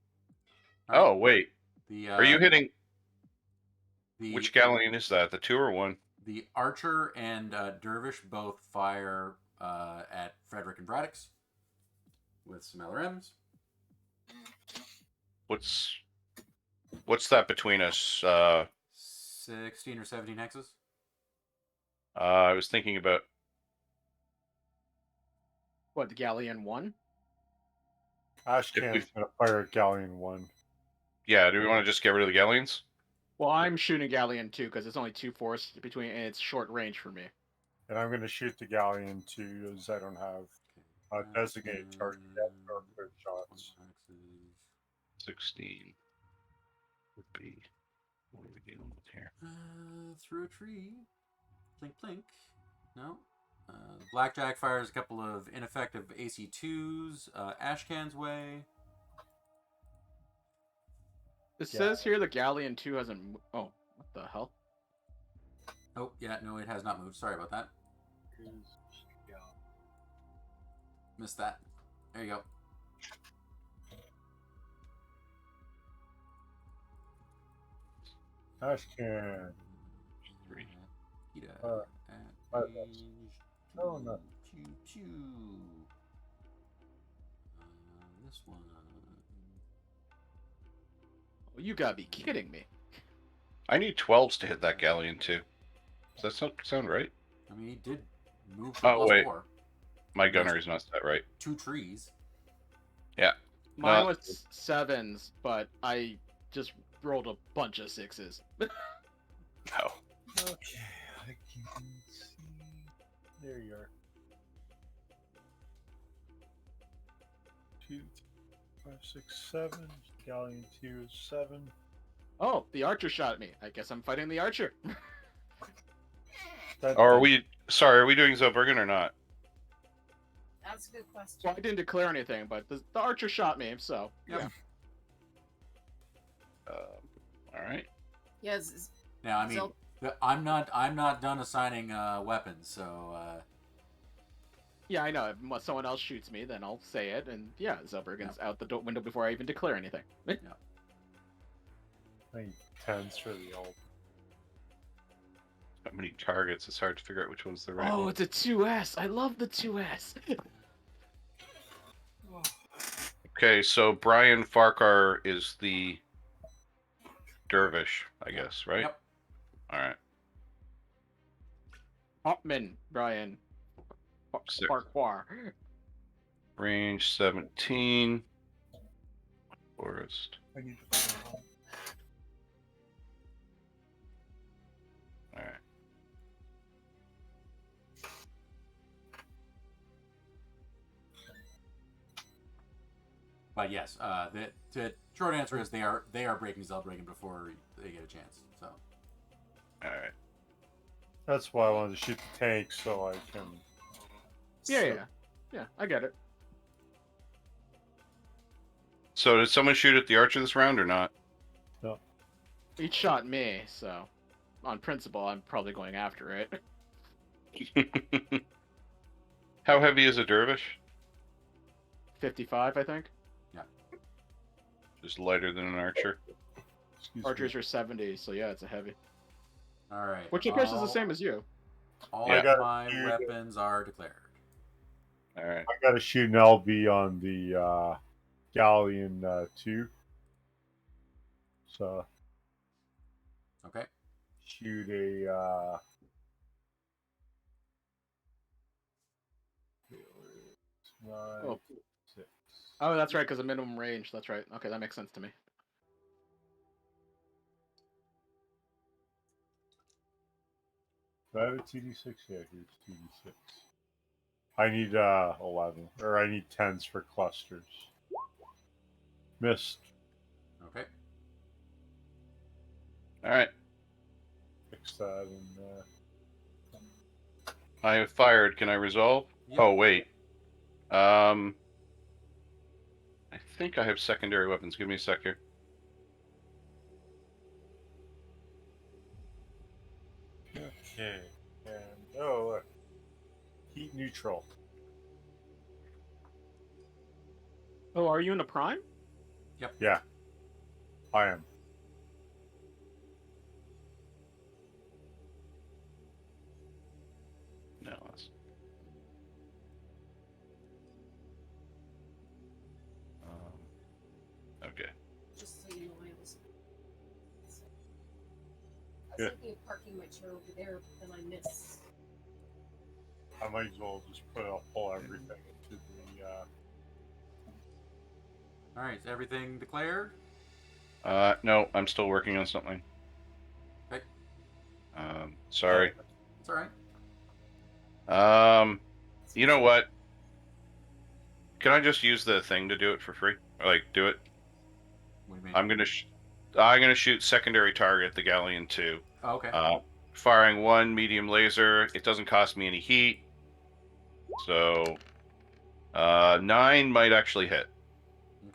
S1: All right.
S6: Oh wait,
S1: The
S6: are you hitting?
S1: the
S6: Which galleon is that? The 2 or 1?
S1: the archer and dervish both fire at Frederick and Braddock's with some LRMs.
S6: What's that between us?
S1: 16 or 17 hexes.
S6: I was thinking about.
S3: What, the galleon 1?
S4: Ashcan's gonna fire at Galleon 1.
S6: Yeah, do we want to just get rid of the galleons?
S3: Well, I'm shooting galleon 2 because it's only 2 force between, and it's short range for me.
S4: And I'm gonna shoot the Galleon 2 as I don't have designated target yet or clear shots.
S6: 16 would be. What are we dealing with here?
S1: Through a tree. Plink plink. No. Blackjack fires a couple of ineffective AC2s. Ashcan's way.
S3: It
S4: Yeah.
S3: says here the galleon 2 hasn't. Oh, what the hell?
S1: Oh, yeah, no, it has not moved. Sorry about that. Missed that. There you go.
S4: Ashcan.
S6: 3.
S1: Peter.
S4: five reps. Oh, no.
S1: Choo. This one.
S3: Oh, you gotta be kidding me.
S6: I need 12s to hit that galleon too. Does that sound right?
S1: I mean, he did move for
S6: Oh, wait.
S1: +4.
S6: My gunner is not set right.
S1: 2 trees.
S6: Yeah.
S3: Mine
S6: No.
S3: was 7s, but I just rolled a bunch of 6s.
S6: Oh.
S4: Okay, I can see. There you are. 2, 5, 6, 7. Galleon 2 is 7.
S3: Oh, the archer shot me. I guess I'm fighting the archer.
S6: Are we doing Zilbergen or not?
S5: That's a good question.
S3: Well, I didn't declare anything, but the archer shot me, so
S1: Yep.
S3: yeah.
S6: All right.
S5: Yes.
S1: Now, I mean, I'm not done assigning weapons, so
S3: Yeah, I know. If someone else shoots me, then I'll say it, and yeah, Zilbergen's out the window before I even declare anything.
S4: I need 10s for the old.
S6: How many targets? It's hard to figure out which one's the right
S3: Oh,
S6: one.
S3: it's a 2S. I love the 2S.
S6: Okay, so Brian Farquhar is the dervish, I guess, right?
S1: Yep.
S6: All right.
S3: Hopman, Brian.
S6: Six.
S3: Farquhar.
S6: Range 17. Forest.
S4: I need to
S6: All right.
S1: but yes, the short answer is they are breaking Zellbregen before they get a chance. So
S6: All right.
S4: That's why I wanted to shoot the tank so I can.
S3: Yeah, I get it.
S6: So did someone shoot at the archer this round or not?
S4: No.
S3: He shot me, so on principle, I'm probably going after it.
S6: How heavy is a dervish?
S3: 55, I think.
S6: Just lighter than an archer.
S4: Excuse
S3: Archers
S4: me.
S3: are 70, so yeah, it's a heavy.
S1: all right,
S3: Which I guess is the same as you.
S1: All
S6: Yeah.
S1: of my weapons are declared.
S6: All right.
S4: I got to shoot an LB on the Galleon 2. So
S1: Okay.
S4: shoot a. 9,
S3: Oh.
S4: 6.
S3: Oh, that's right, because of minimum range. That's right. Okay, that makes sense to me.
S4: Do I have a 2d6? Yeah, here's 2d6. I need 11, or I need 10s for clusters. Missed.
S1: Okay.
S6: All right.
S4: Fix that in there.
S6: I have fired. Can I resolve?
S1: Yep.
S6: Oh wait. I think I have secondary weapons. Give me a sec here.
S4: Okay. And look. Heat neutral.
S3: Oh, are you in a prime?
S4: Yeah. I am.
S6: No, that's. Okay.
S5: Just so you know, I was
S4: Yeah.
S5: thinking of parking my chair over there, but then I missed.
S4: I might as well just pull everything into the.
S1: All right. Is everything declared?
S6: No, I'm still working on something.
S1: Okay.
S6: Sorry.
S1: It's all right.
S6: You know what? Can I just use the thing to do it for free? Or like do it?
S1: What do you mean?
S6: I'm gonna shoot secondary target the Galleon 2.
S1: Oh, okay.
S6: Firing one medium laser. It doesn't cost me any heat. So 9 might actually hit.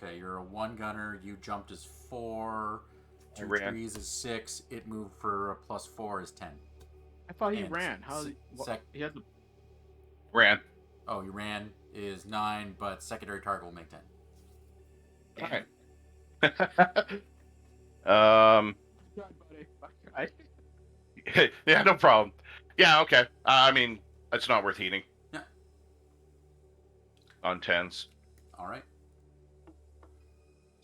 S1: Okay, you're a one gunner. You jumped as 4.
S6: I
S1: 2
S6: ran.
S1: trees is 6. It moved for a +4 is 10.
S3: I thought he
S1: And
S3: ran. How? He has the.
S6: Ran.
S1: Oh, you ran is 9, but secondary target will make 10.
S6: Alright.
S3: Buddy.
S6: Yeah, no problem. Yeah, okay. I mean, it's not worth heating.
S1: Yeah.
S6: On 10s.
S1: All right.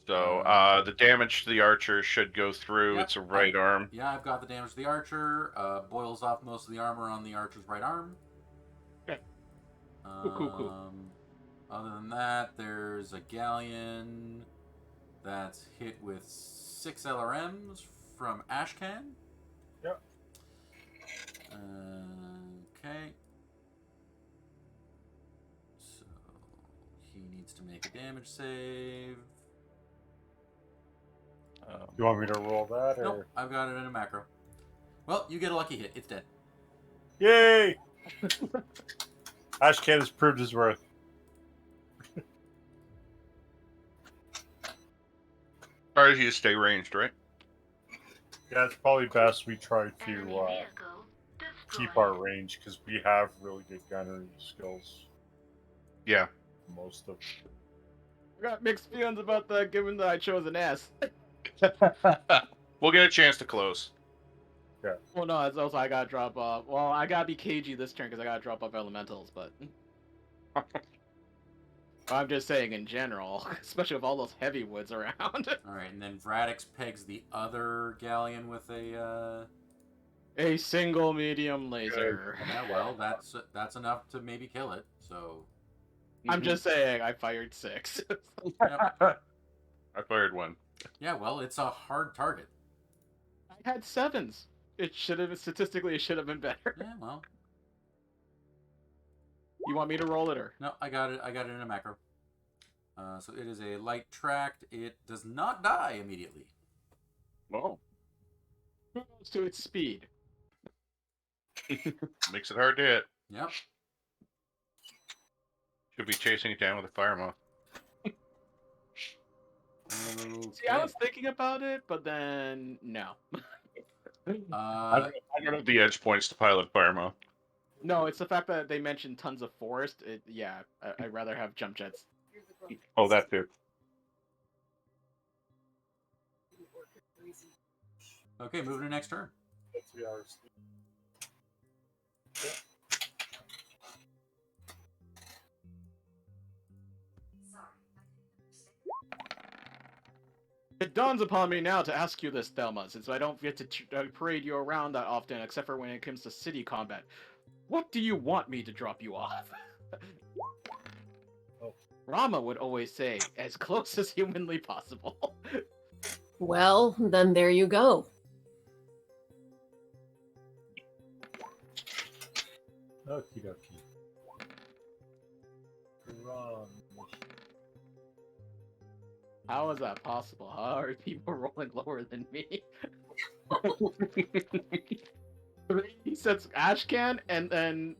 S6: So the damage to the archer should go through.
S1: Yep,
S6: It's a right arm.
S1: Yeah, I've got the damage to the archer. Boils off most of the armor on the archer's right arm.
S3: Okay. Cool.
S1: Other than that, there's a galleon that's hit with 6 LRMs from Ashcan.
S4: Yep.
S1: Okay. So he needs needs to make a damage save.
S4: You want me to roll that, or?
S1: Nope, I've got it in a macro. Well, you get a lucky hit. It's dead.
S4: Yay! Ashcan has proved his worth.
S6: Try to stay ranged, right?
S4: Yeah, it's probably best we try
S8: Enemy
S4: to
S8: vehicle
S4: keep
S8: destroyed.
S4: our range, because we have really good gunnery skills.
S6: Yeah.
S4: Most of
S3: I got mixed feelings about that, given that I chose an S.
S6: We'll get a chance to close.
S3: Well, no, it's also I gotta drop off. Well, I gotta be cagey this turn because I gotta drop off elementals, but I'm just saying in general, especially with all those heavy woods around.
S1: All right, and then Vradix pegs the other galleon with a.
S3: A single medium laser.
S1: Yeah, well, that's enough to maybe kill it. So.
S3: I'm just saying, I fired 6.
S1: Yep.
S6: I fired 1.
S1: Yeah, well, it's a hard target.
S3: I had 7s. It should have statistically. It should have been better.
S1: Yeah, well.
S3: You want me to roll it or?
S1: No, I got it. I got it in a macro. So it is a light tracked. It does not die immediately.
S6: Oh.
S3: Who goes to its speed?
S6: Makes it hard to hit.
S1: Yep.
S6: Should be chasing it down with a fire moth.
S1: Okay.
S3: See, I was thinking about it, but then no.
S6: I don't have the edge points to pilot fire moth.
S3: No, it's the fact that they mentioned tons of forest. I'd rather have jump jets.
S6: Oh, that too.
S1: Okay, moving to next turn.
S4: 3 hours.
S3: It dawns upon me now to ask you this, Thelma, since I don't get to parade you around that often, except for when it comes to city combat. What do you want me to drop you off? Rama would always say, as close as humanly possible.
S5: Well, then there you go.
S4: Okie dokie. Run.
S3: How is that possible? How are people rolling lower than me? He says Ashcan, and then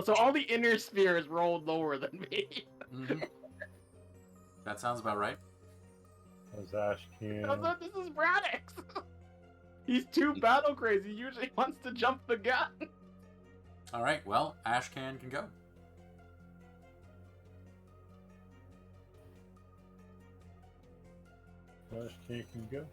S3: so all the inner spheres rolled lower than me.
S1: Mm-hmm. That sounds about right.
S4: As Ashcan.
S3: This is Braddox. He's too battle crazy. He usually wants to jump the gun.
S1: All right. Well, Ashcan can go.
S4: Ashcan can go.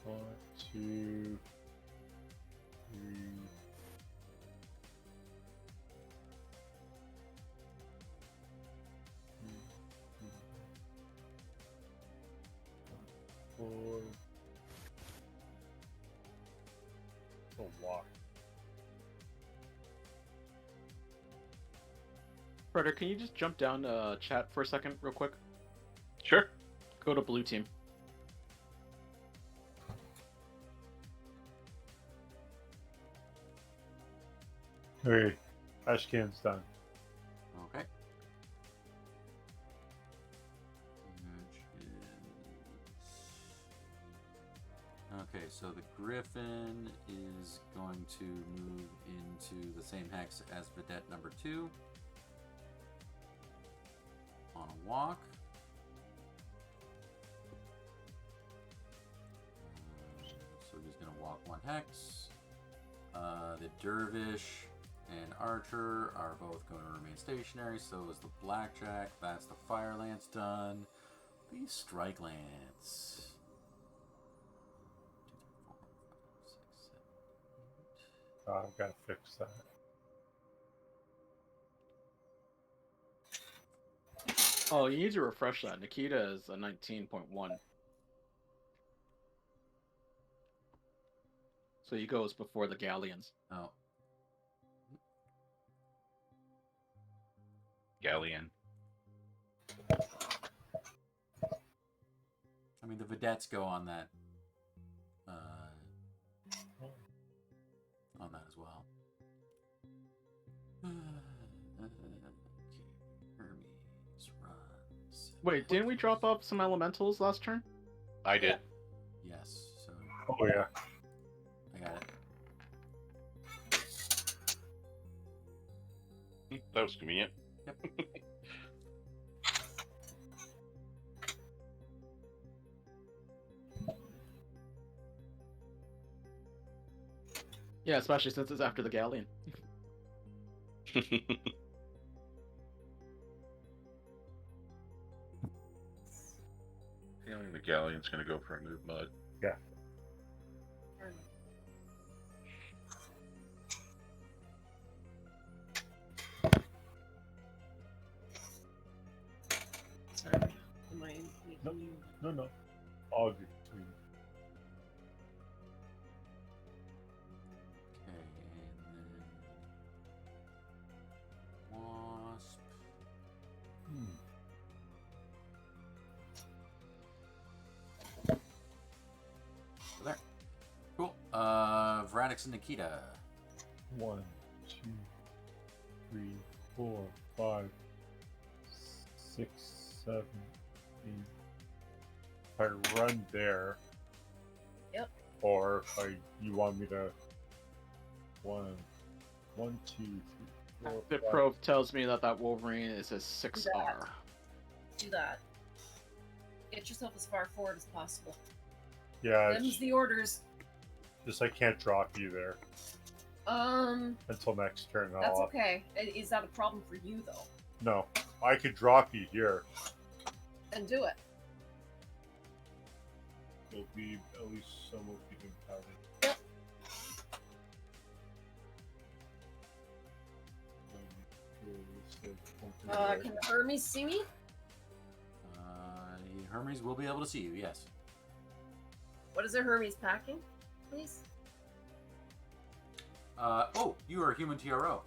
S4: One, two, three. Four. A lot.
S3: Frederick, can you just jump down chat for a second, real quick?
S6: Sure.
S3: Go to blue team.
S4: Okay, Ashcan's done.
S1: Okay. Okay, so the Griffin is going to move into the same hex as Vedette number 2 on a walk. So he's going to walk 1 hex. The Dervish and Archer are both going to remain stationary. So is the Blackjack. That's the Fire Lance done. The Strike Lance.
S4: I've got to fix that.
S3: Oh, you need to refresh that. Nikita is a 19.1. So he goes before the galleons.
S1: Oh.
S6: Galleon.
S1: I mean, the vedettes go on that. On that as well. Hermes runs.
S3: Wait, didn't we drop off some elementals last turn?
S6: I did.
S1: Yes. So
S4: Oh yeah.
S1: I got it.
S6: That was convenient.
S1: Yep.
S3: Yeah, especially since it's after the Galleon.
S6: Feeling the Galleon's going to go for a move mud.
S4: Yeah.
S5: Sorry. Am I making
S4: Nope.
S5: you...
S4: No. All good.
S1: Okay, and then wasp. So there. Cool. Vradix and Nikita.
S4: 1, 2, 3, 4, 5, 6, 7, 8. If I run there.
S5: Yep.
S4: Or if you want me to 1, 2, 3, 4.
S3: The
S4: 5.
S3: probe tells me that Wolverine is a 6R.
S5: Do that. Get yourself as far forward as possible.
S4: Yeah,
S5: Them's the orders.
S4: just I can't drop you there until next turn.
S5: That's okay. Is that a problem for you, though?
S4: No, I could drop you here.
S5: Then do it.
S4: It'll be at least some of you impacted.
S5: Yep. Can the Hermes see me?
S1: Hermes will be able to see you, yes.
S5: What is a Hermes packing, please?
S1: Oh, you are a human TRO.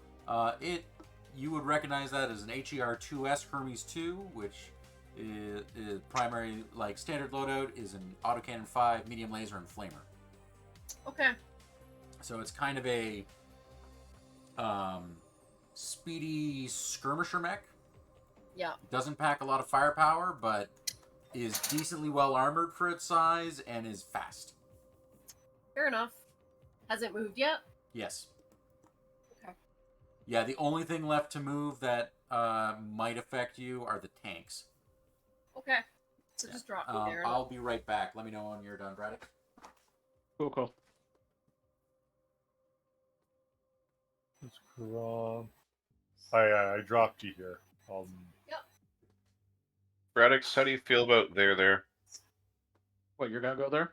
S1: You would recognize that as an HER2S Hermes 2, which is primary, like standard loadout, is an autocannon 5, medium laser, and flamer.
S5: Okay.
S1: So it's kind of a speedy skirmisher mech.
S5: Yeah.
S1: Doesn't pack a lot of firepower, but is decently well armored for its size and is fast.
S5: Fair enough. Hasn't moved yet?
S1: Yes.
S5: Okay.
S1: Yeah, the only thing left to move that might affect you are the tanks.
S5: Okay. So just drop me there.
S1: I'll be right back. Let me know when you're done, Braddock.
S3: Cool.
S4: That's wrong. I dropped you here.
S5: Yep.
S6: Braddox, how do you feel about there?
S3: What, you're gonna go there?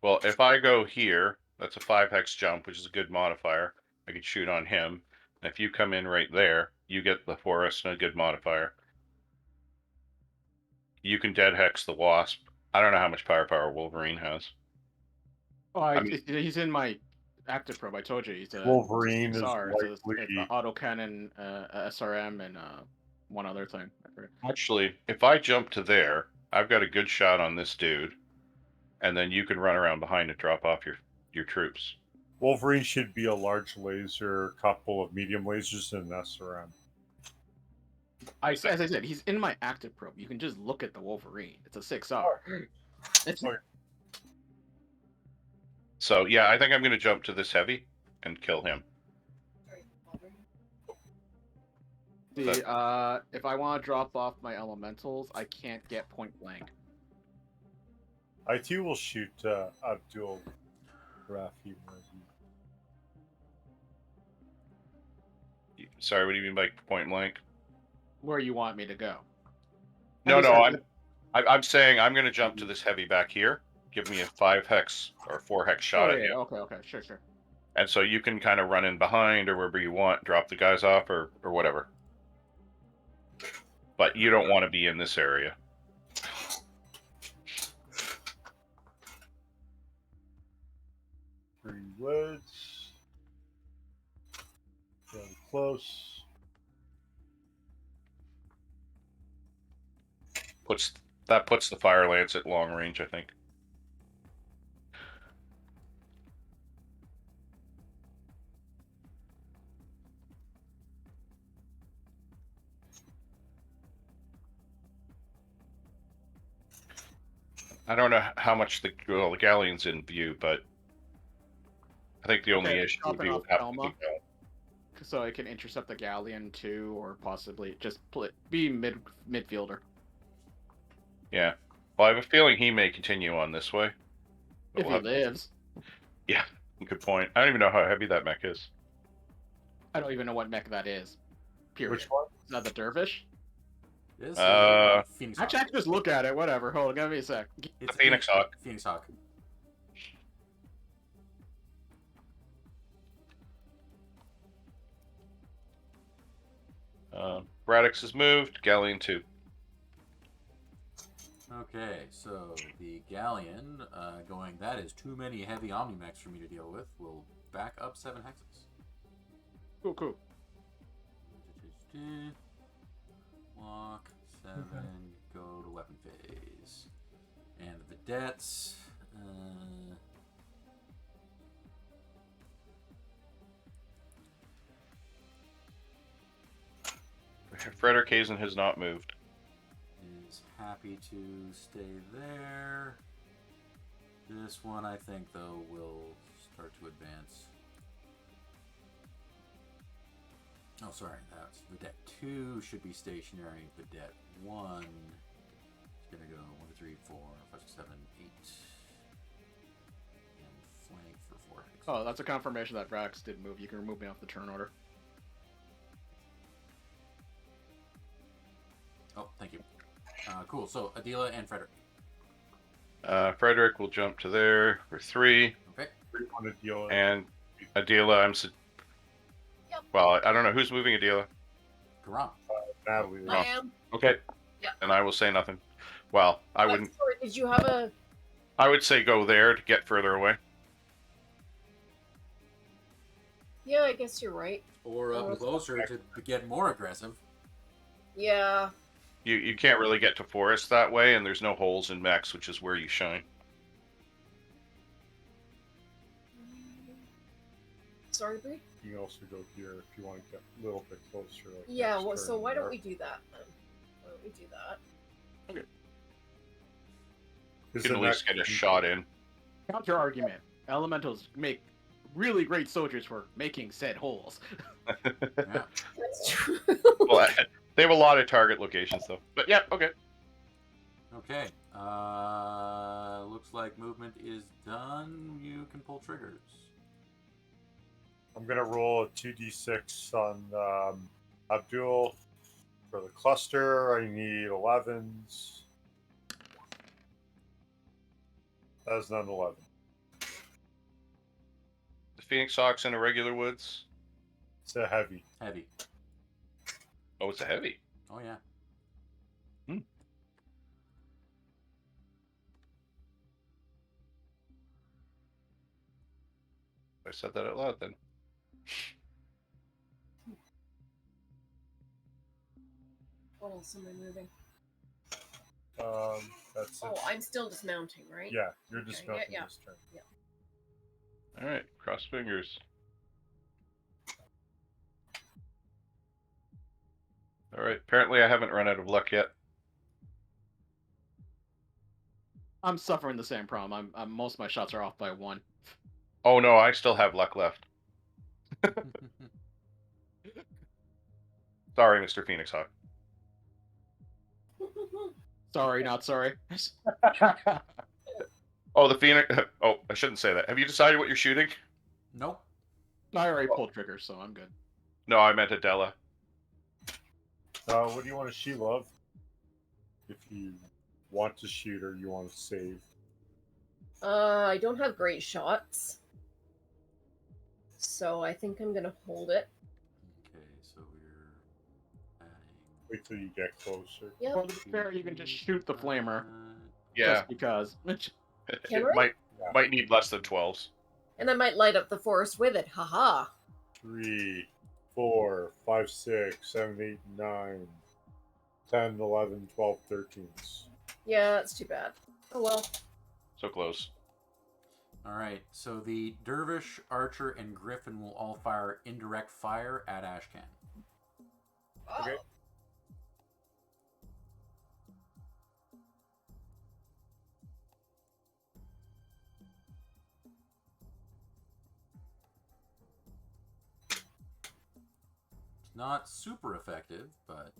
S6: Well, if I go here, that's a 5 hex jump, which is a good modifier. I could shoot on him. And if you come in right there, you get the forest and a good modifier. You can dead hex the wasp. I don't know how much firepower Wolverine has.
S3: Oh,
S6: mean-
S3: he's in my active probe. I told you he's a
S4: Wolverine is
S3: 6R. It's
S4: likely.
S3: an autocannon, SRM, and one other thing. I forget.
S6: Actually, if I jump to there, I've got a good shot on this dude, and then you can run around behind and drop off your troops.
S4: Wolverine should be a large laser, couple of medium lasers, and an SRM.
S3: As I said, he's in my active probe. You can just look at the Wolverine. It's a 6R. It's
S6: So yeah, I think I'm going to jump to this heavy and kill him.
S3: if I want to drop off my elementals, I can't get point blank.
S4: I too will shoot Abdul Rafi.
S6: Sorry, what do you mean by point blank?
S3: Where you want me to go?
S6: No, I'm saying I'm going to jump to this heavy back here. Give me a 5 hex or 4 hex shot at him.
S3: Okay, sure.
S6: And so you can kind of run in behind or wherever you want, drop the guys off or whatever. But you don't want to be in this area.
S4: Three woods. Very close.
S6: puts the Fire Lance at long range, I think. I don't know how much the galleon's in view, but I think the only
S3: Okay,
S6: issue would
S3: dropping
S6: be
S3: off
S6: with having to
S3: Elma.
S6: keep going.
S3: So I can intercept the galleon too, or possibly just be midfielder.
S6: Yeah. Well, I have a feeling he may continue on this way. But
S3: If
S6: we'll
S3: he
S6: have-
S3: lives.
S6: Yeah, good point. I don't even know how heavy that mech is.
S3: I don't even know what mech that is. Period.
S4: Which one?
S3: Is that the Dervish?
S1: This is
S6: Uh,
S1: Phoenix Hawk.
S3: Actually, I can just look at it. Whatever. Hold on, give me a sec.
S1: It's
S6: the Phoenix Hawk.
S1: Phoenix Hawk.
S6: Radix has moved. Galleon 2.
S1: Okay, so the Galleon going, that is too many heavy Omni-Mechs for me to deal with, will back up 7 hexes.
S3: Cool.
S1: Walk 7, go to weapon phase. And the vedettes.
S6: Frederick Hazen has not moved.
S1: Is happy to stay there. This one, I think, though, will start to advance. Oh, sorry, that's Vedette 2 should be stationary. Vedette 1 is going to go 1, 2, 3, 4, 5, 6, 7, 8. And flank for 4 hexes.
S3: Oh, that's a confirmation that Vrax did move. You can remove me off the turn order.
S1: Oh, thank you. Cool, so Adela and Frederick.
S6: Frederick will jump to there for 3.
S1: Okay.
S4: On a deal.
S6: And Adela, well, I don't know who's moving Adela.
S1: Karam.
S4: Natalie.
S6: I am. Okay.
S5: Yeah.
S6: And I will say nothing. Well, I wouldn't.
S5: Sorry, did you have a?
S6: I would say go there to get further away.
S5: Yeah, I guess you're right.
S1: Or up closer to get more aggressive.
S5: Yeah.
S6: You can't really get to forest that way, and there's no holes in mechs, which is where you shine.
S5: Sorry, Bree?
S4: You can also go here if you want to get a little bit closer. Like
S5: Yeah,
S4: next
S5: well, so
S4: turn
S5: why don't
S4: there.
S5: we do that then? Why don't we do that?
S6: You
S4: Is
S6: can
S4: the
S6: at least
S4: next-
S6: get a shot in.
S3: Counter argument. Elementals make really great soldiers for making said holes.
S1: Yeah.
S5: That's true.
S6: Well, they have a lot of target locations, though. But yeah, okay.
S1: Okay. Looks like movement is done. You can pull triggers.
S4: I'm gonna roll a 2d6 on Abdul. For the cluster, I need 11s. That's not an 11.
S6: The Phoenix Hawks in irregular woods.
S4: It's a heavy.
S1: Heavy.
S6: Oh, it's a heavy.
S1: Oh, yeah.
S6: I said that out loud then.
S5: What else am I moving?
S4: That's it.
S5: Oh, I'm still dismounting, right?
S4: Yeah, you're
S5: Okay,
S4: just mounting
S5: yeah.
S4: this turn.
S6: All right, cross fingers. All right. Apparently, I haven't run out of luck yet.
S3: I'm suffering the same problem. I'm most of my shots are off by 1.
S6: Oh no, I still have luck left. Sorry, Mr. Phoenix Hawk.
S3: Sorry, not sorry.
S6: Oh, the Phoenix. Oh, I shouldn't say that. Have you decided what you're shooting?
S1: Nope.
S3: I already pulled triggers, so I'm good.
S6: No, I meant Adela.
S4: What do you want to shoot, love? If you want to shoot or you want to save.
S5: I don't have great shots. So I think I'm gonna hold it.
S1: Okay, so we're adding.
S4: Wait till you get closer.
S5: Yep.
S3: Well, to be fair, you can just shoot the flamer.
S6: Yeah,
S3: Just because.
S5: Can
S6: it
S5: we?
S6: might need less than 12s.
S5: And I might light up the forest with it. Haha.
S4: 3, 4, 5, 6, 7, 8, 9. 10, 11, 12, 13s.
S5: Yeah, that's too bad. Oh well.
S6: So close.
S1: All right. So the Dervish, Archer, and Griffin will all fire indirect fire at Ashcan.
S4: Okay.
S1: It's not super effective, but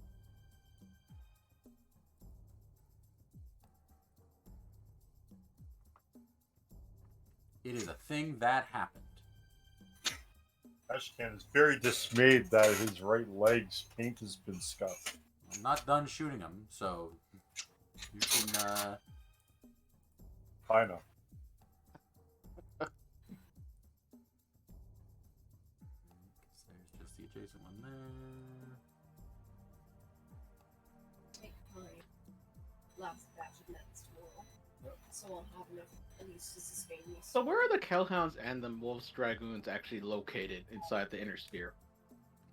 S1: it is a thing that happened.
S4: Ashcan is very dismayed that his right leg's paint has been scuffed.
S1: I'm not done shooting him, so you can.
S4: I know.
S1: There's just the adjacent one there.
S5: Take my last batch of nets tomorrow, so I'll have enough at least to sustain me.
S3: So where are the Kellhounds and the Wolves Dragoons actually located inside the inner sphere?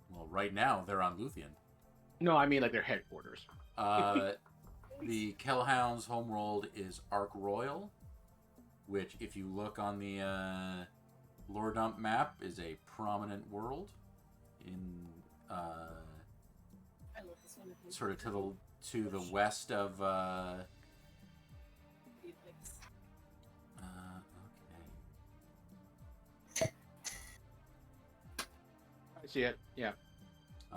S1: Well, right now they're on Luthien.
S3: No, I mean like their headquarters.
S1: The Kellhound's homeworld is Ark Royal, which, if you look on the lore dump map, is a prominent world in
S5: I love this one.
S1: sort of to the west of. Okay.
S3: I see it. Yeah,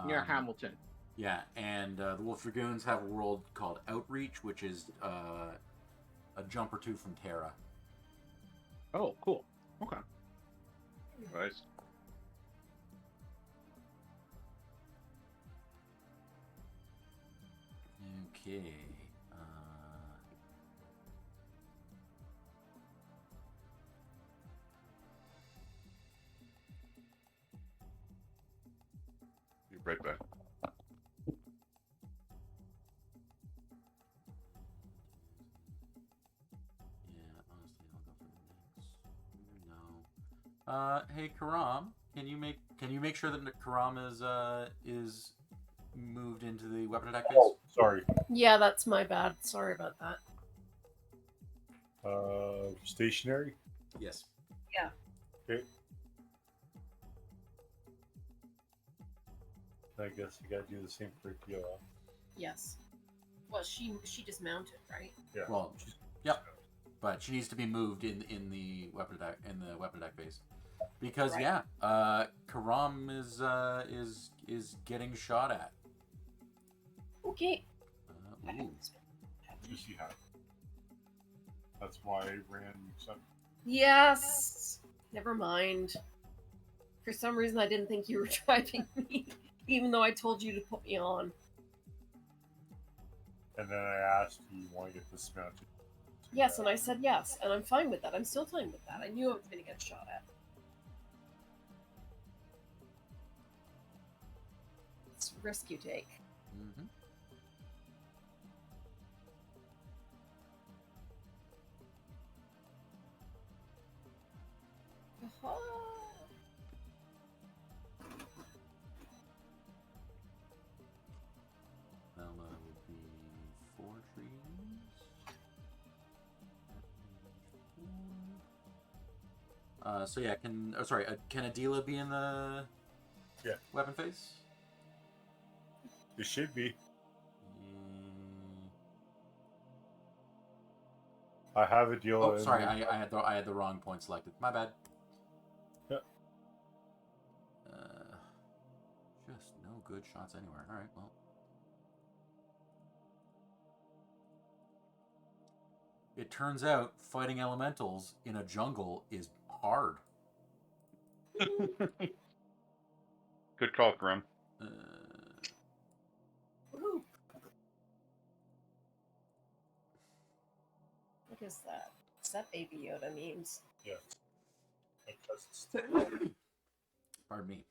S3: near Hamilton.
S1: Yeah, and the Wolf Dragoons have a world called Outreach, which is a jump or two from Terra.
S3: Oh, cool. Okay.
S6: Nice.
S1: Okay.
S6: Be right back.
S1: Yeah, honestly, I'll go for the next. No. Hey, Karam, can you make sure that Karam is moved into the weapon attack phase?
S4: Oh, sorry.
S5: Yeah, that's my bad. Sorry about that.
S4: Stationary?
S1: Yes.
S5: Yeah.
S4: Okay. I guess you gotta do the same for Kiowa.
S5: Yes. Well, she dismounted, right?
S4: Yeah.
S1: Well, yep. But she needs to be moved in the weapon attack phase, because
S5: Right.
S1: Karam is getting shot at.
S5: Okay.
S1: Ooh.
S4: You see how. That's why I ran some.
S5: Yes. Never mind. For some reason, I didn't think you were driving me, even though I told you to put me on.
S4: And then I asked, do you want to get dismounted?
S5: Yes, and I said yes, and I'm fine with that. I'm still fine with that. I knew I was going to get shot at. It's a risk you take.
S1: Mm-hmm.
S5: Aha.
S1: Well, would be 4 trees. So yeah, can Adila be in the weapon phase?
S4: It should be. I have a deal.
S1: Oh, sorry, I had the wrong point selected. My bad.
S4: Yeah.
S1: Just no good shots anywhere. All right, well. It turns out fighting elementals in a jungle is hard.
S6: Good call, Grim.
S5: Woohoo. What is that? Is that Baby Yoda memes?
S4: Yeah.
S1: Pardon me.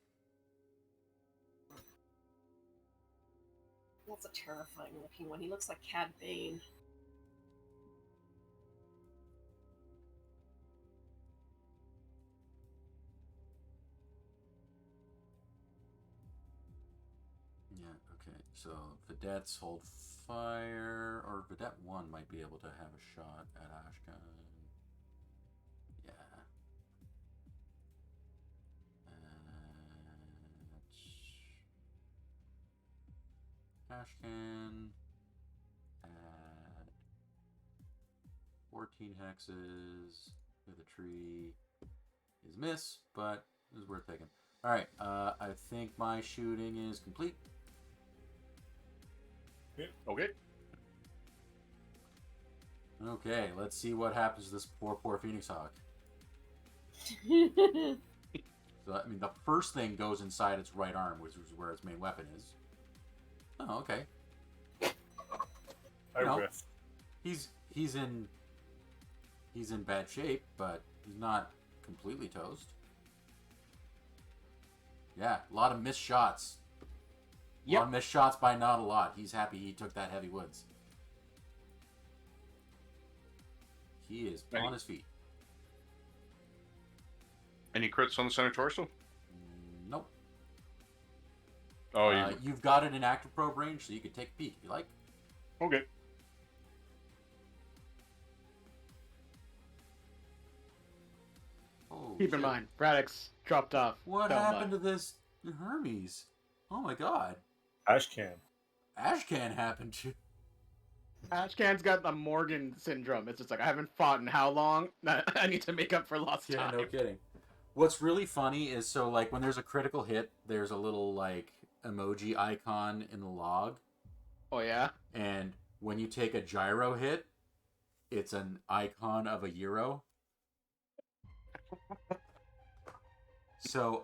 S5: That's a terrifying looking one. He looks like Cad Bane.
S1: Yeah, Okay, so vedettes hold fire, or vedette 1 might be able to have a shot at Ashkan. Yeah. Ashkan at 14 hexes with a tree is miss, but it was worth taking. Alright, I think my shooting is complete.
S6: Okay.
S1: Okay, let's see what happens to this poor Phoenix Hawk. So, I mean, the first thing goes inside its right arm, which is where its main weapon is. Oh, okay.
S4: I
S1: You know,
S4: whiffed.
S1: he's in bad shape, but he's not completely toast. Yeah, a lot of missed shots. A lot of missed shots by not a lot. He's happy he took that heavy woods. He is on his feet.
S6: Any crits on the center torso?
S1: Nope.
S6: Oh,
S1: you've got it in active probe range, so you can take a peek if you like.
S6: Okay.
S1: Oh,
S3: Keep in mind, Braddock's dropped off.
S1: What
S3: so
S1: happened
S3: much.
S1: to this Hermes? Oh my god.
S4: Ashcan.
S1: Ashcan happened to.
S3: Ashcan's got the Morgan syndrome. It's just like, I haven't fought in how long? I need to make up for lost
S1: Yeah,
S3: time.
S1: no kidding. What's really funny is, so like when there's a critical hit, there's a little like emoji icon in the log.
S3: Oh, yeah?
S1: And when you take a gyro hit, it's an icon of a euro. So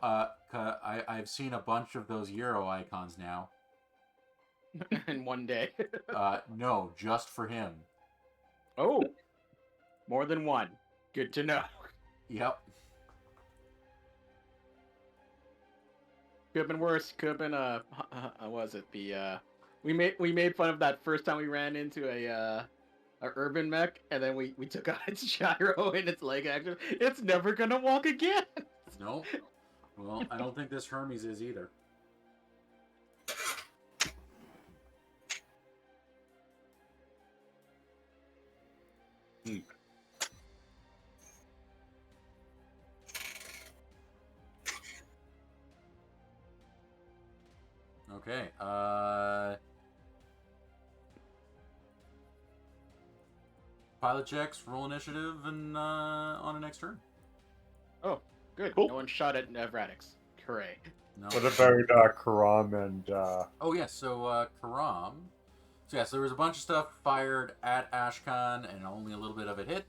S1: I've seen a bunch of those euro icons now.
S3: In one day.
S1: No, just for him.
S3: Oh. More than one. Good to know.
S1: Yep.
S3: Could have been worse. Could have been what was it? We made fun of that first time we ran into a urban mech, and then we took out its gyro and its leg action. It's never gonna walk again.
S1: Nope. Well, I don't think this Hermes is either. Okay. Pilot checks, roll initiative, and on the next turn.
S3: Oh, good.
S6: Cool.
S3: No one shot at Radix. Hooray.
S1: No.
S4: What about Karam and
S1: Oh yeah, so Karam. So yeah, so there was a bunch of stuff fired at Ashkan, and only a little bit of it hit.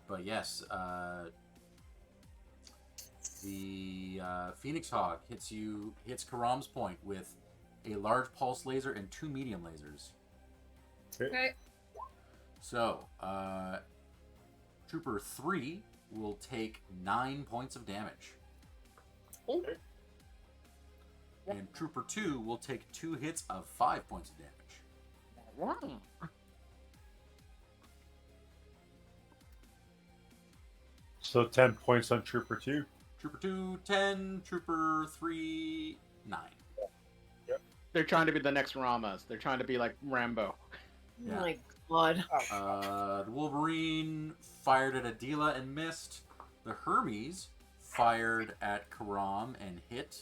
S1: But yes, the Phoenix Hawk hits Karam's point with a large pulse laser and 2 medium lasers.
S5: Okay.
S1: So, Trooper 3 will take 9 points of damage.
S5: Oh.
S1: And Trooper 2 will take 2 hits of 5 points of damage.
S4: so 10 points on Trooper 2?
S1: Trooper 2, 10. Trooper 3, 9.
S3: They're trying to be the next Ramas. They're trying to be like Rambo.
S1: Yeah.
S5: Oh my god.
S1: The Wolverine fired at Adila and missed. The Hermes fired at Karam and hit.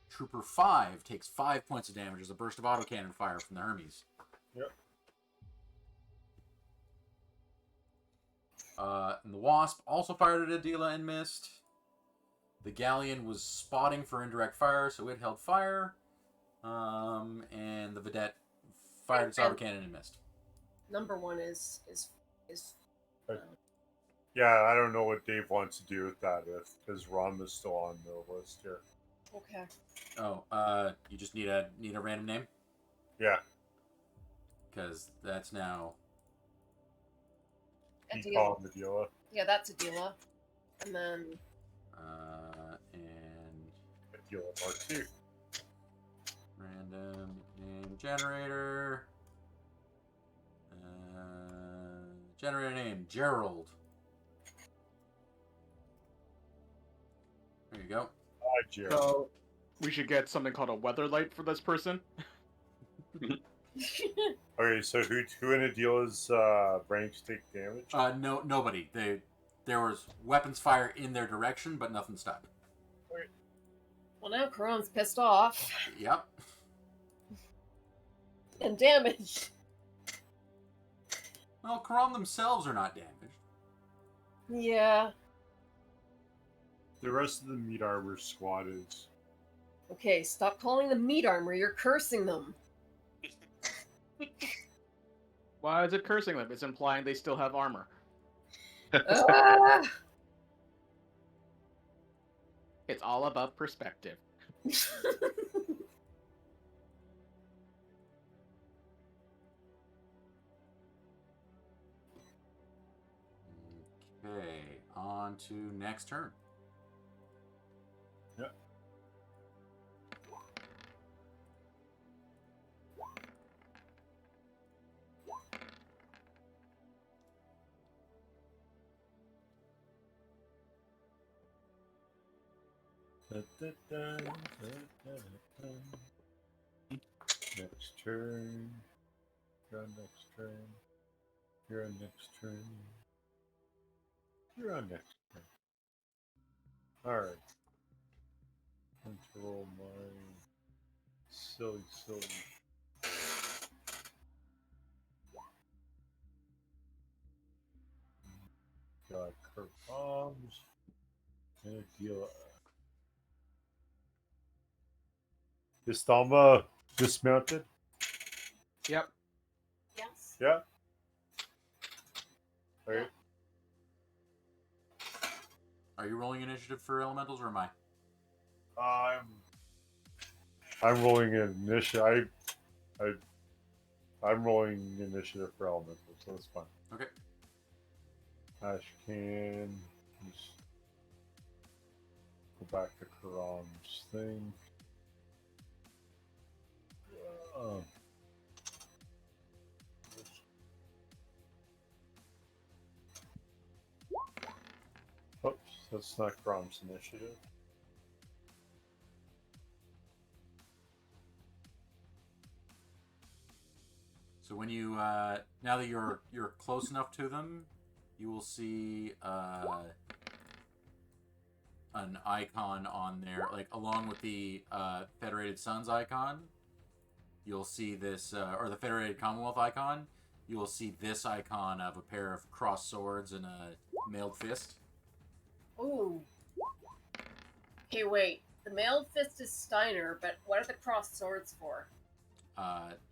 S1: Trooper 5 takes 5 points of damage as a burst of autocannon fire from the Hermes.
S4: Yep.
S1: And the Wasp also fired at Adila and missed. The Galleon was spotting for indirect fire, so it held fire. And the Vedette fired its autocannon and missed.
S5: Number 1 is
S4: Yeah, I don't know what Dave wants to do with that because Ron is still on the list here.
S5: okay.
S1: Oh, you just need a random name?
S4: Yeah,
S1: Because that's now...
S4: he called him Adila.
S5: Yeah, that's Adila. And then
S1: and
S4: Adila Mark 2.
S1: random name generator. Generator name, Gerald. you go.
S4: Jim.
S3: So we should get something called a weather light for this person.
S4: Okay, so who in the deal is brain to take damage?
S1: No, nobody. There was weapons fire in their direction, but nothing stuck.
S5: Well, now Karan's pissed off
S1: Yep.
S5: and damaged.
S1: Well, Karam themselves are not damaged.
S5: Yeah.
S4: The rest of the meat armor squad is.
S5: Okay, stop calling them meat armor. You're cursing them.
S3: Why is it cursing them? It's implying they still have armor.
S5: Ah!
S3: It's all about perspective.
S1: Okay, on to next turn.
S4: Yep. Next turn. You're on next turn. You're on next turn. You're on next turn. Alright. Time to roll my silly. Got curve bombs. And a deal. Is Thalma dismounted?
S3: Yep.
S5: Yes.
S4: Yeah. Okay.
S1: Are you rolling initiative for elementals, or am I?
S4: I'm rolling initiative. I'm rolling initiative for elemental, so that's fine.
S1: Okay.
S4: Ash can just go back to Karam's thing. Oops, that's not Karam's initiative.
S1: So when you now that you're close enough to them, you will see an icon on there, like along with the Federated Suns icon. You'll see this, or the Federated Commonwealth icon. You will see this icon of a pair of crossed swords and a mailed fist.
S5: Ooh. Okay, wait. The mailed fist is Steiner, but what are the crossed swords for?
S1: Not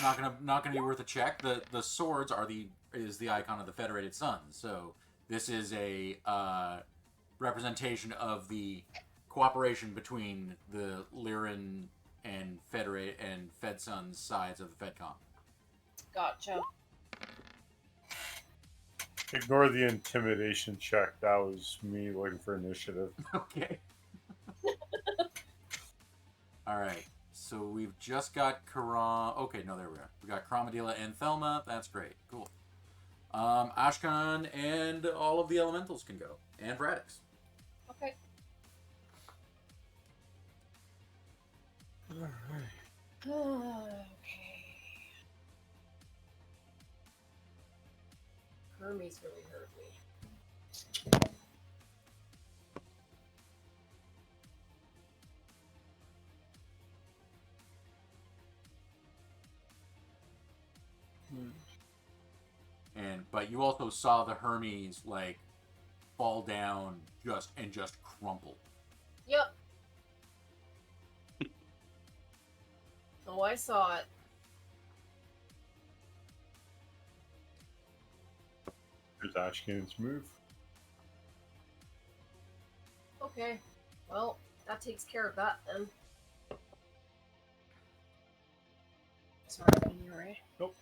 S1: gonna be worth a check. The swords is the icon of the Federated Suns. So this is a representation of the cooperation between the Lyran and Fed Suns sides of the FedCom.
S5: Gotcha.
S4: Ignore the intimidation check. That was me looking for initiative.
S1: Okay. All right. So we've just got Karam. Okay, no, there we are. We got Kramadila and Thelma. That's great. Cool. Ashkan and all of the elementals can go, and Radix.
S5: Okay.
S4: All right.
S5: Okay. Hermes really hurt me.
S1: But you also saw the Hermes like fall down just crumple.
S5: Yep. Oh, I saw it.
S4: Here's Ashkan's move.
S5: Okay. Well, that takes care of that then. Sorry, you alright?
S4: Nope.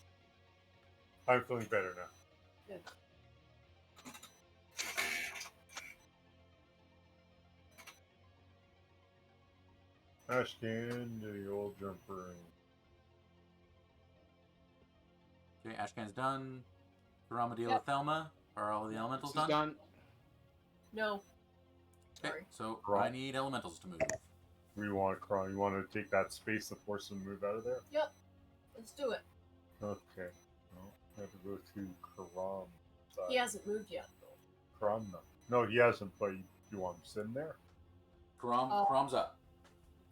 S4: I'm feeling better now.
S5: Good.
S4: Ashkan, do the old jumper.
S1: Okay, Ashkan's done. Ramadila,
S5: Yep.
S1: Thelma. Are all the elementals
S3: This is
S1: done?
S3: done.
S5: No.
S1: Okay,
S5: Sorry.
S1: so
S4: Right.
S1: I need elementals to move.
S4: We want to You want to take that space to force him to move out of there?
S5: Yep. Let's do it.
S4: Okay. Well, I have to go through Karam.
S5: He hasn't moved yet, though.
S4: Karam, no. No, he hasn't, but you want him sitting there?
S1: Krom's up.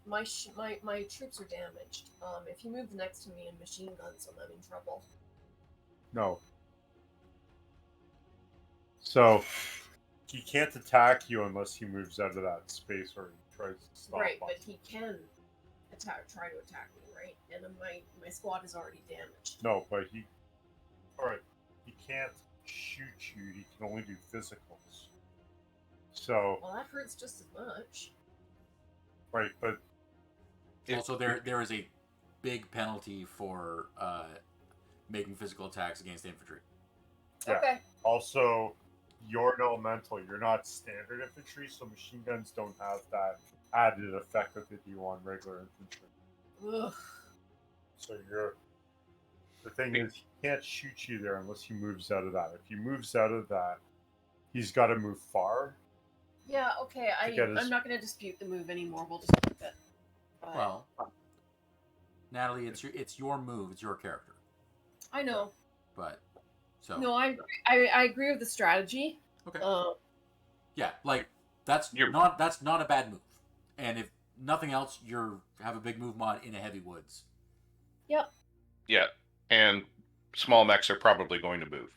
S5: My troops are damaged. If he moves next to me in machine guns, I'm in trouble.
S4: No. So, he can't attack you unless he moves out of that space or he tries to stop
S5: Right,
S4: us.
S5: but he can try to attack me, right? And then my squad is already damaged.
S4: No, but he... Alright, he can't shoot you, he can only do physicals. So...
S5: Well, that hurts just as much.
S4: Right, but...
S1: Also, there is a big penalty for making physical attacks against infantry.
S4: Yeah.
S5: Okay.
S4: Also, you're an elemental. You're not standard infantry, so machine guns don't have that added effect that they do on regular infantry.
S5: Ugh.
S4: So the thing is, he can't shoot you there unless he moves out of that. If he moves out of that, he's got to move far.
S5: Yeah, okay.
S4: get his-
S5: I'm not going to dispute the move anymore. We'll just keep it. But
S1: Well, Natalie, it's your move. It's your character.
S5: I know.
S1: But so
S5: No, I agree with the strategy.
S1: okay.
S5: Yeah,
S1: like that's
S6: You're-
S1: not a bad move. And if nothing else, have a big move mod in a heavy woods.
S5: Yep.
S6: Yeah, and small mechs are probably going to move.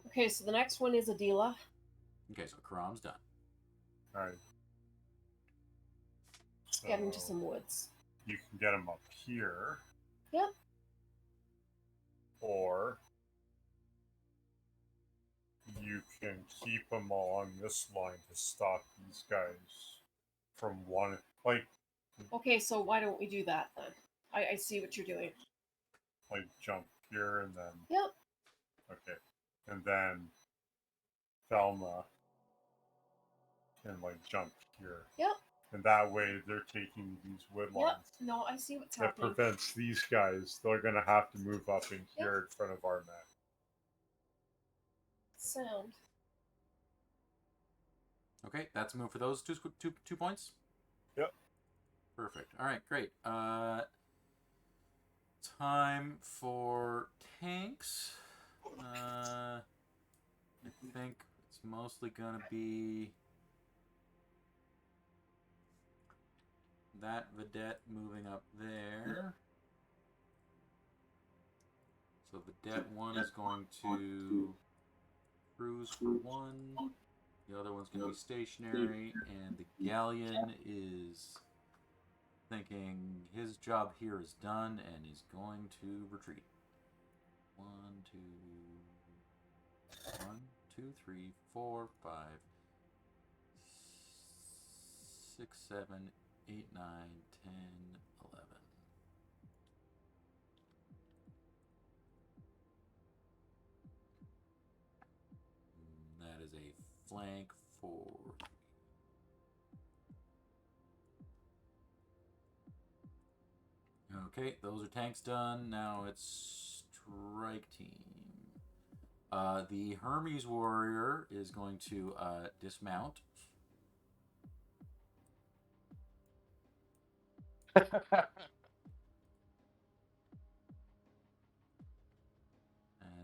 S5: Okay, so the next one is Adila.
S1: Okay, so Karam's done.
S4: All right.
S5: Get into some woods.
S4: You can get him up here.
S5: Yep.
S4: Or you can keep him along this line to stop these guys from one. Like
S5: Okay, so why don't we do that then? I see what you're doing.
S4: jump here and then.
S5: Yep.
S4: Okay. And then Thelma can jump here.
S5: Yep.
S4: And that way they're taking these wood
S5: Yep.
S4: lines.
S5: No, I see what's
S4: That
S5: happening.
S4: prevents these guys. They're gonna have to move up in here in front of our mech.
S5: Sound.
S1: Okay, that's a move for those two points.
S4: Yep.
S1: Perfect. All right, great. Time for tanks. I think it's mostly gonna be that vedette moving up there. So vedette 1 is going to cruise for 1. The other one's going to be stationary, and the galleon is thinking his job here is done and is going to retreat. 1, 2, 3, 4, 5, 6, 7, 8, 9, 10, 11. That is a flank for... Okay, those are tanks done. Now it's strike team. The Hermes warrior is going to dismount.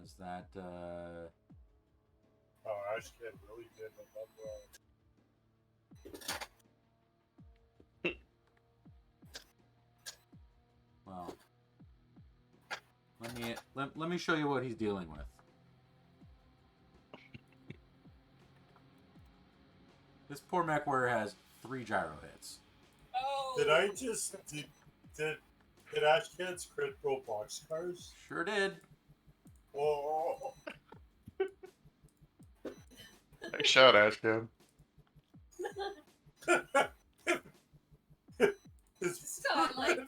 S1: As that
S4: Oh, Ashkid really did
S1: well, let me show you what he's dealing with. This poor Mechwarrior has 3 gyro hits.
S5: Oh.
S4: Did Ashkid's crit roll boxcars?
S1: Sure did.
S4: Whoa.
S6: Nice shot, Ashton.
S4: It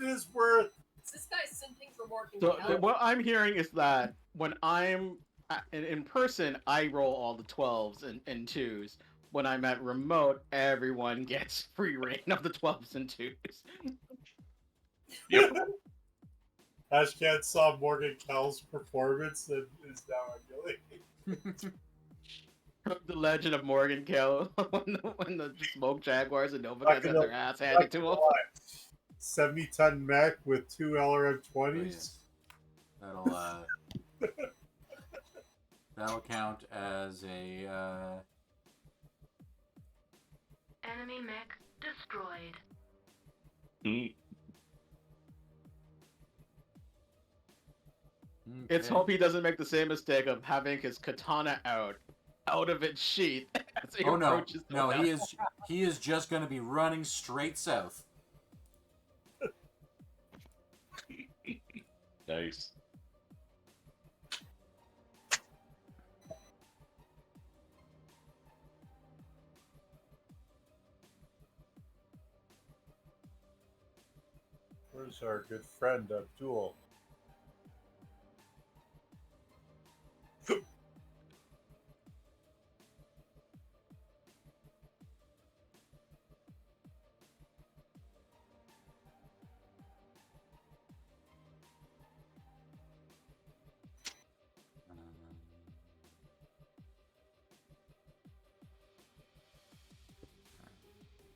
S4: is worth.
S5: This guy's simping for working.
S3: So what I'm hearing is that when I'm in person, I roll all the 12s and 2s. When I'm at remote, everyone gets free reign of the 12s and 2s.
S6: Yep.
S4: Ashcan saw Morgan Cowell's performance and is now emulating.
S3: The Legend of Morgan Kill when the smoke jaguars and Nova
S4: Not
S3: guys have
S4: gonna-
S3: their ass handed to them.
S4: 70-ton mech with 2 LRM
S1: Oh,
S4: 20s.
S1: yes. That'll count as a
S8: Enemy mech destroyed.
S3: It's
S1: okay.
S3: hope he doesn't make the same mistake of having his katana out of its sheath as he
S1: Oh no,
S3: approaches the
S1: no,
S3: battle.
S1: he is just going to be running straight south.
S6: Nice.
S4: Where's our good friend Abdul?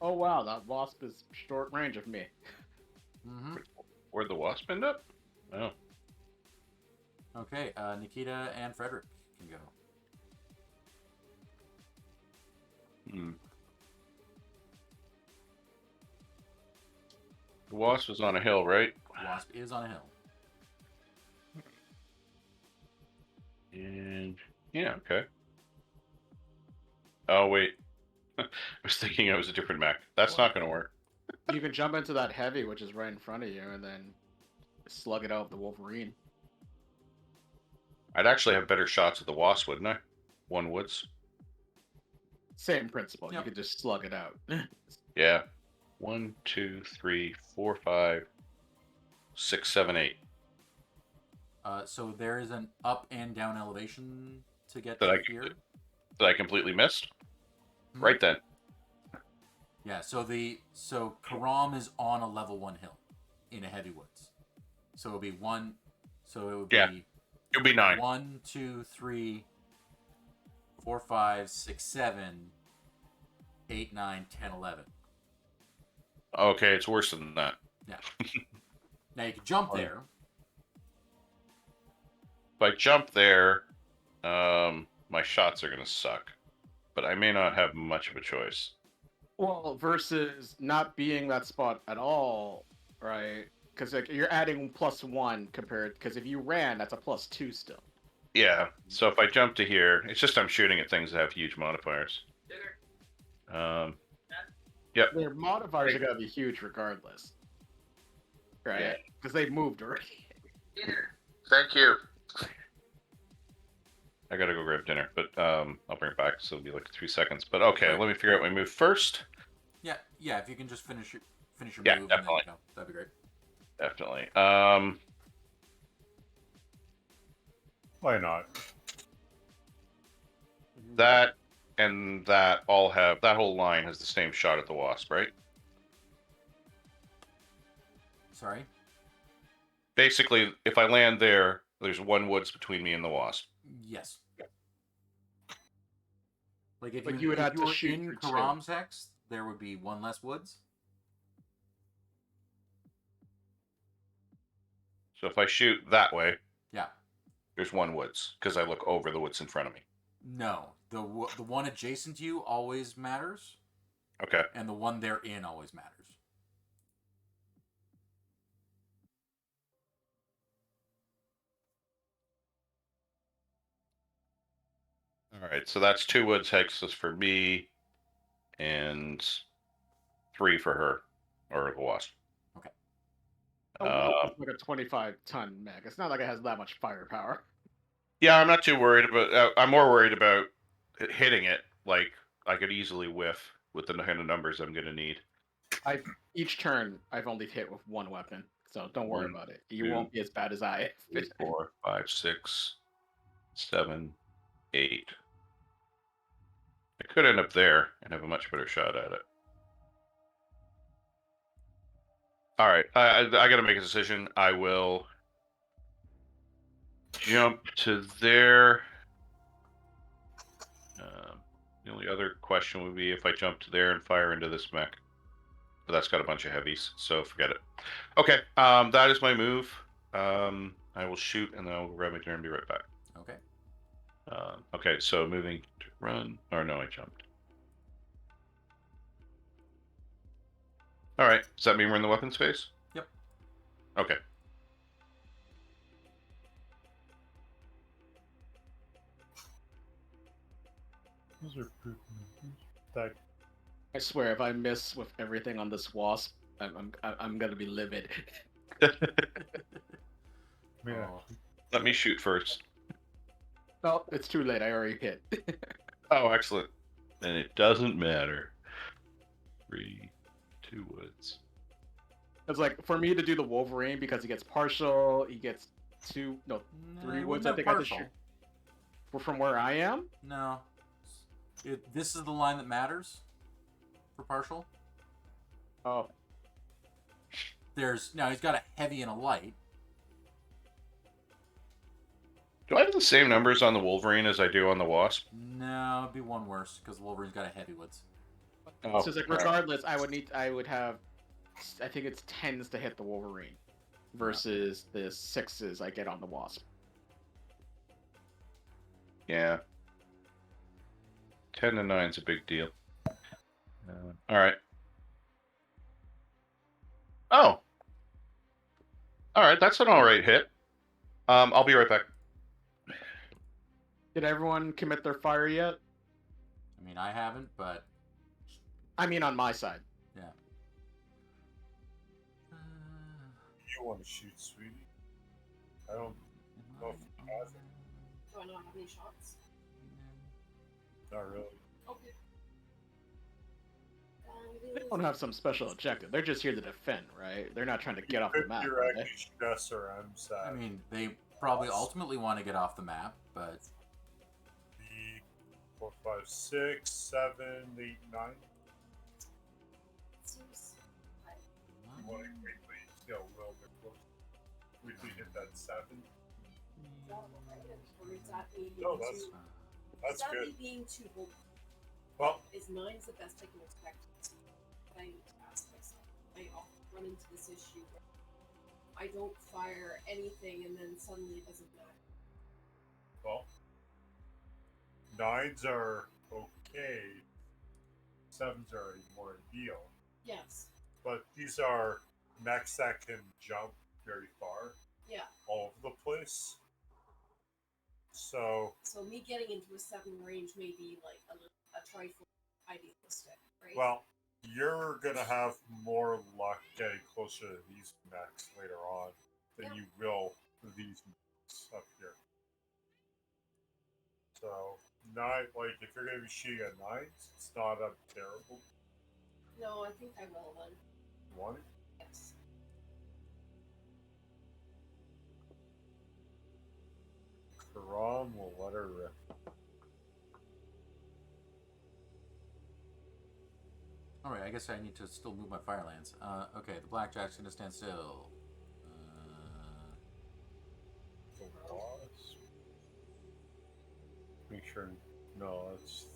S3: Oh wow, that wasp is short range of me.
S1: Mm-hmm.
S6: Where'd the wasp end up? Oh.
S1: Okay, Nikita and Frederick can go.
S6: Hmm. The wasp was on a hill, right?
S1: Wasp is on a hill.
S6: And yeah, okay. Oh wait. I was thinking it was a different mech. That's not gonna work.
S3: You can jump into that heavy, which is right in front of you, and then slug it out with the Wolverine.
S6: I'd actually have better shots at the wasp, wouldn't I? One woods.
S3: Same principle.
S1: Yep.
S3: You could just slug it out.
S6: Yeah. 1, 2, 3, 4, 5, 6, 7, 8.
S1: So there is an up and down elevation to get
S6: That
S1: to
S6: I
S1: here.
S6: That I completely missed.
S1: Hmm.
S6: Right then.
S1: Yeah, so Karam is on a level 1 hill in a heavy woods. So it'll be one. So it would
S6: Yeah.
S1: be
S6: It'll be 9.
S1: 1, 2, 3, 4, 5, 6, 7, 8, 9, 10, 11.
S6: Okay, it's worse than that.
S1: Yeah. Now you can jump there.
S6: If I jump there, my shots are gonna suck. But I may not have much of a choice.
S3: Well, versus not being that spot at all, right? Because like you're adding +1 compared. Because if you ran, that's a +2 still.
S6: Yeah. So if I jump to here, it's just I'm shooting at things that have huge modifiers. Yep.
S3: Their modifiers are gonna be huge regardless, right?
S6: Yeah.
S3: Because they've moved already.
S6: Thank you. I gotta go grab dinner, but I'll bring it back, so it'll be like 3 seconds. But okay,
S1: Right.
S6: let me figure out my move first.
S1: Yeah. If you can just finish your
S6: Yeah,
S1: move,
S6: definitely.
S1: and then, that'd be great.
S6: Definitely.
S4: Why not?
S6: That and that all have that whole line has the same shot at the wasp, right?
S1: Sorry.
S6: Basically, if I land there, there's 1 woods between me and the wasp.
S1: Yes. Like if
S3: But
S1: you
S3: would
S1: if
S3: have
S1: you
S3: to
S1: were
S3: shoot
S1: in
S3: for 2.
S1: Karam's hex, there would be 1 less woods.
S6: So if I shoot that way,
S1: Yeah.
S6: there's 1 woods because I look over the woods in front of me.
S1: No, the one adjacent to you always matters,
S6: Okay.
S1: and the one they're in always matters.
S6: All right. So that's 2 woods hexes for me, and 3 for her, or the wasp.
S1: Okay.
S3: It's like a 25-ton mech. It's not like it has that much firepower.
S6: Yeah, I'm not too worried about. I'm more worried about hitting it. Like I could easily whiff with the kind of numbers I'm gonna need.
S3: Each turn, I've only hit with 1 weapon, so don't worry
S6: 1,
S3: about it. You
S6: 2,
S3: won't be as bad as I.
S6: 3, 4, 5, 6, 7, 8. I could end up there and have a much better shot at it. All right, I got to make a decision. I will jump to there. The only other question would be if I jump to there and fire into this mech. But that's got a bunch of heavies, so forget it. Okay, that is my move. I will shoot and then I'll grab my turn and be right back.
S1: Okay.
S6: Okay, so moving to run. Or no, I jumped. All right. Does that mean we're in the weapon space?
S1: Yep.
S6: Okay.
S4: Those are pretty. That
S3: I swear, if I miss with everything on this wasp, I'm gonna be livid.
S4: yeah.
S1: Oh.
S6: Let me shoot first.
S3: No, it's too late. I already hit.
S6: Oh, excellent. And it doesn't matter. 3, 2 woods.
S3: It's like for me to do the Wolverine because he gets partial. He gets 3 woods. I think I have to shoot. From where I am.
S1: No. This is the line that matters for partial.
S3: Oh.
S1: He's got a heavy and a light.
S6: Do I have the same numbers on the Wolverine as I do on the Wasp?
S1: No, it'd be one worse because the Wolverine's got a heavy woods.
S6: Oh,
S3: So it's like regardless, I would have, I think it's 10s to hit the Wolverine versus the 6s I get on the Wasp.
S6: Yeah. 10 to 9 is a big deal. All right. Oh. All right, that's an all right hit. I'll be right back.
S3: Did everyone commit their fire yet?
S1: I mean, I haven't, but
S3: I mean, on my side.
S1: yeah.
S4: You want to shoot, sweetie? I don't know if you have it.
S5: Do I not have any shots?
S4: Not really.
S5: Okay.
S3: They don't have some special objective. They're just here to defend, right? They're not trying to get off the map.
S4: You're
S3: Right?
S4: actually stress or MSAT.
S1: I mean, they probably ultimately want to get off the map, but
S4: 3, 4, 5, 6, 7, 8, 9. You want to quickly see how well they're close. We could hit that 7. No, that's good.
S5: Being too old
S4: Well,
S5: is 9's the best I can expect. But I need to ask myself. I often run into this issue where I don't fire anything and then suddenly it doesn't matter.
S4: well, 9s are okay. 7s are more ideal.
S5: Yes.
S4: But these are mechs that can jump very far.
S5: Yeah.
S4: All over the place. So
S5: me getting into a 7 range may be like a trifle idealistic, right?
S4: well, you're gonna have more luck getting closer to these mechs later on than you will these mechs up here. So 9, like if you're gonna be shooting at 9s, it's not a terrible
S5: No, I think I will then.
S4: one.
S5: Yes.
S4: Karam will let her rip.
S1: alright, I guess I need to still move my fire lance. Okay, the blackjack's gonna stand still.
S4: The wasp. Make sure. No, it's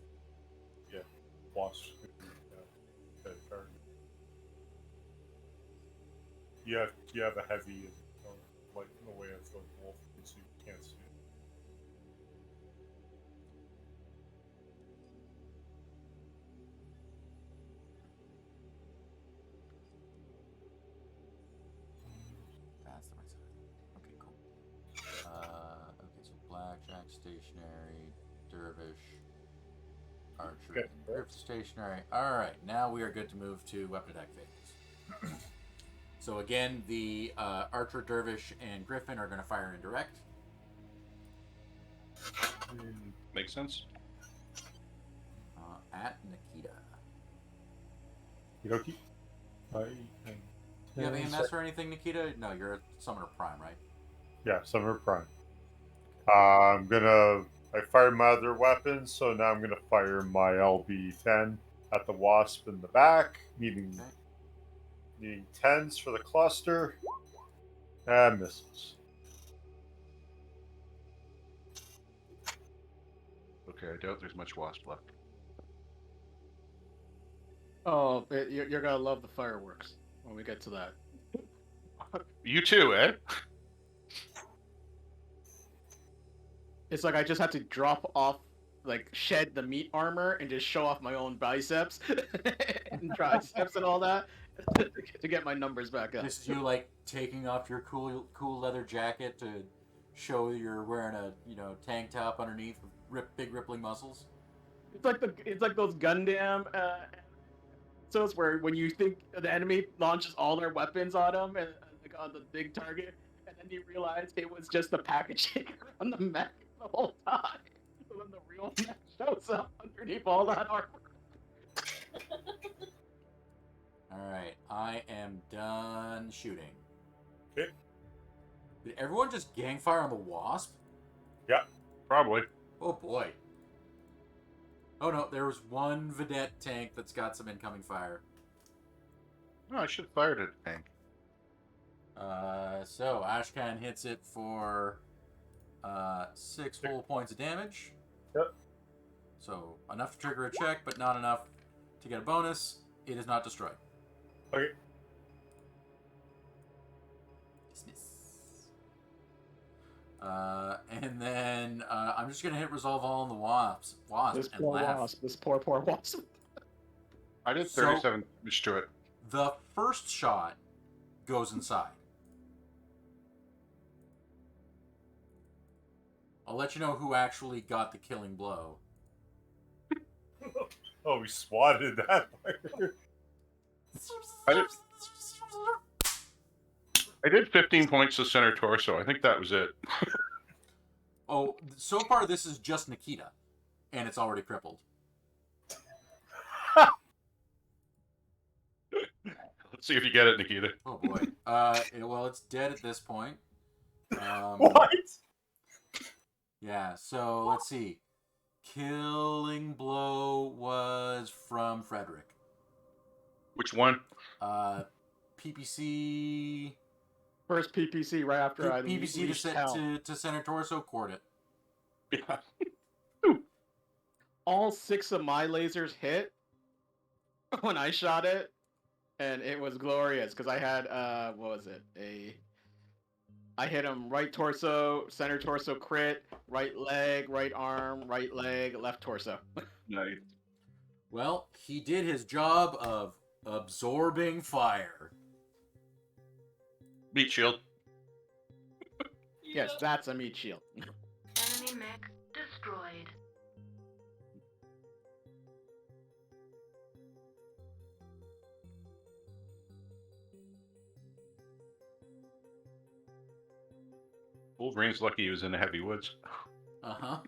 S4: wasp. That card. You have a heavy, like in the way of the wolf, so you can't see it.
S1: That's the right side. Okay, cool. Okay, so blackjack, stationary, dervish, archer,
S4: Okay.
S1: and griff stationary. Alright, now we are good to move to weapon attack phases. So again, the archer, dervish, and griffin are going to fire indirect.
S6: Makes sense.
S1: At Nikita.
S4: Yoki?
S1: Do you have AMS or anything, Nikita? No, you're a summoner prime, right?
S4: Yeah, Summer Prime. I fired my other weapons, so now I'm gonna fire my LB-10 at the wasp in the back, needing 10s for the cluster, and misses.
S6: Okay, I doubt there's much wasp left.
S3: Oh, you're gonna love the fireworks when we get to that.
S6: You too, eh?
S3: It's like I just have to drop off, like shed the meat armor and just show off my own biceps and triceps and all that to get my numbers back up.
S1: This is you like taking off your cool leather jacket to show you're wearing a tank top underneath with big rippling muscles.
S3: It's like those Gundam episodes where when you think the enemy launches all their weapons on them and like on the big target, and then you realize it was just the packaging on the mech the whole time. So then the real mech shows up underneath all that armor.
S1: Alright, I am done shooting.
S4: Okay.
S1: Did everyone just gang fire on the Wasp?
S6: Probably.
S1: Oh boy. Oh no, there was one Vedette tank that's got some incoming fire.
S6: No, I should have fired at the tank.
S1: So Ashcan hits it for 6 full points of damage.
S4: Yep.
S1: So enough to trigger a check, but not enough to get a bonus. It is not destroyed.
S4: Okay.
S1: Dismiss. And then I'm just gonna hit resolve all on the wasp
S3: This
S1: and
S3: poor
S1: laugh.
S3: wasp. This poor wasp.
S6: I did
S1: So-
S6: 37 damage to it.
S1: The first shot goes inside. I'll let you know who actually got the killing blow.
S4: Oh, we swatted that.
S6: I did 15 points to center torso. I think that was it.
S1: Oh, so far this is just Nikita, and it's already crippled.
S6: Let's see if you get it, Nikita.
S1: Oh boy. Well, it's dead at this point.
S4: What?
S1: Yeah. So let's see. Killing blow was from Frederick.
S6: Which one?
S1: PPC.
S3: First PPC right after I
S1: PPC
S3: leashed hell.
S1: to center torso, cord it.
S6: Yeah.
S3: All 6 of my lasers hit when I shot it, and it was glorious because I had what was it? I hit him right torso, center torso crit, right leg, right arm, right leg, left torso.
S6: Nice.
S1: Well, he did his job of absorbing fire.
S6: Meat shield.
S3: Yes, that's a meat shield.
S8: Enemy mech destroyed.
S6: Wolverine's lucky he was in the heavy woods.
S1: Uh-huh.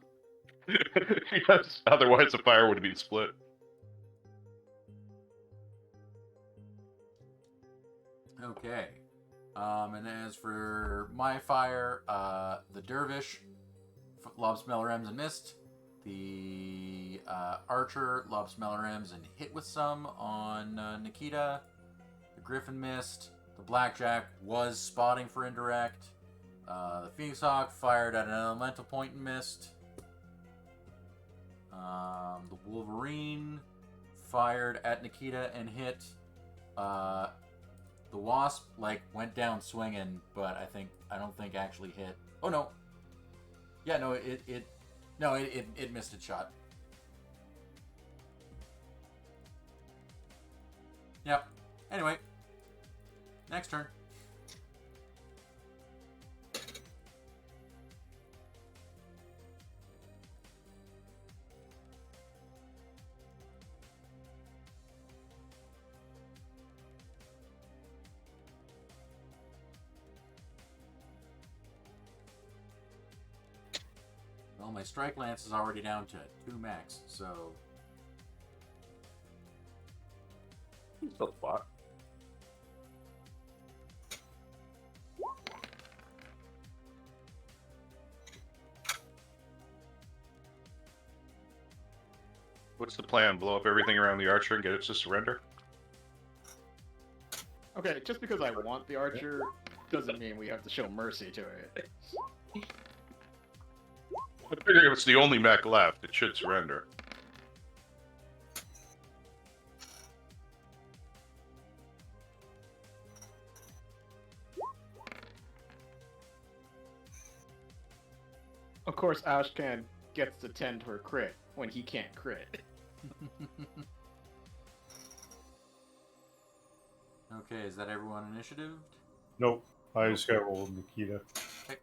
S6: Yes, otherwise the fire would have been split.
S1: Okay. And as for my fire, the Dervish lobs Melorims and missed. The Archer lobs Melorims and hit with some on Nikita. The Griffin missed. The Blackjack was spotting for indirect. The Phoenix Hawk fired at an elemental point and missed. The Wolverine fired at Nikita and hit. The Wasp went down swinging, but I don't think actually hit. Oh no. Yeah, no, it missed its shot. Yep. Anyway, next turn. Well, my strike lance is already down to 2 max, so
S6: Still spot. What's the plan? Blow up everything around the archer and get it to surrender?
S3: Okay, just because I want the archer doesn't mean we have to show mercy to it.
S6: I figure if it's the only mech left, it should surrender.
S3: Of course, Ashcan gets to tend her crit when he can't crit.
S1: Okay, is that everyone initiative?
S4: Nope. I just got rolled Nikita.
S1: Okay.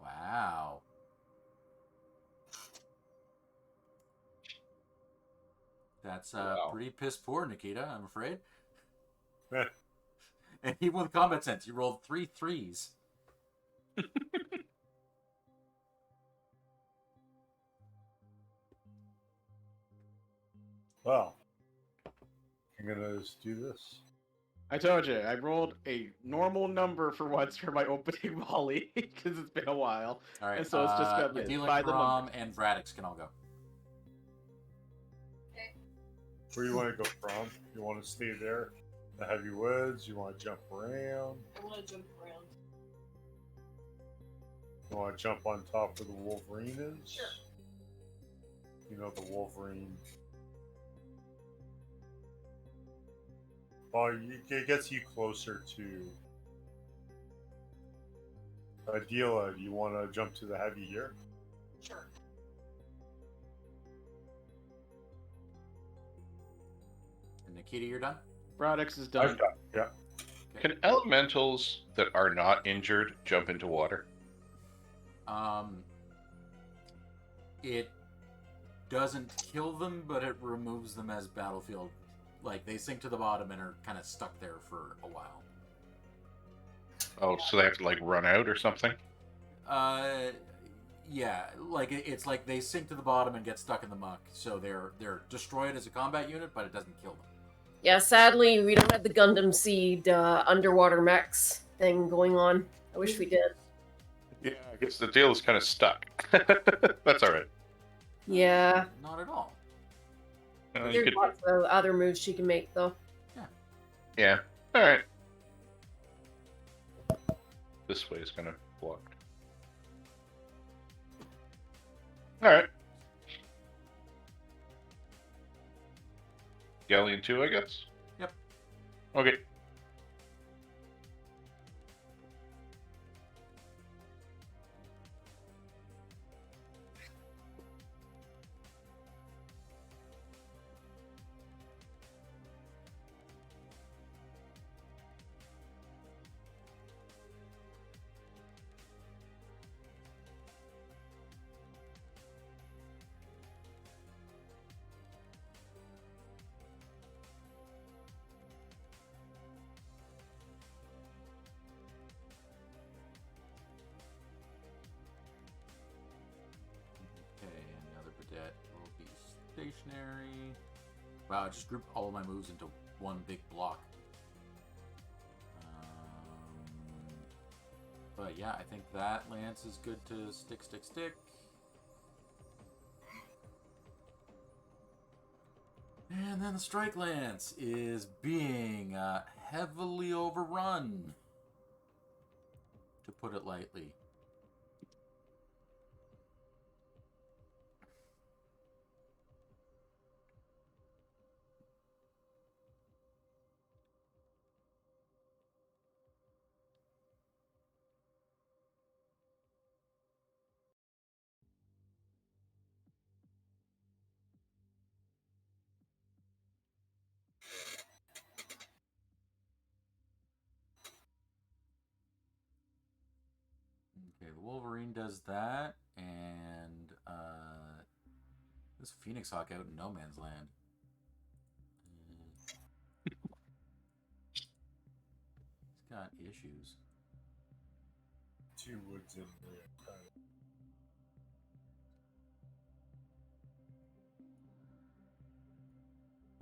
S1: Wow. That's
S6: Wow.
S1: pretty piss poor, Nikita, I'm afraid.
S4: Eh,
S1: And even with combat sense, you rolled 3 3s.
S4: well, I'm gonna just do this.
S3: I told you, I rolled a normal number for once for my opening volley because it's been a while.
S1: All right,
S3: And so it's just gonna be
S1: Adela,
S3: by the
S1: Karam,
S3: numbers.
S1: and Braddox can all go.
S4: Where you want to go from? You want to stay there? The heavy woods? You want to jump around?
S5: I want to jump around.
S4: You want to jump on top where the Wolverine is?
S5: Sure.
S4: You know the Wolverine. Well, it gets you closer to Adela. Do you want to jump to the heavy here?
S5: Sure.
S1: And Nikita, you're done?
S3: Braddox is
S4: I've
S3: done.
S4: done. Yeah.
S6: Can elementals that are not injured jump into water?
S1: It doesn't kill them, but it removes them as battlefield. Like, they sink to the bottom and are kind of stuck there for a while.
S6: Oh, so they have to like run out or something?
S1: Yeah, like it's like they sink to the bottom and get stuck in the muck, so they're destroyed as a combat unit, but it doesn't kill them.
S5: Yeah, sadly, we don't have the Gundam Seed underwater mechs thing going on. I wish we did.
S6: Yeah, I guess the deal is kind of stuck. That's all right.
S5: Yeah.
S1: Not at all.
S6: You
S5: There's
S6: could,
S5: lots of other moves she can make, though.
S6: yeah. All right. This way is kind of blocked. All right. Galleon 2, I guess?
S1: Yep.
S6: Okay.
S1: Okay, and the other cadet will be stationary. Wow, I just grouped all of my moves into one big block. But yeah, I think that lance is good to stick. And then the strike lance is being heavily overrun, to put it lightly. Okay, the Wolverine does that, and this Phoenix Hawk out in no man's land. He's got issues.
S4: Two woods in there.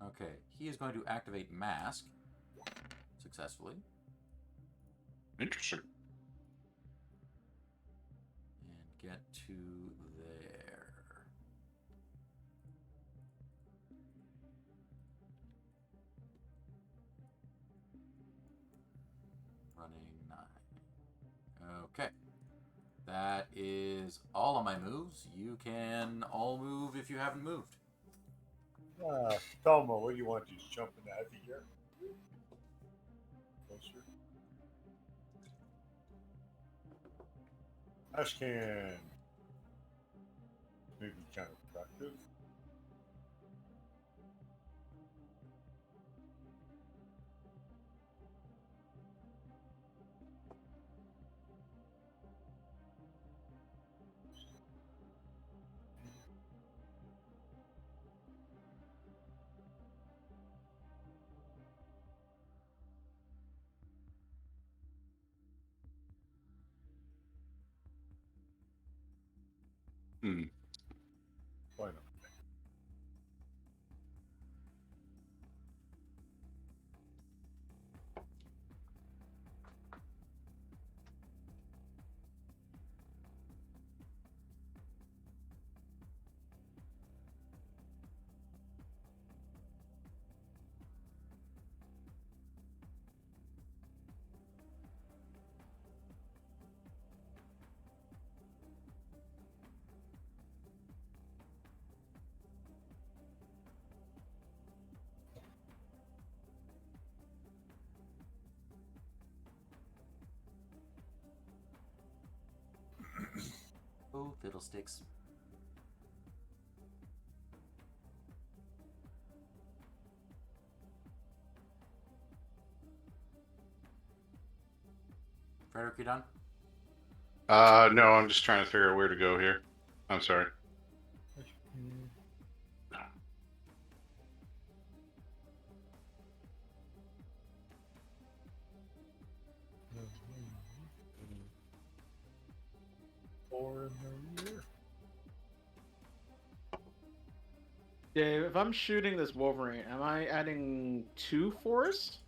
S1: Okay, he is going to activate Mask successfully.
S6: Interesting.
S1: And get to there. Running 9. Okay. That is all of my moves. You can all move if you haven't moved.
S4: Thelma, what do you want to do? Just jump in the heavy here? Closer. Ashcan. Maybe counterproductive.
S6: Hmm.
S4: Why not?
S1: Oh, fiddlesticks. Frederick, you done?
S6: No, I'm just trying to figure out where to go here. I'm sorry.
S4: Four in the rear.
S3: Dave, if I'm shooting this Wolverine, am I adding 2 forests?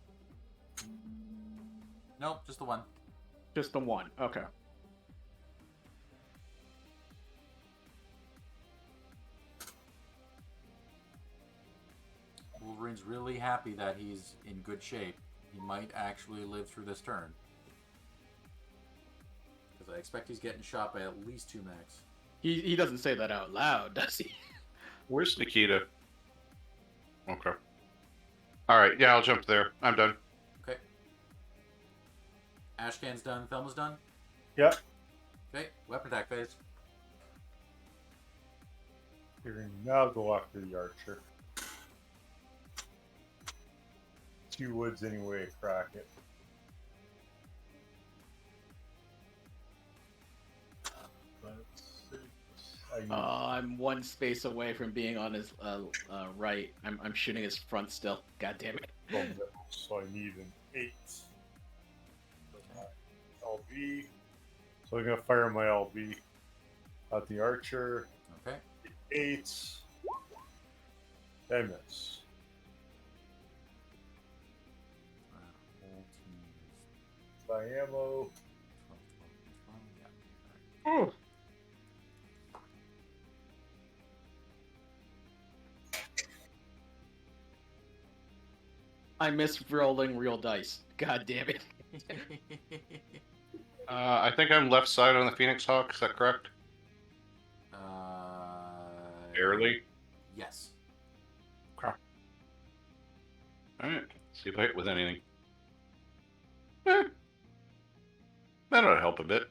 S1: Nope, just the one.
S3: Just the 1. Okay.
S1: Wolverine's really happy that he's in good shape. He might actually live through this turn. Because I expect he's getting shot by at least 2 mechs.
S3: He doesn't say that out loud, does he?
S6: Where's Nikita? Okay. All right. Yeah, I'll jump there. I'm done.
S1: Okay. Ashcan's done. Thelma's done?
S4: Yep.
S1: Okay, weapon attack phase.
S4: You're gonna now go after the archer. 2 woods anyway, crack it.
S3: I'm 1 space away from being on his right. I'm shooting his front still. God damn it.
S4: So I need an 8 for my LB. So I'm gonna fire my LB at the archer.
S1: Okay.
S4: 8. I miss.
S1: Whole team is
S4: By ammo.
S1: 12, 12, 12. Yeah.
S3: Oh. I miss rolling real dice. God damn it.
S6: I think I'm left side on the Phoenix Hawk. Is that correct? Barely.
S1: Yes.
S6: Okay. All right. See if I hit with anything. That ought to help a bit.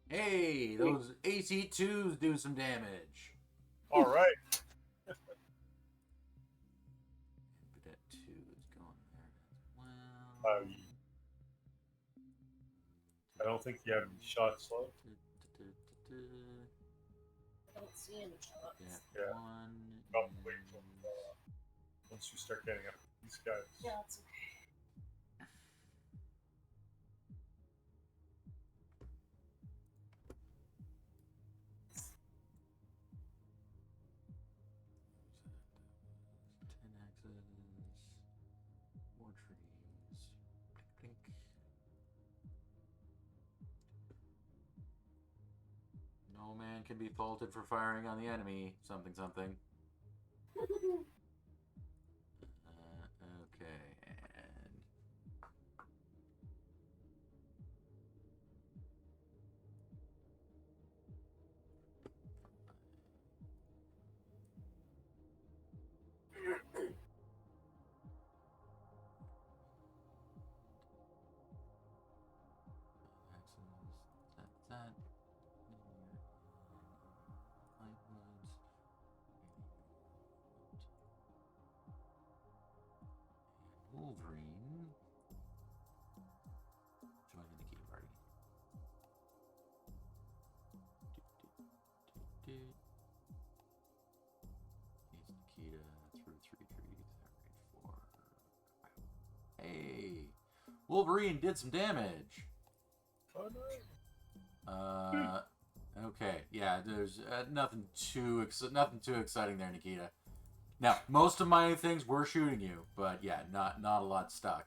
S1: Hey, those AC2s do some damage.
S4: All right.
S1: But that 2 is going there as well.
S4: I don't think you have any shots left.
S5: I don't see any shots.
S4: Yeah.
S1: 1.
S4: Don't wait till once you start getting up these guys.
S5: Yeah, it's okay.
S1: More trees. Blink, blink. No man can be faulted for firing on the enemy. Something, something. Okay, and that. Wolverine. Joining the key party. He's Nikita through 3 trees. Hey, Wolverine did some damage.
S4: Oh,
S1: Okay, yeah. There's nothing too exciting there, Nikita. Now, most of my things were shooting you, but yeah, not a lot stuck.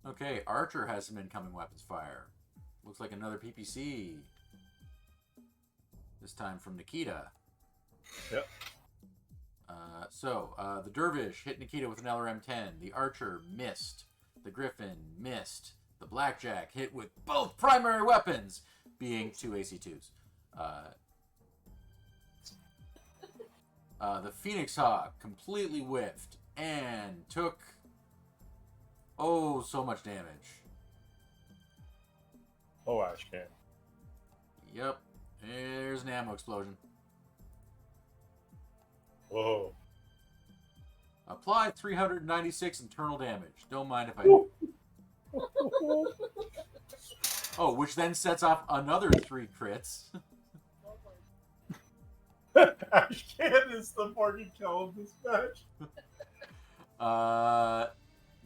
S1: Okay, Archer has some incoming weapons fire. Looks like another PPC. This time from Nikita.
S4: Yep.
S1: The Dervish hit Nikita with an LRM-10. The Archer missed. The Griffin missed. The Blackjack hit with both primary weapons, being 2 AC2s. The Phoenix Hawk completely whiffed and took so much damage.
S4: Oh, Ashcan.
S1: Yep. There's an ammo explosion.
S4: Whoa.
S1: Apply 396 internal damage. Don't mind if I do. Which then sets off another 3 crits.
S4: Ashcan is the party kill of this match.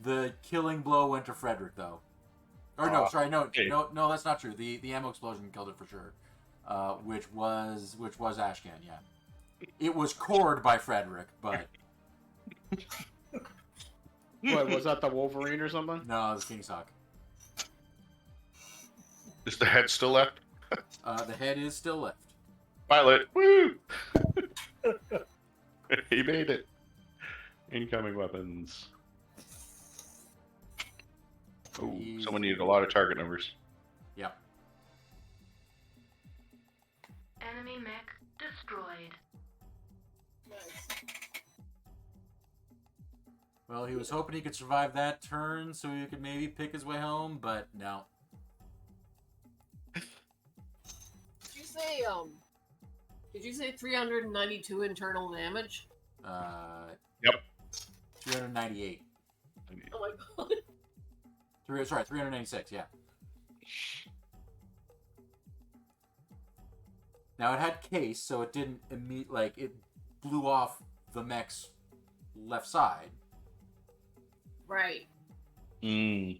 S1: The killing blow went to Frederick, though. Or no, sorry, no, that's not true. The ammo explosion killed it for sure. Which was Ashcan, yeah. It was cored by Frederick, but
S3: What, was that the Wolverine or something?
S1: no, it was Phoenix Hawk.
S6: Is the head still left?
S1: The head is still left.
S6: Pilot, woo! He made it. Incoming weapons. Oh, someone needed a lot of target numbers.
S1: Yep.
S8: Enemy mech destroyed.
S1: Well, he was hoping he could survive that turn so he could maybe pick his way home, but no.
S5: Did you say 392 internal damage?
S6: Yep.
S1: 398.
S5: Oh my god.
S1: 396, yeah. Now it had case, so it didn't it blew off the mech's left side.
S5: Right.
S6: Mm.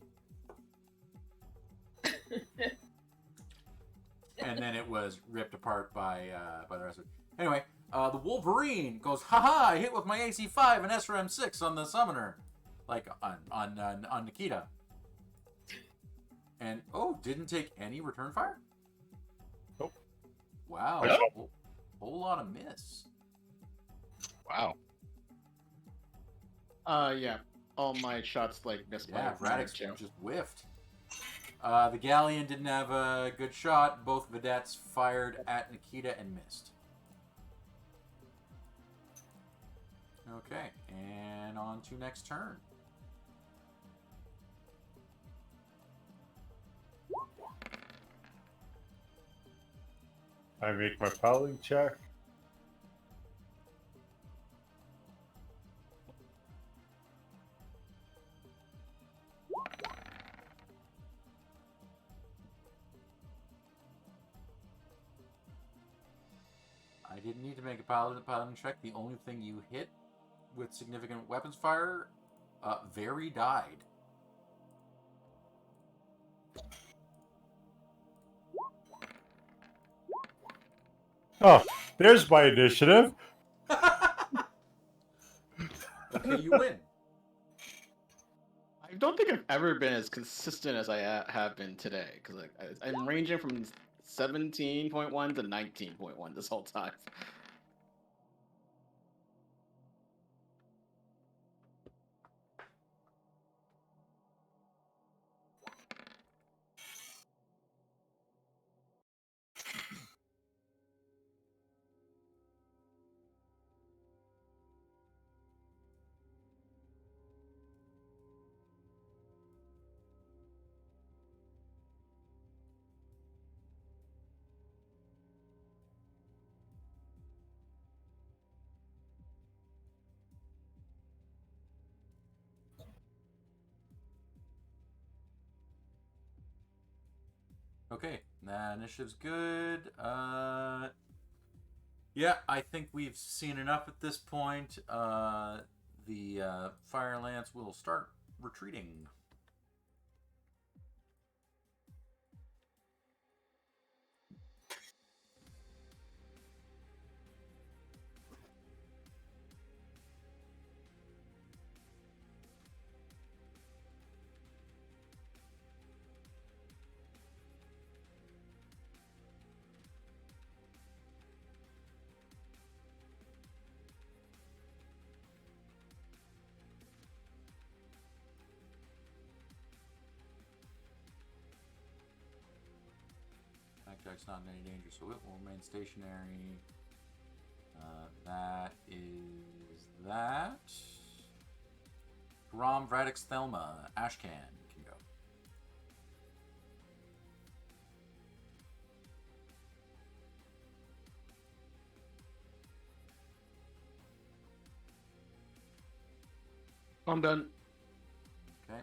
S1: And then it was ripped apart by the rest of it. Anyway, the Wolverine goes, haha, I hit with my AC5 and SRM6 on the summoner. Like, on Nikita. And, didn't take any return fire?
S4: Nope.
S1: Wow.
S4: Nope.
S1: Whole lot of miss.
S6: Wow.
S3: Yeah. All my shots missed by
S1: Radix just whiffed. The Galleon didn't have a good shot. Both vedettes fired at Nikita and missed. Okay, and on to next turn.
S4: I make my piloting check.
S1: I didn't need to make a piloting check. The only thing you hit with significant weapons fire, Very died.
S4: Oh, there's my initiative.
S1: Okay, you win.
S3: I don't think I've ever been as consistent as I have been today, because I'm ranging from 17.1 to 19.1 this whole time.
S1: Okay, that initiative's good. Yeah, I think we've seen enough at this point. The Fire Lance will start retreating. Backjack's not in any danger, so it will remain stationary. That is that. Rom, Vradix, Thelma, Ashcan can go.
S3: I'm done.
S1: Okay.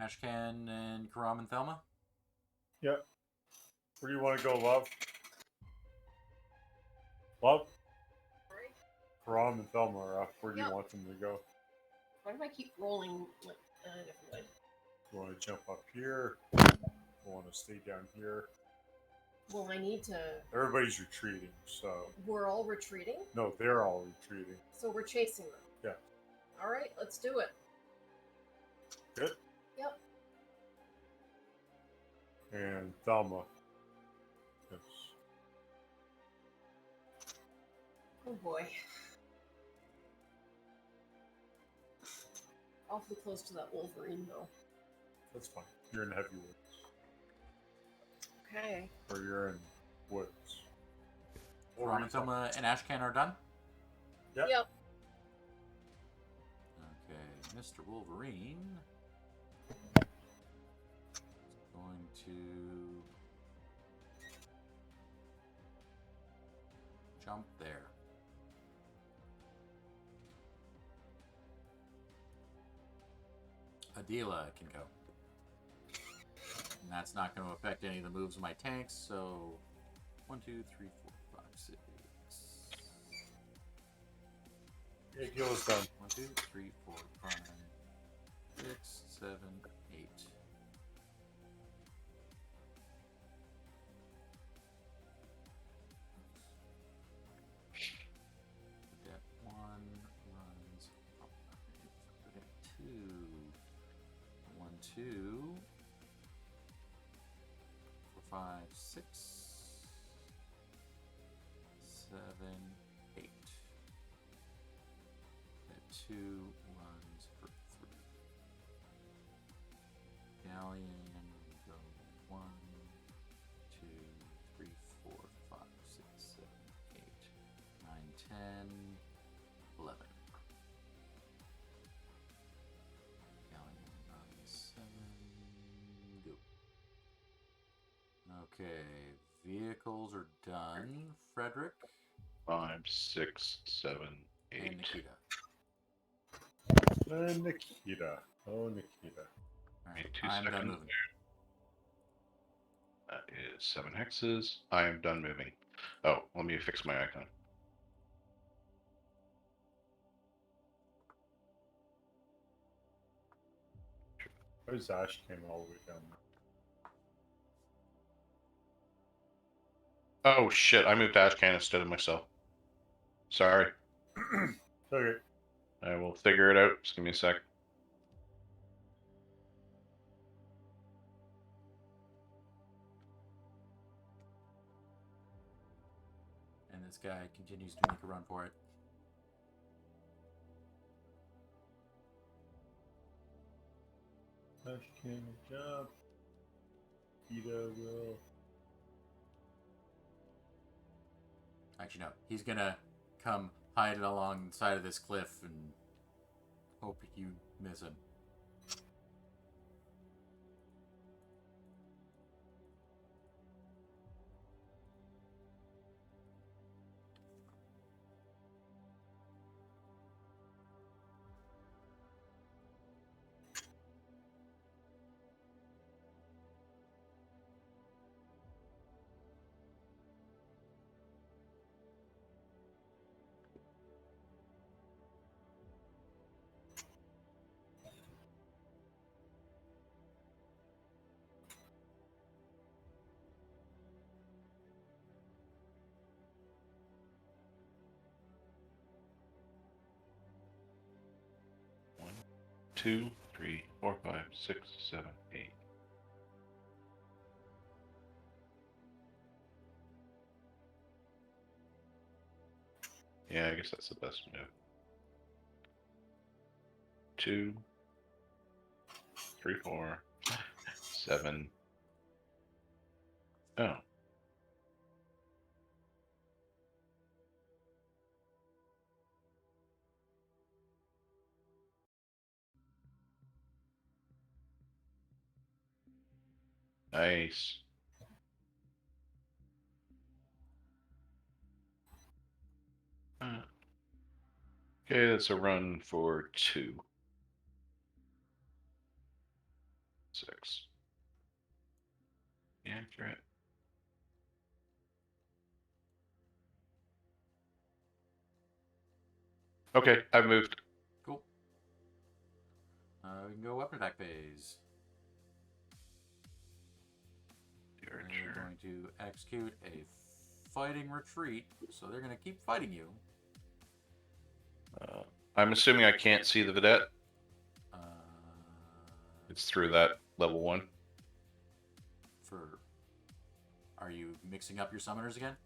S1: Ashcan and Karam and Thelma.
S4: Yep. Where do you want to go, Love? Love? Karam and Thelma are up. Where do you
S5: Yep.
S4: want them to go?
S5: Why do I keep rolling like different way?
S4: You want to jump up here? You want to stay down here?
S5: Well, I need to.
S4: Everybody's retreating, so...
S5: We're all retreating,
S4: No, they're all retreating.
S5: so we're chasing them.
S4: Yeah.
S5: All right, let's do it.
S4: Good?
S5: Yep.
S4: And Thelma. Yes.
S5: Oh boy. Awfully close to that Wolverine, though.
S4: That's fine. You're in heavy woods.
S5: Okay.
S4: Or you're in woods.
S1: Karam and Thelma and Ashcan are done.
S4: Yep.
S5: Yep.
S1: Okay, Mr. Wolverine is going to jump there. Adila can go. And that's not going to affect any of the moves of my tanks, so 1, 2, 3, 4, 5, 6.
S4: Yeah, Gil's done.
S1: 1, 2, 3, 4, 5, 6, 7, 8. Cadet 1 runs. Cadet 2. 1, 2. 4, 5, 6. 7, 8. Cadet 2 runs for 3. Galleon go 1, 2, 3, 4, 5, 6, 7, 8, 9, 10, 11. Galleon runs 7. Go. Okay, vehicles are done. Frederick
S6: 5, 6, 7, 8.
S1: and Nikita.
S4: Nikita. Oh, Nikita.
S1: All
S6: Wait
S1: right,
S6: 2
S1: I'm done
S6: seconds.
S1: moving.
S6: That is 7 hexes. I am done moving. Oh, let me fix my icon.
S4: Where's Ash came all the way down there?
S6: Oh shit! I moved Ashcan instead of myself. Sorry.
S4: Okay.
S6: I will figure it out. Just give me a sec.
S1: And this guy continues to make a run for it.
S4: Ash can jump. Nikita will.
S1: Actually, no. He's gonna come hide along the side of this cliff and hope you miss him.
S6: One, 2, 3, 4, 5, 6, 7, 8. Yeah, I guess that's the best move. 2, 3, 4, 7. Oh. Nice. Okay, that's a run for 2. 6. Accurate. Okay, I've moved.
S1: Cool. We can go weapon attack phase.
S6: The
S1: They're
S6: archer.
S1: going to execute a fighting retreat, so they're going to keep fighting you.
S6: I'm assuming I can't see the vedette.
S1: Uh,
S6: It's through that level 1.
S1: Are you mixing up your summoners again?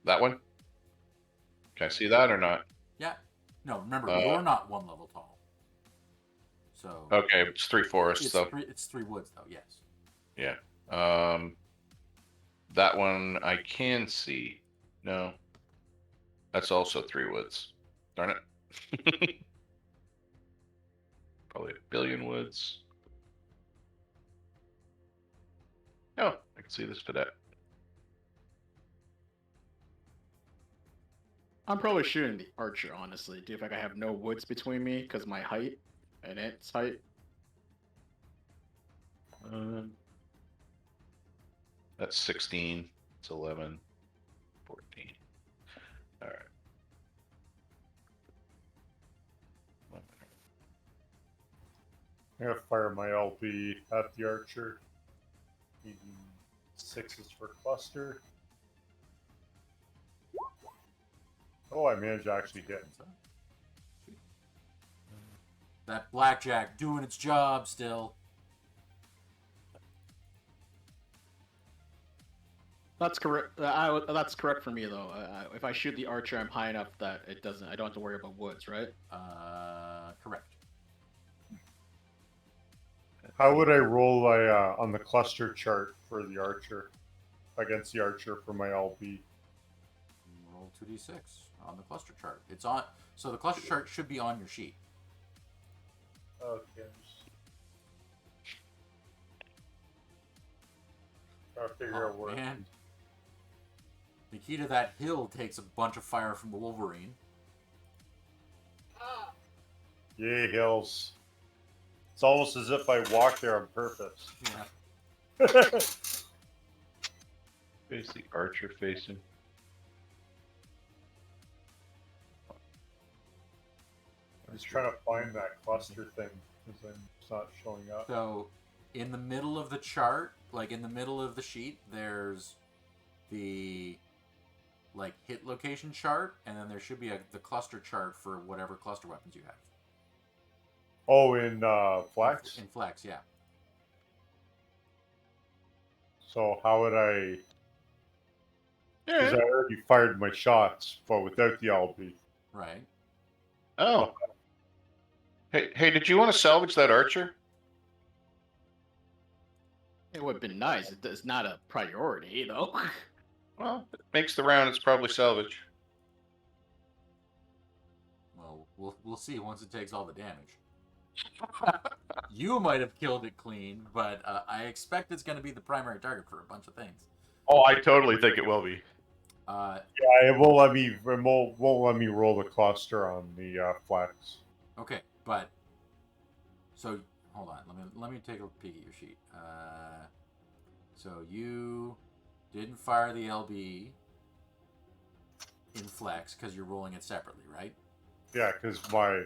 S6: That one? Can I see that or not?
S1: Yeah. No, remember,
S6: Uh,
S1: you're not 1 level tall. So
S6: Okay, it's 3 forests though.
S1: It's 3 woods though, yes.
S6: Yeah. That one I can see. No. That's also 3 woods. Darn it. Probably 1,000,000,000 woods. Oh, I can see this vedette.
S3: I'm probably shooting the archer, honestly. Do you think I have no woods between me because my height and its height?
S6: That's 16. It's 11. 14. All right.
S4: I'm gonna fire my LB at the archer. Needing 6s for cluster. Oh, I managed to actually hit.
S1: That blackjack doing its job still.
S3: That's correct. That's correct for me though. If I shoot the archer, I'm high enough that it doesn't. I don't have to worry about woods, right?
S1: Correct.
S4: How would I roll on the cluster chart for the archer against the archer for my LB?
S1: Roll 2d6 on the cluster chart. It's on. So the cluster chart should be on your sheet.
S4: Okay. Trying to figure out where.
S1: Man. The key to that hill takes a bunch of fire from the Wolverine.
S4: Yay, hills. It's almost as if I walked there on purpose.
S1: Yeah.
S6: Face the archer facing.
S4: I'm just trying to find that cluster thing because it's not showing up.
S1: So, in the middle of the chart, like in the middle of the sheet, there's the hit location chart, and then there should be the cluster chart for whatever cluster weapons you have.
S4: Oh, in Flex?
S1: In Flex, yeah.
S4: So how would I... Because I already fired my shots, but without the LB.
S1: Right.
S6: Oh. Hey, did you want to salvage that archer?
S3: It would have been nice. It's not a priority though.
S6: Well, it makes the round. It's probably salvage.
S1: Well, we'll see once it takes all the damage. You might have killed it clean, but I expect it's going to be the primary target for a bunch of things.
S6: Oh, I totally think it will be.
S4: Yeah, it won't let me. Won't let me roll the cluster on the flex.
S1: Okay, but so hold on. Let me take a peek at your sheet. So you didn't fire the LB in flex because you're rolling it separately, right?
S4: Yeah, because my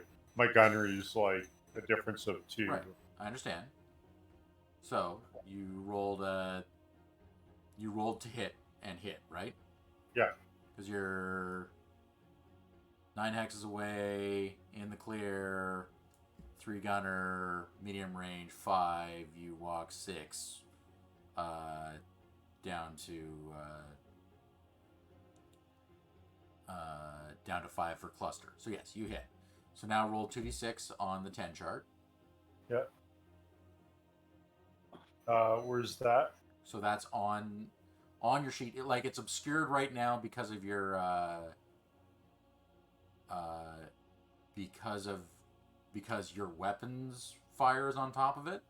S4: gunnery is like a difference of 2.
S1: Right. I understand. So you rolled to hit and hit, right?
S4: Yeah.
S1: Because you're 9 hexes away, in the clear, 3 gunner, medium range, 5. You walk 6, down to 5 for cluster. So yes, you hit. So now roll 2d6 on the 10 chart.
S4: Yeah. Where's that?
S1: So that's on your sheet. It's obscured right now because of your because your weapons fire is on top of it.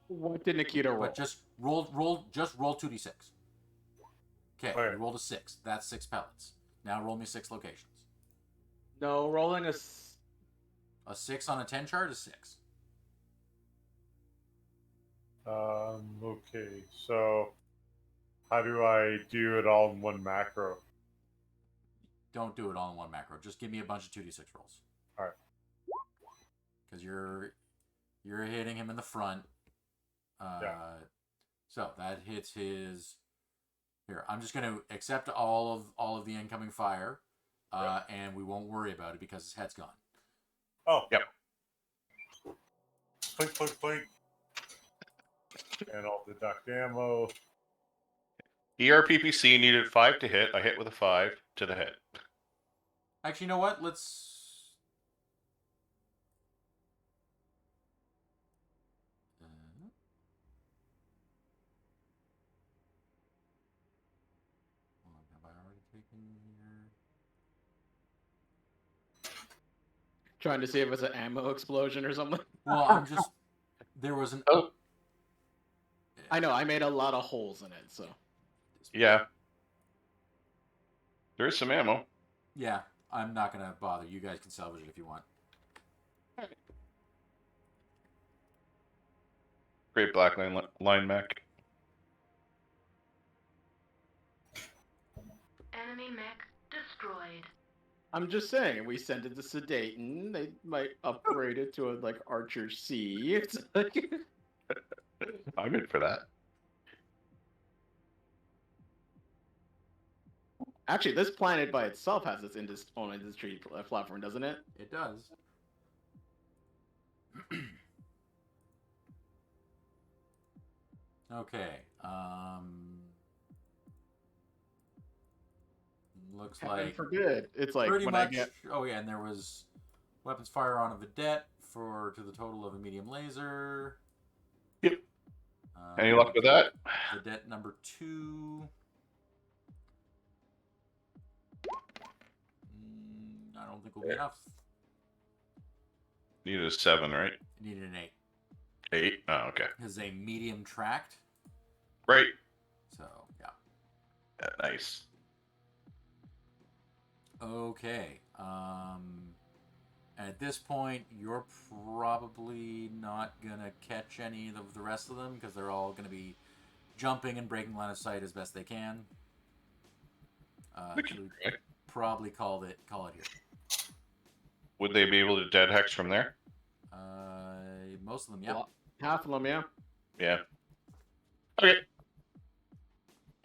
S3: What did Nikita roll?
S1: But just roll 2d6. Okay,
S4: Okay.
S1: you rolled a 6. That's 6 pellets. Now roll me 6 locations.
S3: No, rolling a.
S1: A 6 on a 10 chart is 6.
S4: Okay, so how do I do it all in one macro?
S1: Don't do it all in one macro. Just give me a bunch of 2d6 rolls.
S4: All right.
S1: Because you're hitting him in the front.
S4: Yeah.
S1: So that hits his. Here, I'm just going to accept all of the incoming fire, and we won't worry about it because his head's gone.
S4: Oh.
S6: Yep.
S4: Plink, plink, plink. And I'll deduct ammo.
S6: ERPPC needed 5 to hit. I hit with a 5 to the head.
S1: Actually, you know what? Let's. Have I already taken your?
S3: Trying to see if it's an ammo explosion or something.
S1: Well, I'm just. There was an.
S6: Oh.
S3: I know, I made a lot of holes in it, so.
S6: Yeah. There is some ammo.
S1: Yeah, I'm not going to bother. You guys can salvage it if you want.
S6: Great black line mech.
S8: Enemy mech destroyed.
S3: I'm just saying, we sent it to Sedaten, they might upgrade it to a, Archer C. It's like...
S6: I'm in for that.
S3: Actually, this planet by itself has its own industry platform, doesn't it?
S1: It does. Okay. Looks
S3: Heaven
S1: like
S3: forbid. It's like
S1: pretty
S3: when
S1: much.
S3: I get...
S1: Oh yeah, and there was weapons fire on a vedette to the total of a medium laser.
S6: Yep. Any luck with that?
S1: Vedette number 2. I don't think will be enough.
S6: Needed a 7, right?
S1: Needed an 8.
S6: 8? Oh, okay.
S1: This is a medium tracked.
S6: Right.
S1: So yeah.
S6: Nice.
S1: Okay. At this point, you're probably not gonna catch any of the rest of them because they're all gonna be jumping and breaking line of sight as best they can. So probably call it here.
S6: Would they be able to dead hex from there?
S1: Most of them, yeah.
S3: Well, half of them, yeah.
S6: Yeah. Okay.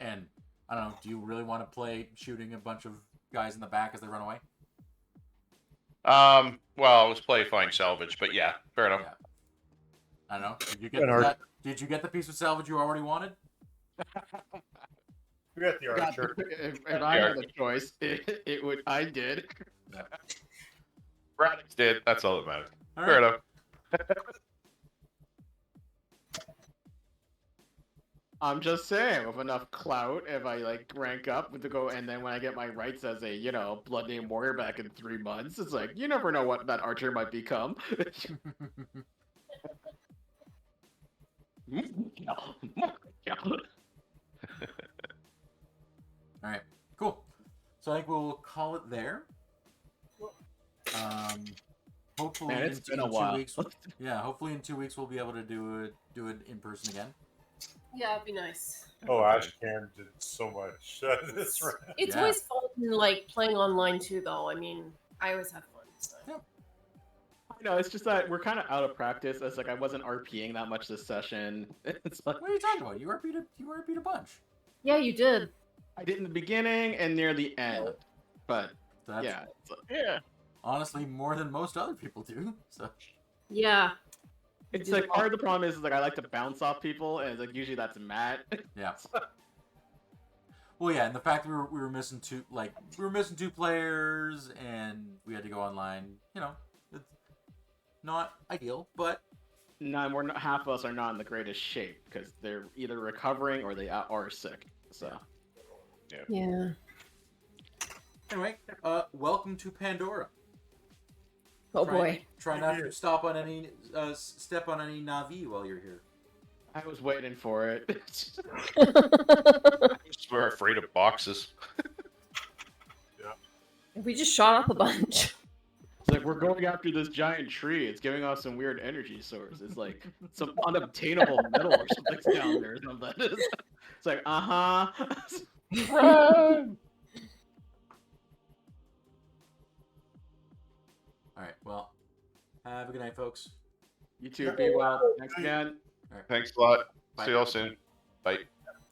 S1: And I don't know. Do you really want to play shooting a bunch of guys in the back as they run away?
S6: Well, it was play find salvage, but yeah, fair enough.
S1: Yeah. I don't know. Did you get the piece of salvage you already wanted?
S4: We got the archer.
S3: If I had a choice, it would. I did.
S1: Yeah.
S6: Radix did. That's all that matters.
S1: All
S6: Fair
S1: right.
S6: enough.
S3: I'm just saying, with enough clout, if I like rank up to go, and then when I get my rights as a blood name warrior back in 3 months, it's like you never know what that archer might become.
S1: All right, cool. So I think we'll call it there. Hopefully,
S3: Man, it's been a
S1: in
S3: while.
S1: 2 weeks. Yeah, hopefully in 2 weeks we'll be able to do it in person again.
S5: Yeah, it'd be nice.
S4: Oh, Ashcan did so much this round.
S5: It's
S1: Yeah.
S5: always fun, like playing online too, though. I mean, I always have fun. So.
S1: Yeah.
S3: I know, it's just that we're kind of out of practice. It's like I wasn't RPing that much this session. It's like
S1: What are you talking about? You RP'd a bunch.
S5: Yeah, you did.
S3: I did in the beginning and near the end, but
S1: That's
S3: yeah, it's like,
S1: honestly more than most other people do. So
S5: Yeah.
S3: it's like part of the problem is like I like to bounce off people, and it's like usually that's Matt.
S1: yeah. Well, yeah, and the fact that we were missing two players and we had to go online, it's not ideal, but
S3: No, half of us are not in the greatest shape because they're either recovering or they are sick. So
S5: Yeah.
S1: anyway, welcome to Pandora.
S5: Oh boy.
S1: Try not to step on any Navi while you're here.
S3: I was waiting for it.
S6: We're afraid of boxes.
S5: We just shot up a bunch.
S3: It's like we're going after this giant tree. It's giving off some weird energy source. It's like some unobtainable metal or something's down there or something. It's like,
S4: Run!
S1: All right, well, have a good night, folks.
S3: You too, be well. Thanks again.
S6: Thanks a lot.
S1: Bye.
S6: See y'all soon. Bye.